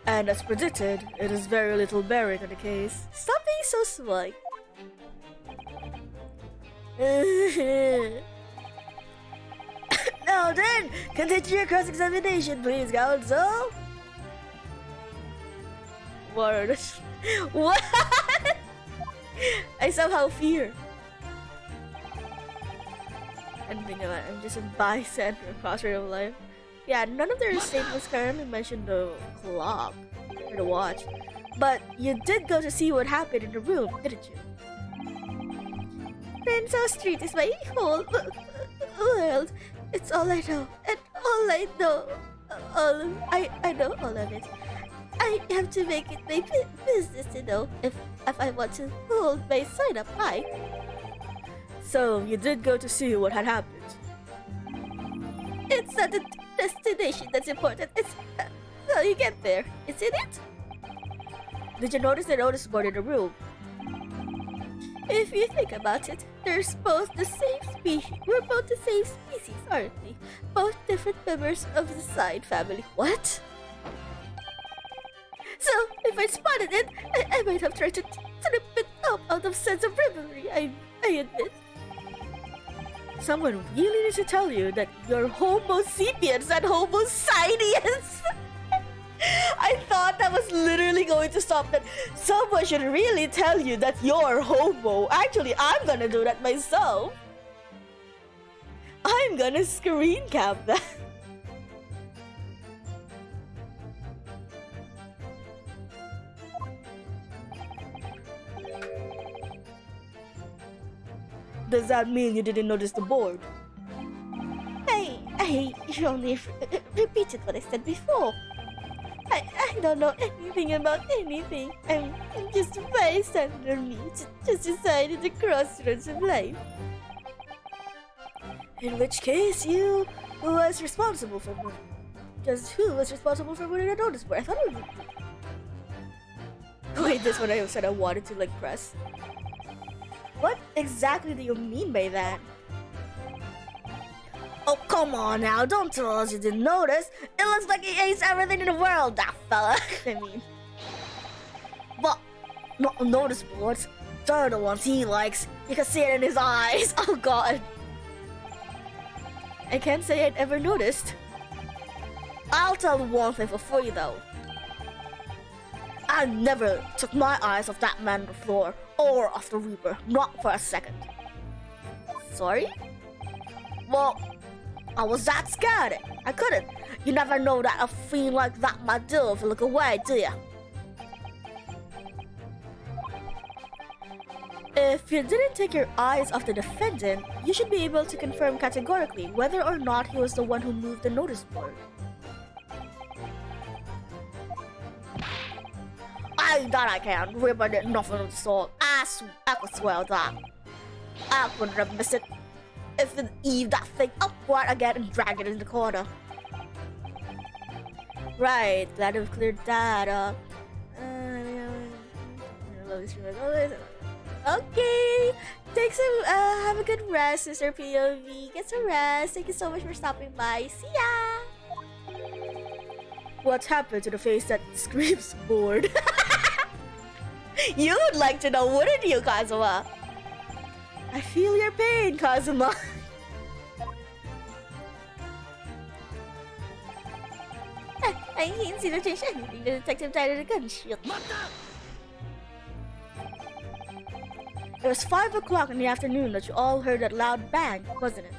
And as predicted, it is very little bearing on the case. Stop being so smug. Now then, continue your cross-examination, please, counsel. What? What? I somehow fear. And think about it, I'm just a bystander across rate of life. Yeah, none of their statements currently mentioned the clock or the watch. But you did go to see what happened in the room, didn't you? Renzo Street is my whole world. It's all I know, and all I know, I know all of it. I have to make it my business to know if I want to hold my side up high. So you did go to see what had happened. It's not the destination that's important. It's how you get there, isn't it? Did you notice the notice board in the room? If you think about it, there's both the same species. We're both the same species, aren't we? Both different members of the side family. What? So, if I spotted it, I might have tried to trip it up out of sense of rivalry, I admit. Someone really needs to tell you that you're Homo sapiens and Homo sapiens. I thought that was literally going to stop that. Someone should really tell you that you're homo. Actually, I'm gonna do that myself. I'm gonna screen cap that. Does that mean you didn't notice the board? I only repeated what I said before. I don't know anything about anything. I'm just a bystander me, just decided the crossroads of life. In which case, who was responsible for murder? Just who was responsible for murder the notice board? I thought it was... Wait, this one I said I wanted to like press. What exactly do you mean by that? Oh, come on now, don't tell us you didn't notice. It looks like he hates everything in the world, that fella. I mean... But, not notice boards. They're the ones he likes. You can see it in his eyes. Oh god. I can't say I'd ever noticed. I'll tell one thing for you though. I never took my eyes off that man on the floor or off the Reaper, not for a second. Sorry? Well, I was that scared. I couldn't. You never know that a fiend like that might do if you look away, do ya? If you didn't take your eyes off the defendant, you should be able to confirm categorically whether or not he was the one who moved the notice board. That I can. Reaper did nothing of the sort. I could swear that. I couldn't have missed it if it heaved that thing upward again and dragged it in the corner. Right, glad to have cleared that up. Okay, take some, have a good rest, Sister POV. Get some rest. Thank you so much for stopping by. See ya! What happened to the face that screams bored? You would like to know, wouldn't you, Kazuma? I feel your pain, Kazuma. I can't see the change anything. The detective died in a gunshot. It was 5 o'clock in the afternoon that you all heard that loud bang, wasn't it?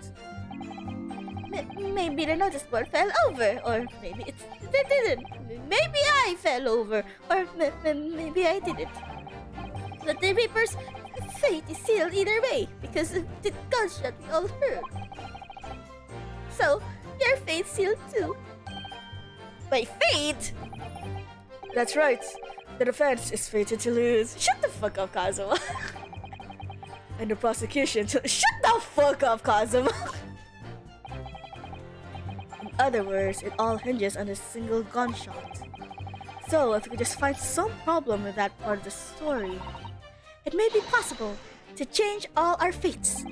Maybe the notice board fell over, or maybe it didn't. Maybe I fell over, or maybe I didn't. But the Reaper's fate is sealed either way, because of the gunshot we all heard. So, your fate's sealed too. My fate? That's right. The defense is fated to lose. Shut the fuck up, Kazuma. And the prosecution to... Shut the fuck up, Kazuma! In other words, it all hinges on a single gunshot. So, if we could just find some problem with that part of the story, it may be possible to change all our fates.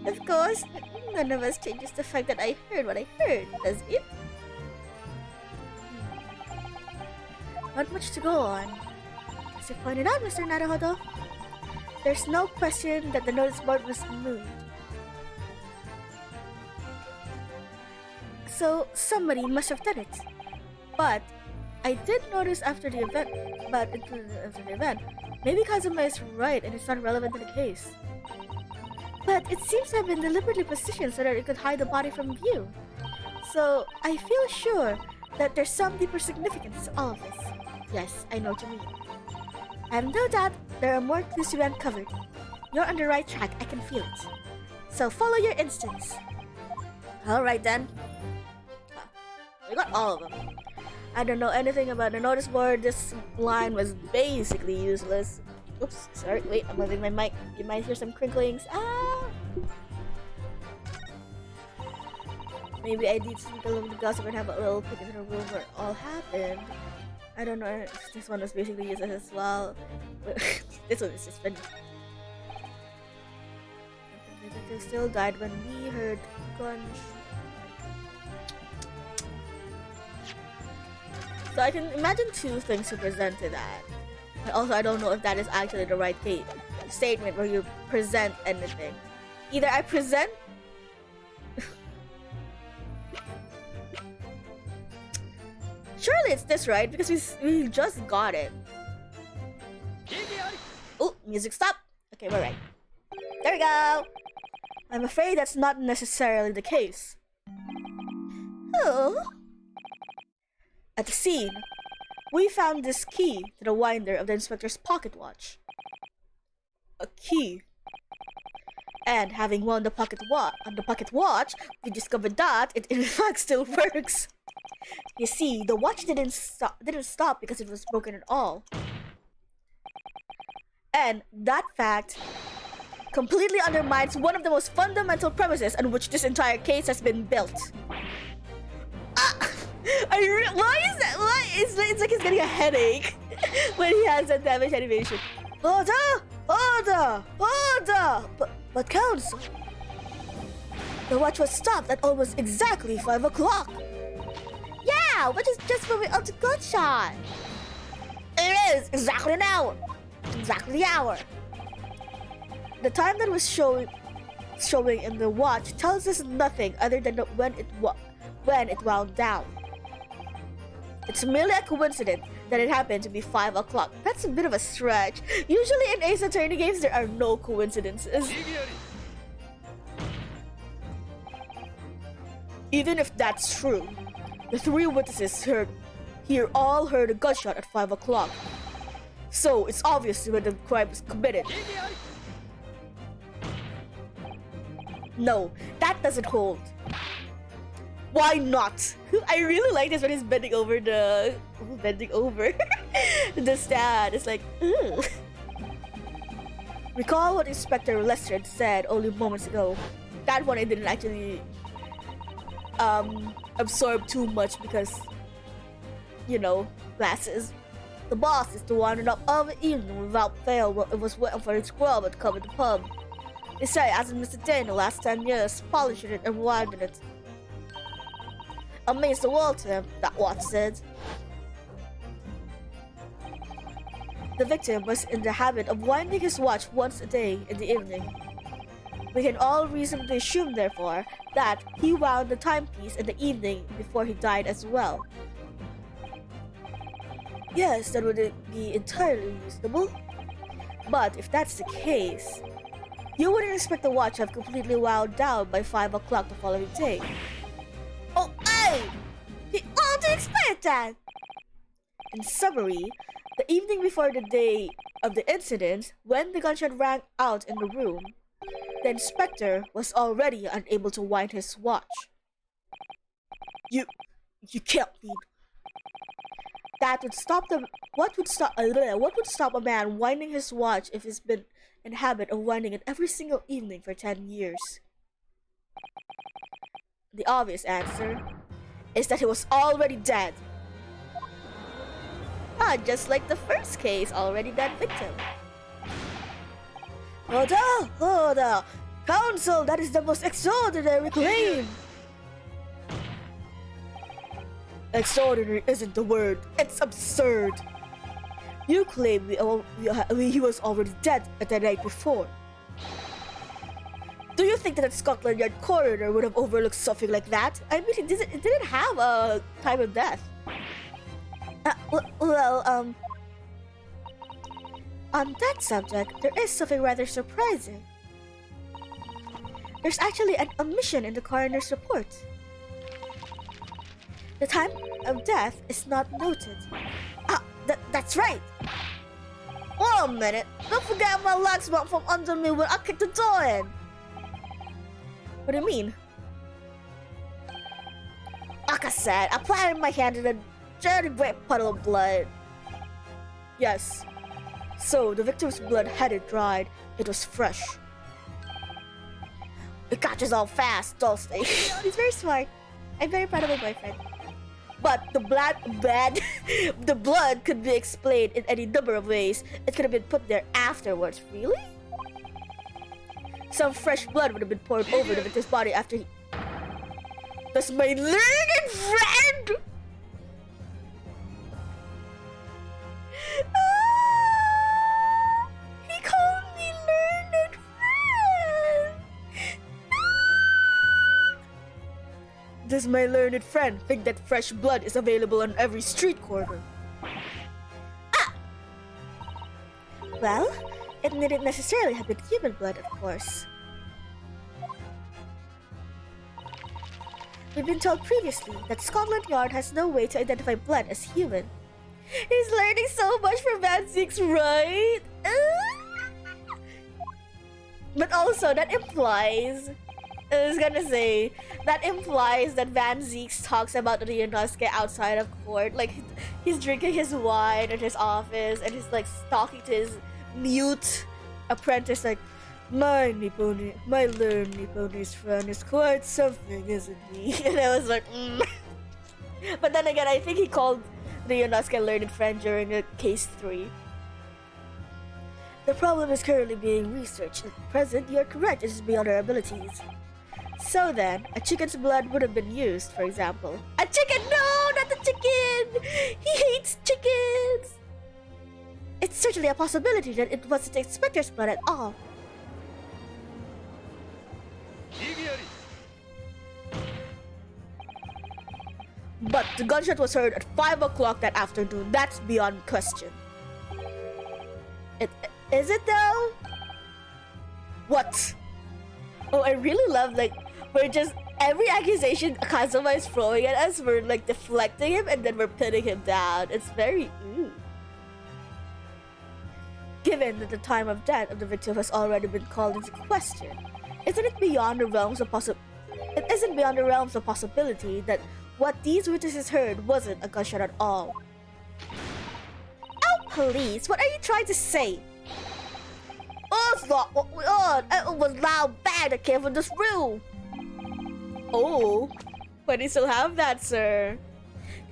Of course, none of us changes the fact that I heard what I heard, does it? Not much to go on. As you pointed out, Mr. Naruhodo, there's no question that the notice board was moved. So somebody must have done it. But I did notice after the event, maybe Kazuma is right and it's not relevant to the case. But it seems to have been deliberately positioned so that it could hide the body from view. So I feel sure that there's some deeper significance to all of this. Yes, I know what you mean. I have no doubt there are more clues to be uncovered. You're on the right track, I can feel it. So follow your instincts. Alright then. We got all of them. I don't know anything about the notice board. This line was basically useless. Oops, sorry, wait, I'm moving my mic. You might hear some crinklings. Ah! Maybe I did sneak a little gossip and have a little peek into the room where it all happened. I don't know if this one was basically useless as well. This one is just funny. The detective still died when we heard gunshots. So I can imagine two things to present to that. And also, I don't know if that is actually the right case statement where you present anything. Either I present... Surely it's this, right? Because we just got it. Oh, music stop. Okay, we're right. There we go. I'm afraid that's not necessarily the case. Oh. At the scene, we found this key to the winder of the inspector's pocket watch. A key. And having wound the pocket watch, we discovered that it in fact still works. You see, the watch didn't stop because it was broken at all. And that fact completely undermines one of the most fundamental premises on which this entire case has been built. Why is that? Why? It's like he's getting a headache when he has that damage animation. Order! But counsel, the watch was stopped at almost exactly 5 o'clock. Yeah, which is just when we upped to gunshot. It is exactly an hour. Exactly the hour. The time that was showing in the watch tells us nothing other than when it wound down. It's merely a coincidence that it happened to be 5 o'clock. That's a bit of a stretch. Usually in Ace Attorney games, there are no coincidences. Even if that's true, the three witnesses here all heard a gunshot at 5 o'clock. So it's obvious when the crime was committed. No, that doesn't hold. Why not? I really like this when he's bending over the stand. It's like, ooh. Recall what Inspector Lester said only moments ago. That one I didn't actually absorb too much because, you know, glasses. The boss is the one up of the evening without fail. It was waiting for his squad to come in the pub. They say, as in Mr. Day in the last 10 years, polishing it and winding it. Amazed the world to him, that watch said. The victim was in the habit of winding his watch once a day in the evening. We can all reasonably assume, therefore, that he wound the timepiece in the evening before he died as well. Yes, that would be entirely reasonable. But if that's the case, you wouldn't expect the watch to have completely wound down by 5 o'clock the following day. Oh, hey! How do you expect that? In summary, the evening before the day of the incident, when the gunshot rang out in the room, the inspector was already unable to wind his watch. You can't mean. That would stop the. What would stop a man winding his watch if he's been in the habit of winding it every single evening for 10 years? The obvious answer is that he was already dead. Just like the first case, already dead victim. Order! Counsel, that is the most extraordinary claim! Extraordinary isn't the word, it's absurd. You claim he was already dead the night before. Do you you think that a Scotland Yard coroner would have overlooked something like that? I mean, it didn't have a time of death. On that subject, there is something rather surprising. There's actually an omission in the coroner's report. The time of death is not noted. That's right! Wait a minute! Don't forget my legs went from under me when I kicked the door in! What do you mean? Like I said, I planted my hand in a dirty great puddle of blood. Yes. So, the victim's blood hadn't dried. It was fresh. It catches on fast, doesn't it? He's very smart. I'm very proud of my boyfriend. But the the blood could be explained in any number of ways. It could have been put there afterwards. Really? Some fresh blood would have been poured over the victim's body after he... That's my learned friend! He called me learned friend! Does my learned friend think that fresh blood is available on every street corner? Well, it needn't necessarily have been human blood, of course. We've been told previously that Scotland Yard has no way to identify blood as human. He's learning so much from Van Zieks, right? But also, that implies... I was gonna say, that implies that Van Zieks talks about Ryunosuke outside of court. Like, he's drinking his wine in his office and he's like talking to his mute apprentice like, my learned Nipponese friend is quite something, isn't he? And I was like, But then again, I think he called Ryunosuke learned friend during case 3. The problem is currently being researched. At present, you're correct, it is beyond our abilities. So then, a chicken's blood would have been used, for example. A chicken? No, not the chicken! He hates chickens! It's certainly a possibility that it wasn't the inspector's blood at all. But the gunshot was heard at 5 o'clock that afternoon. That's beyond question. Is it though? What? Oh, I really love, like, we're just... Every accusation Kazuma is throwing at us, we're like deflecting him and then we're pinning him down. It's very... Given that the time of death of the victim has already been called into question, isn't it beyond the realms of It isn't beyond the realms of possibility that what these witnesses heard wasn't a gunshot at all. Oh, police! What are you trying to say? Oh, it's not what we heard. It was loud bang that came from this room. Oh, but you still have that, sir.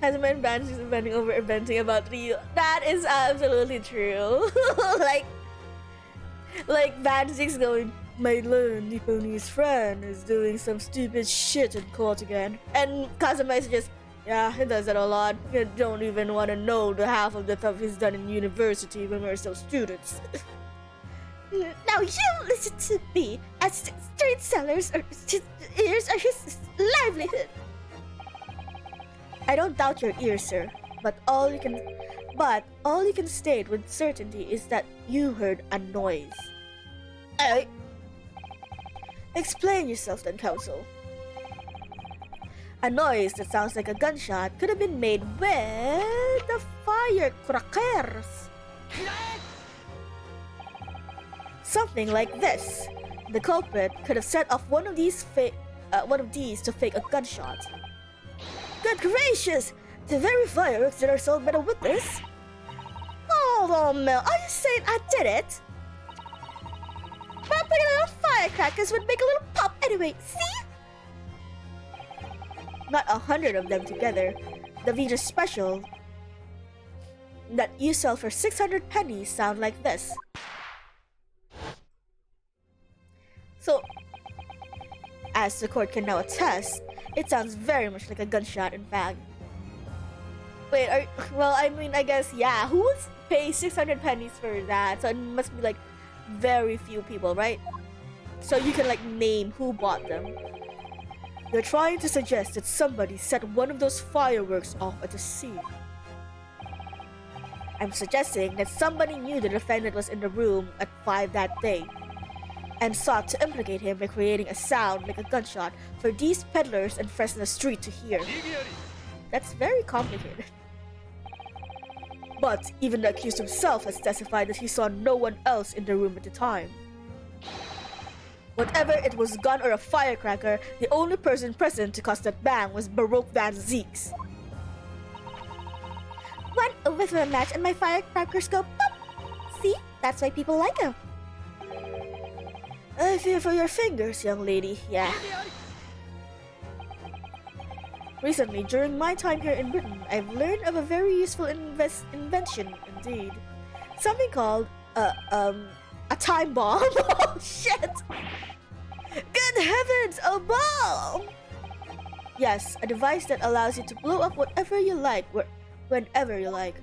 Kazuma and Banshee is bending over and venting about Ryu. That is absolutely true. like Banshee's going, my learned Nipponese friend is doing some stupid shit in court again. And Kazuma is just, yeah, he does that a lot. You don't even want to know the half of the stuff he's done in university when we're still students. Now you listen to me, as street sellers his ears are his livelihood. I don't doubt your ears, sir, but all you can state with certainty is that you heard a noise. Explain yourself then, counsel. A noise that sounds like a gunshot could have been made with the firecrackers. Something like this. The culprit could have set off one of these to fake a gunshot. Good gracious! The very fireworks that are sold by the witness? Hold on, Mel. Are you saying I did it? Popping a little firecrackers would make a little pop anyway, see? Not 100 of them together. The Venus special that you sell for 600 pennies sound like this. So, as the court can now attest, it sounds very much like a gunshot, in fact. Wait, I guess, yeah, who would pay 600 pennies for that? So it must be like very few people, right? so you can like name who bought them. You're trying to suggest that somebody set one of those fireworks off at the scene. I'm suggesting that somebody knew the defendant was in the room at 5 that day and sought to implicate him by creating a sound like a gunshot for these peddlers and Fresno Street to hear. That's very complicated. But even the accused himself has testified that he saw no one else in the room at the time. Whatever it was, gun or a firecracker, the only person present to cause that bang was Baroque Van Zeeks. One whiff of a match and my firecrackers go pop. See? That's why people like him. I fear for your fingers, young lady. Yeah. Recently, during my time here in Britain, I've learned of a very useful invention indeed. Something called, a time bomb. Oh, shit! Good heavens, a bomb! Yes, a device that allows you to blow up whatever you like, whenever you like.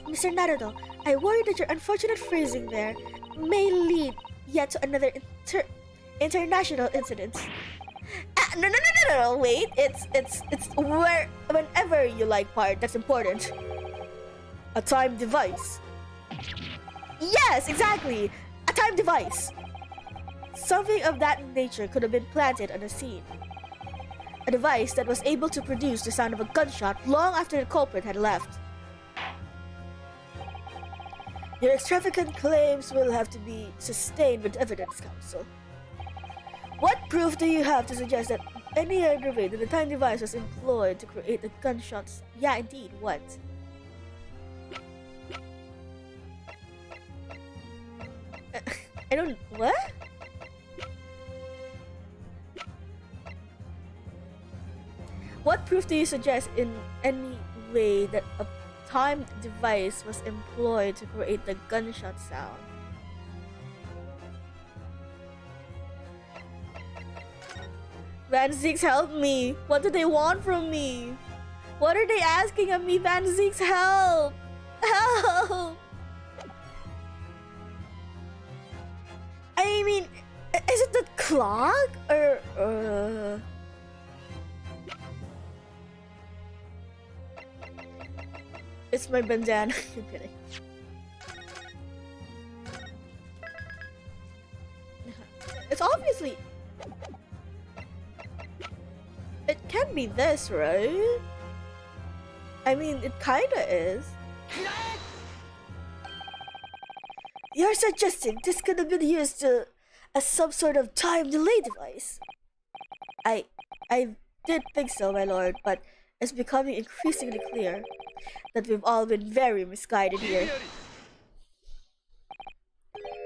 Mr. Naruto, I worry that your unfortunate phrasing there may lead yet to another international incident. No, wait. It's whenever you like part that's important. A time device. Yes, exactly. A time device. Something of that nature could have been planted on the scene. A device that was able to produce the sound of a gunshot long after the culprit had left. Your extravagant claims will have to be sustained with evidence, counsel. What proof do you have to suggest that any other way that the time device was employed to create the gunshots? Yeah, indeed, what? I don't... what? What proof do you suggest in any way that a time device was employed to create the gunshot sound? Van Zeeks, help me! What do they want from me? What are they asking of me? Van Zeeks, help! Help! I mean, is it the clock? Or, It's my bandana. I'm kidding. It's obviously... It can't be this, right? I mean, it kinda is. You're suggesting this could have been used as some sort of time delay device? I did think so, my lord, but it's becoming increasingly clear that we've all been very misguided here.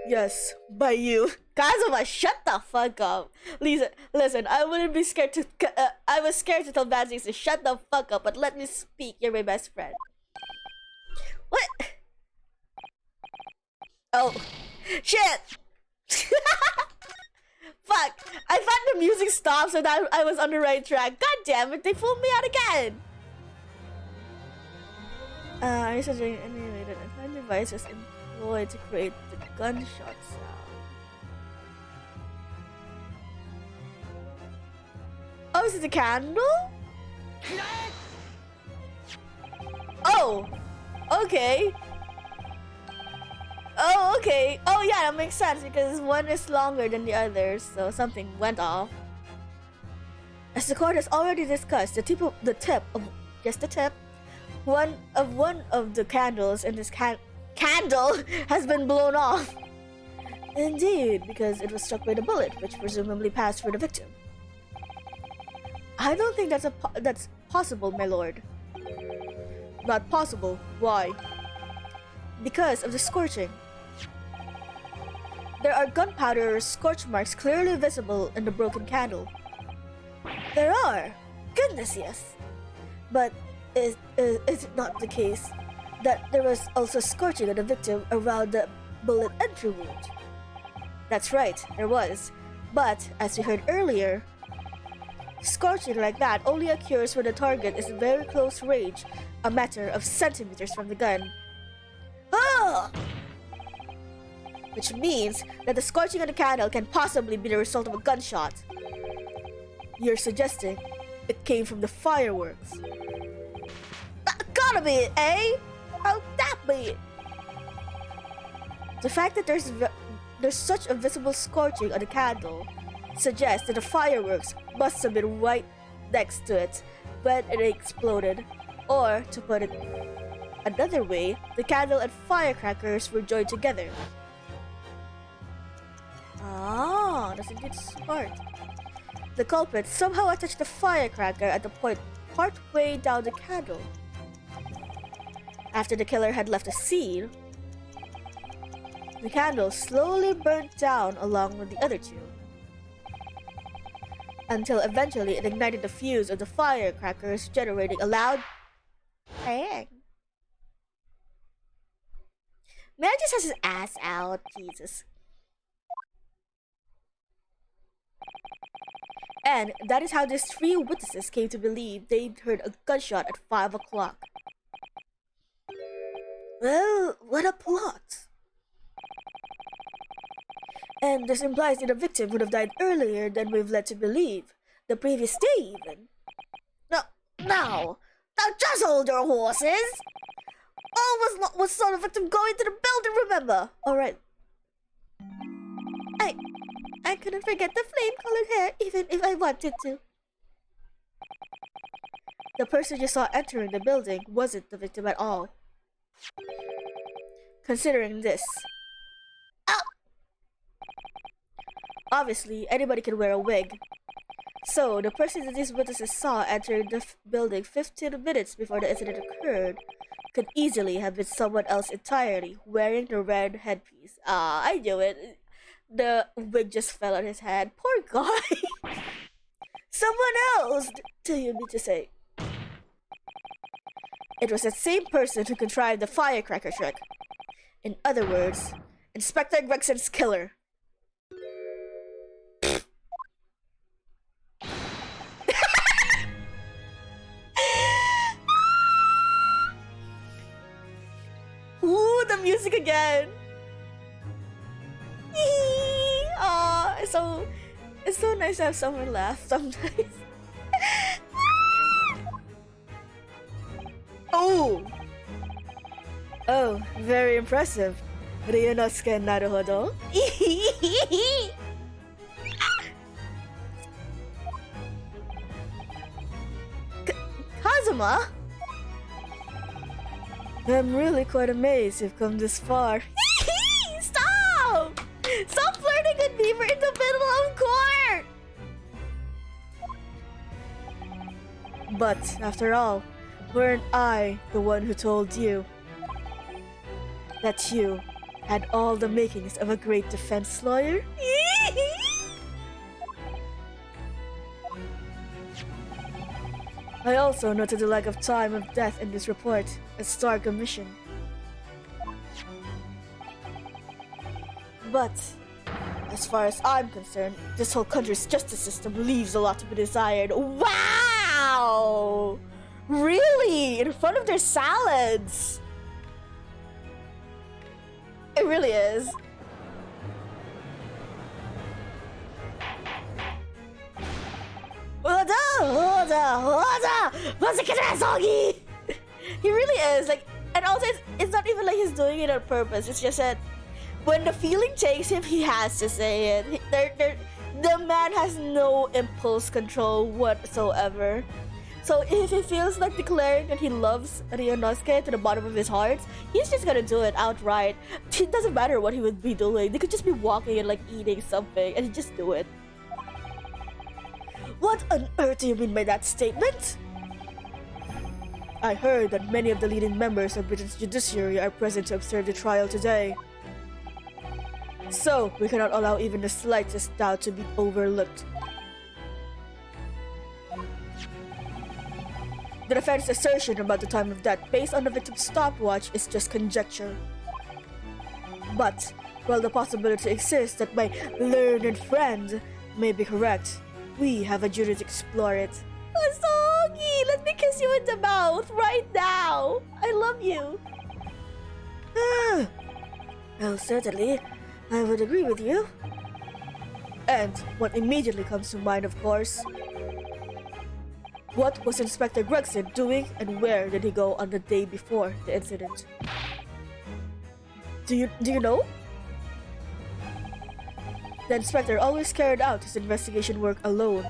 Yes, by you. Kazuma, shut the fuck up. Listen, I wouldn't be scared to... I was scared to tell Van Zeeks to shut the fuck up, but let me speak. You're my best friend. What? Oh. Shit! Fuck! I thought the music stopped so that I was on the right track. God damn it, they fooled me out again! I suggesting anyway that a time device was employed to create the gunshot sound. Oh, is it the candle? Oh! Okay. Oh, okay. Oh, yeah, that makes sense because one is longer than the other, so something went off. As the court has already discussed, the tip one of the candles in this candle has been blown off. Indeed, because it was struck by the bullet, which presumably passed through the victim. I don't think that's possible, my lord. Not possible. Why? Because of the scorching. There are gunpowder scorch marks clearly visible in the broken candle. There are. Goodness, yes. But is it not the case that there was also scorching of the victim around the bullet entry wound? That's right, there was. But, as we heard earlier, scorching like that only occurs when the target is in very close range, a matter of centimeters from the gun. Oh! which means that the scorching of the candle can possibly be the result of a gunshot. You're suggesting it came from the fireworks. That gotta be it, eh? How'd that be it? The fact that there's such a visible scorching on the candle suggests that the fireworks must have been right next to it when it exploded. Or, to put it another way, the candle and firecrackers were joined together. Ah, that's a good start. The culprit somehow attached the firecracker at the point partway down the candle. After the killer had left the scene, the candle slowly burnt down along with the other two, until eventually it ignited the fuse of the firecrackers, generating a loud bang. Man just has his ass out, Jesus. And that is how these three witnesses came to believe they heard a gunshot at 5 o'clock. Well, what a plot. And this implies that the victim would have died earlier than we've led to believe. The previous day, even. Now, just hold your horses. Always was saw the victim go into the building, remember? Alright. I couldn't forget the flame-colored hair, even if I wanted to. The person you saw entering the building wasn't the victim at all. Considering this. Obviously, anybody can wear a wig. So, the person that these witnesses saw enter the building 15 minutes before the incident occurred could easily have been someone else entirely, wearing the red headpiece. I knew it. The wig just fell on his head. Poor guy. Someone else, do you mean to say? It was the same person who contrived the firecracker trick. In other words, Inspector Gregson's killer. Ooh, the music again. Aw, it's so nice to have someone laugh sometimes. Oh, very impressive. Ryunosuke naruhodo. Kazuma? I'm really quite amazed you've come this far. Stop! Stop flirting with me! We're in the middle of court! But, after all, weren't I the one who told you that you had all the makings of a great defense lawyer? I also noted the lack of time of death in this report, a stark omission. But, as far as I'm concerned, this whole country's justice system leaves a lot to be desired. Wow! Really? In front of their salads? It really is. He really is, like, and also it's not even like he's doing it on purpose. It's just that when the feeling takes him, he has to say it. The man has no impulse control whatsoever. So if he feels like declaring that he loves Ryunosuke to the bottom of his heart, he's just gonna do it outright. It doesn't matter what he would be doing. They could just be walking and like eating something, and he'd just do it. What on earth do you mean by that statement? I heard that many of the leading members of Britain's judiciary are present to observe the trial today. So, we cannot allow even the slightest doubt to be overlooked. The defense's assertion about the time of death based on the victim's stopwatch is just conjecture. But, while the possibility exists that my learned friend may be correct, we have a duty to explore it. Asogi, let me kiss you in the mouth right now. I love you. Well, certainly. I would agree with you. And what immediately comes to mind, of course, what was Inspector Gregson doing and where did he go on the day before the incident? Do you know? The inspector always carried out his investigation work alone.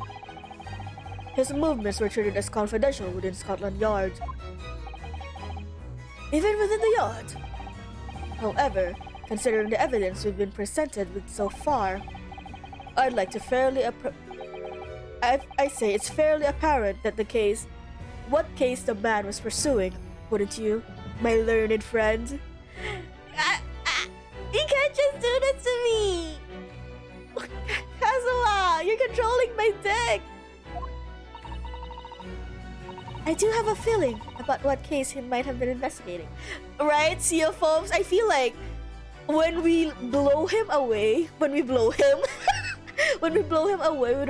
His movements were treated as confidential within Scotland Yard. Even within the yard. However, considering the evidence we've been presented with so far, I'd like to I say it's fairly apparent that what case the man was pursuing, wouldn't you, my learned friend? You can't just do this to me! Kazuha, you're controlling my dick! I do have a feeling about what case he might have been investigating. Right, CFOs? I feel like when we blow him away with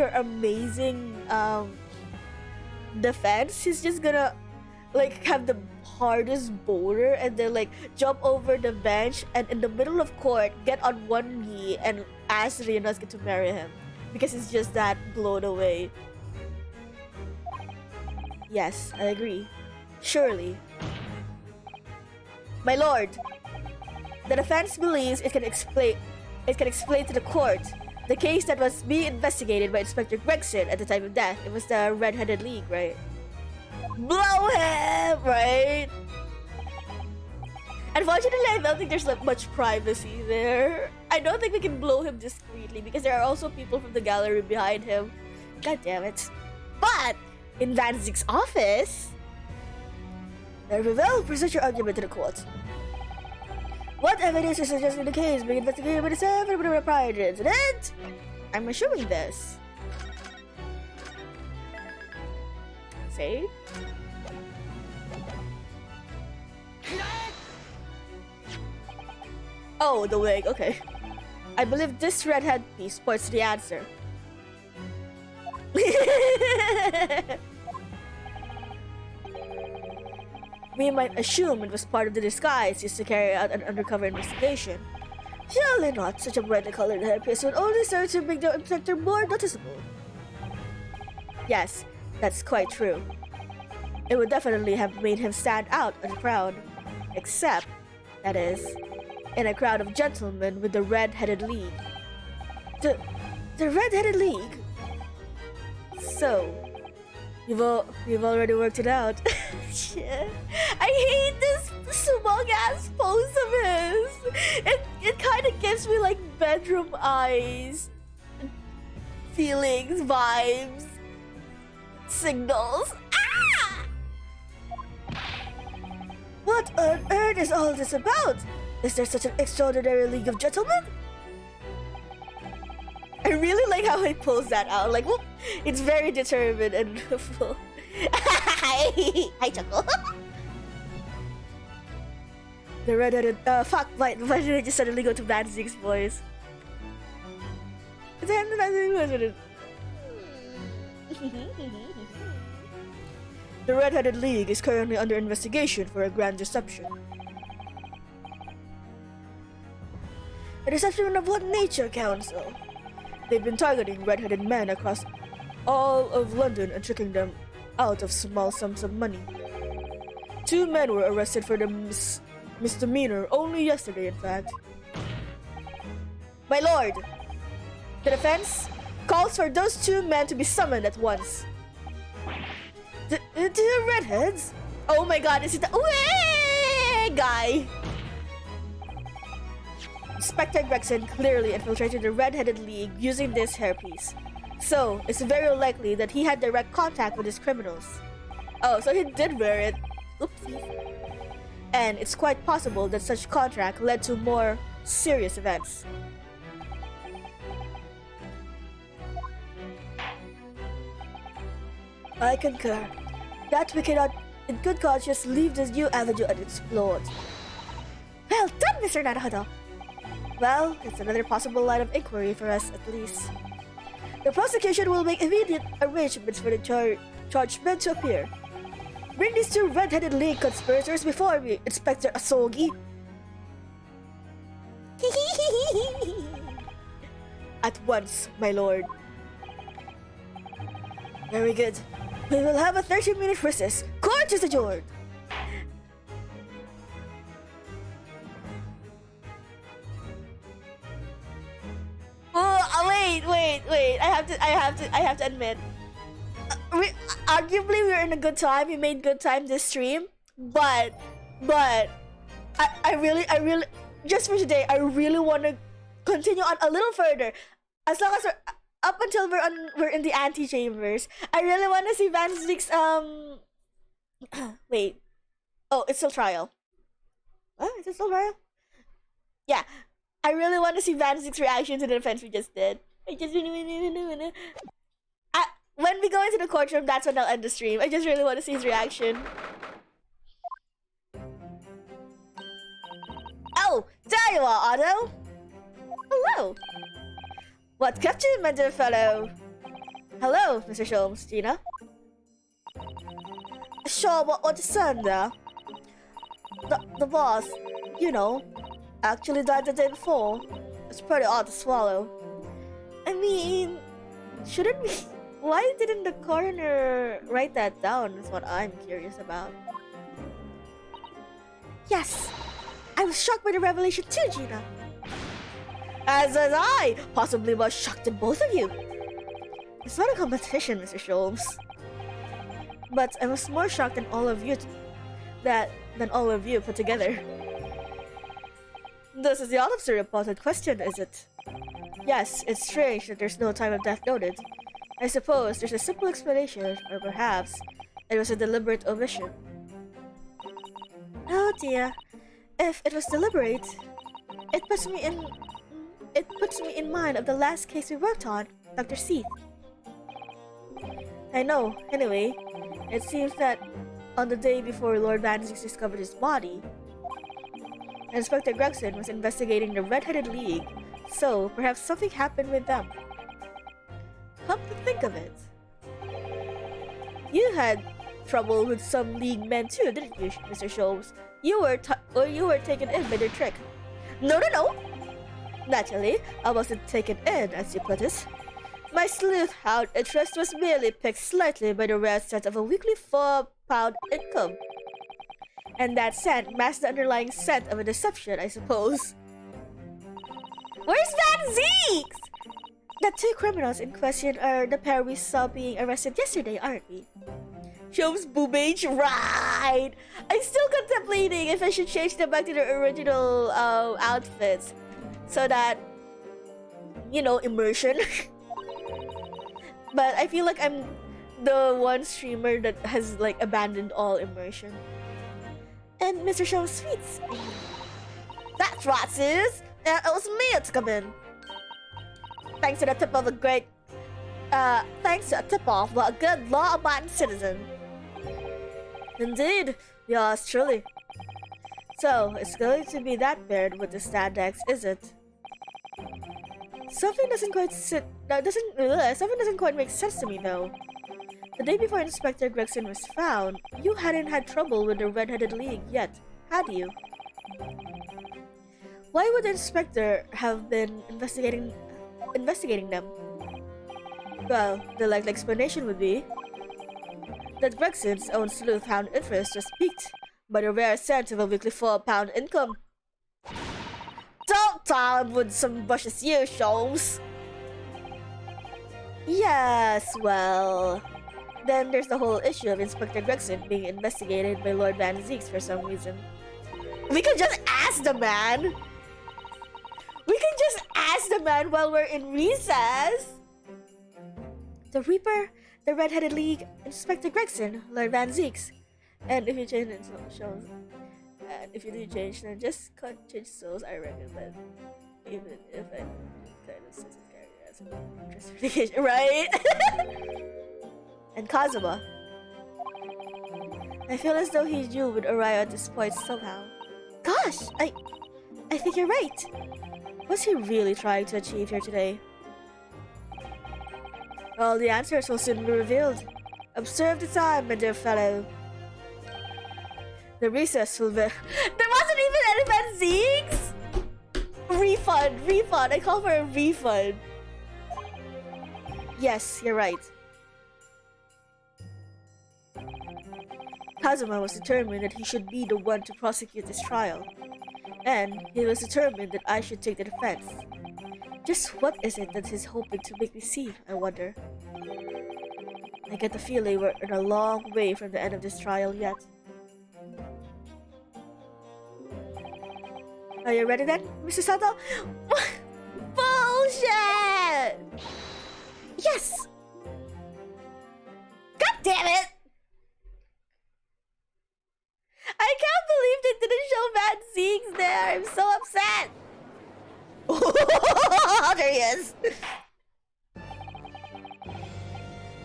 our amazing defense, he's just gonna like have the hardest boulder and then like jump over the bench and in the middle of court get on one knee and ask Ryunosuke to marry him because he's just that blown away. Yes, I agree. Surely. My lord, the defense believes it can explain to the court the case that was being investigated by Inspector Gregson at the time of death. It was the Red-Headed League, right? Blow him, right? Unfortunately, I don't think there's like much privacy there. I don't think we can blow him discreetly because there are also people from the gallery behind him. God damn it. But in Van Ziek's office, very well, present your argument to the court. What evidence is suggesting the case being investigated by the seven prior to the incident? I'm assuming this. Say? Oh, the wig, okay. I believe this red headpiece points to the answer. We might assume it was part of the disguise used to carry out an undercover investigation. Surely not, such a brightly colored headpiece would only serve to make the inspector more noticeable. Yes, that's quite true. It would definitely have made him stand out in a crowd. Except, that is, in a crowd of gentlemen with the Red-Headed League. The Red-Headed League? So, you've already worked it out. Shit. I hate this smug-ass pose of his. It kind of gives me like bedroom eyes, feelings, vibes, signals. Ah! What on earth is all this about? Is there such an extraordinary league of gentlemen? I really like how he pulls that out. Like, whoop, it's very determined and full. Hi, Chuckle. The red-headed... fuck, why did I just suddenly go to Van Ziek's voice? The Red-Headed League is currently under investigation for a grand deception. A deception of what nature, Council? They've been targeting red-headed men across all of London and tricking them out of small sums of money. 2 men were arrested for the misdemeanor only yesterday, in fact. My lord, the defense calls for those 2 men to be summoned at once. The redheads? Oh my god, is it the guy? Inspector Gregson clearly infiltrated the Red-Headed League using this hairpiece. So, it's very likely that he had direct contact with his criminals. Oh, so he did wear it. Oopsie. And it's quite possible that such contact led to more serious events. I concur. That we cannot, in good conscience, leave this new avenue unexplored. Well done, Mr. Naruhodo! Well, it's another possible line of inquiry for us, at least. The prosecution will make immediate arrangements for the charged men to appear. Bring these 2 Red-Headed League conspirators before me, Inspector Asogi. At once, my lord. Very good. We will have a 30-minute recess. Court is adjourned. Oh, wait. I have to admit. Arguably, we were in a good time. We made good time this stream. But, I really, just for today, I really want to continue on a little further. As long as we're, up until we're in the antechambers, I really want to see Van Ziek's, wait. Oh, it's still trial. Oh, is it still trial? Yeah. I really want to see Van Ziek's reaction to the defense we just did. I just really want to... when we go into the courtroom, that's when I'll end the stream. I just really want to see his reaction. Oh, there you are, Otto. Hello. What kept you, my dear fellow? Hello, Mr. Sholmes, Gina. Sure, what's your son there? The boss, you know, actually died the day before. It's pretty odd to swallow. I mean, shouldn't we... Why didn't the coroner write that down is what I'm curious about. Yes, I was shocked by the revelation too, Gina. As was I, possibly more shocked than both of you. It's not a competition, Mr. Sholmes. But I was more shocked than all of you put together. This is the autopsy report in question, is it? Yes, it's strange that there's no time of death noted. I suppose there's a simple explanation, or perhaps it was a deliberate omission. Oh dear. If it was deliberate, it puts me in mind of the last case we worked on, Dr. Seath. I know, anyway, it seems that on the day before Lord Van Zieks discovered his body, Inspector Gregson was investigating the Red-Headed League, so perhaps something happened with them. Come to think of it, you had trouble with some League men too, didn't you, Mr. Sholmes? You were taken in by their trick. No. Naturally, I wasn't taken in, as you put it. My sleuth-hound interest was merely piqued slightly by the rare scent of a weekly 4-pound income. And that scent masked the underlying scent of a deception, I suppose. Where's Van Zieks? The two criminals in question are the pair we saw being arrested yesterday, aren't we? Shows boobage, right? I'm still contemplating if I should change them back to their original outfits. So that, you know, immersion. But I feel like I'm the one streamer that has like abandoned all immersion. And Mr. Show's sweets. That's right, sis. It was me to come in. Thanks to the tip of a great, thanks to a tip-off of a good law-abiding citizen. Indeed, yours truly. So, it's going to be that paired with the Standex, is it? Something doesn't quite make sense to me, though. The day before Inspector Gregson was found, you hadn't had trouble with the Red-Headed League yet, had you? Why would the Inspector have been investigating them? Well, the likely explanation would be that Gregson's own sleuth-hound interest was piqued by the rare scent of a weekly 4-pound income. Don't time with some bush as you, Sholmes. Yes, well, then there's the whole issue of Inspector Gregson being investigated by Lord Van Zieks for some reason. We could just ask the man! We can just ask the man while we're in recess! The Reaper, the Red-Headed League, Inspector Gregson, Lord Van Zieks. And if you change it, it shows. And if you do change, then just change souls, I reckon. But even if I kind of sense it as an justification, right? And Kazuma. I feel as though he knew would arrive at this point somehow. Gosh, I think you're right. What's he really trying to achieve here today? Well, the answers will soon be revealed. Observe the time, my dear fellow. The recess will be... There wasn't even any Van Zieks! Refund! I call for a refund. Yes, you're right. Kazuma was determined that he should be the one to prosecute this trial, and he was determined that I should take the defense. Just what is it that he's hoping to make me see, I wonder? I get the feeling we're a long way from the end of this trial yet. Are you ready then, Mr. Sato? Bullshit! Yes! God damn it! I can't believe they didn't show bad scenes there. I'm so upset. There he is.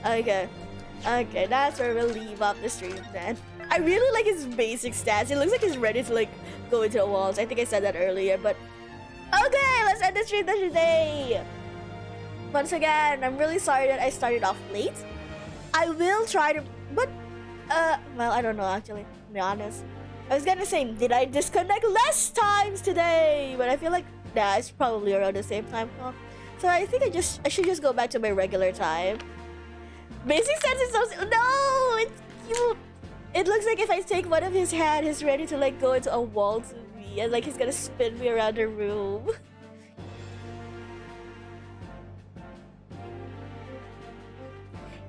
Okay, that's where we'll leave off the stream then. I really like his basic stats. It looks like he's ready to like go into the walls. I think I said that earlier, but okay, let's end the stream today. Once again, I'm really sorry that I started off late. I will try to, but well, I don't know actually, to be honest. I was gonna say, did I disconnect less times today? But I feel like, nah, it's probably around the same time. So I think I should just go back to my regular time. Basic sense is so, no, it's cute. It looks like if I take one of his hand, he's ready to like go into a waltz with me, and like he's gonna spin me around the room.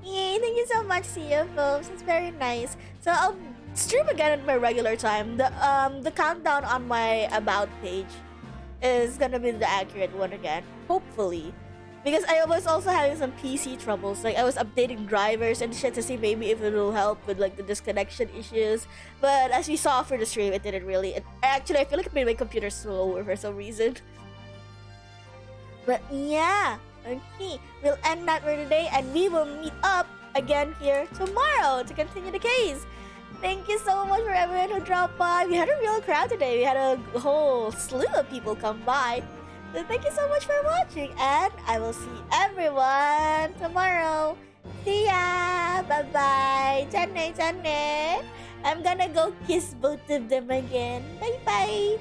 Yay, thank you so much, CFOs. It's very nice. So I'll stream again at my regular time. The countdown on my about page is gonna be the accurate one again, hopefully. Because I was also having some PC troubles. Like I was updating drivers and shit to see maybe if it will help with like the disconnection issues. But as we saw for the stream, it didn't really. Actually, I feel like it made my computer slower for some reason. But yeah, okay, we'll end that for today, and we will meet up again here tomorrow to continue the case. Thank you so much for everyone who dropped by. We had a real crowd today. We had a whole slew of people come by. So thank you so much for watching, and I will see everyone tomorrow. See ya! Bye-bye! Janne, Janne! I'm gonna go kiss both of them again. Bye-bye!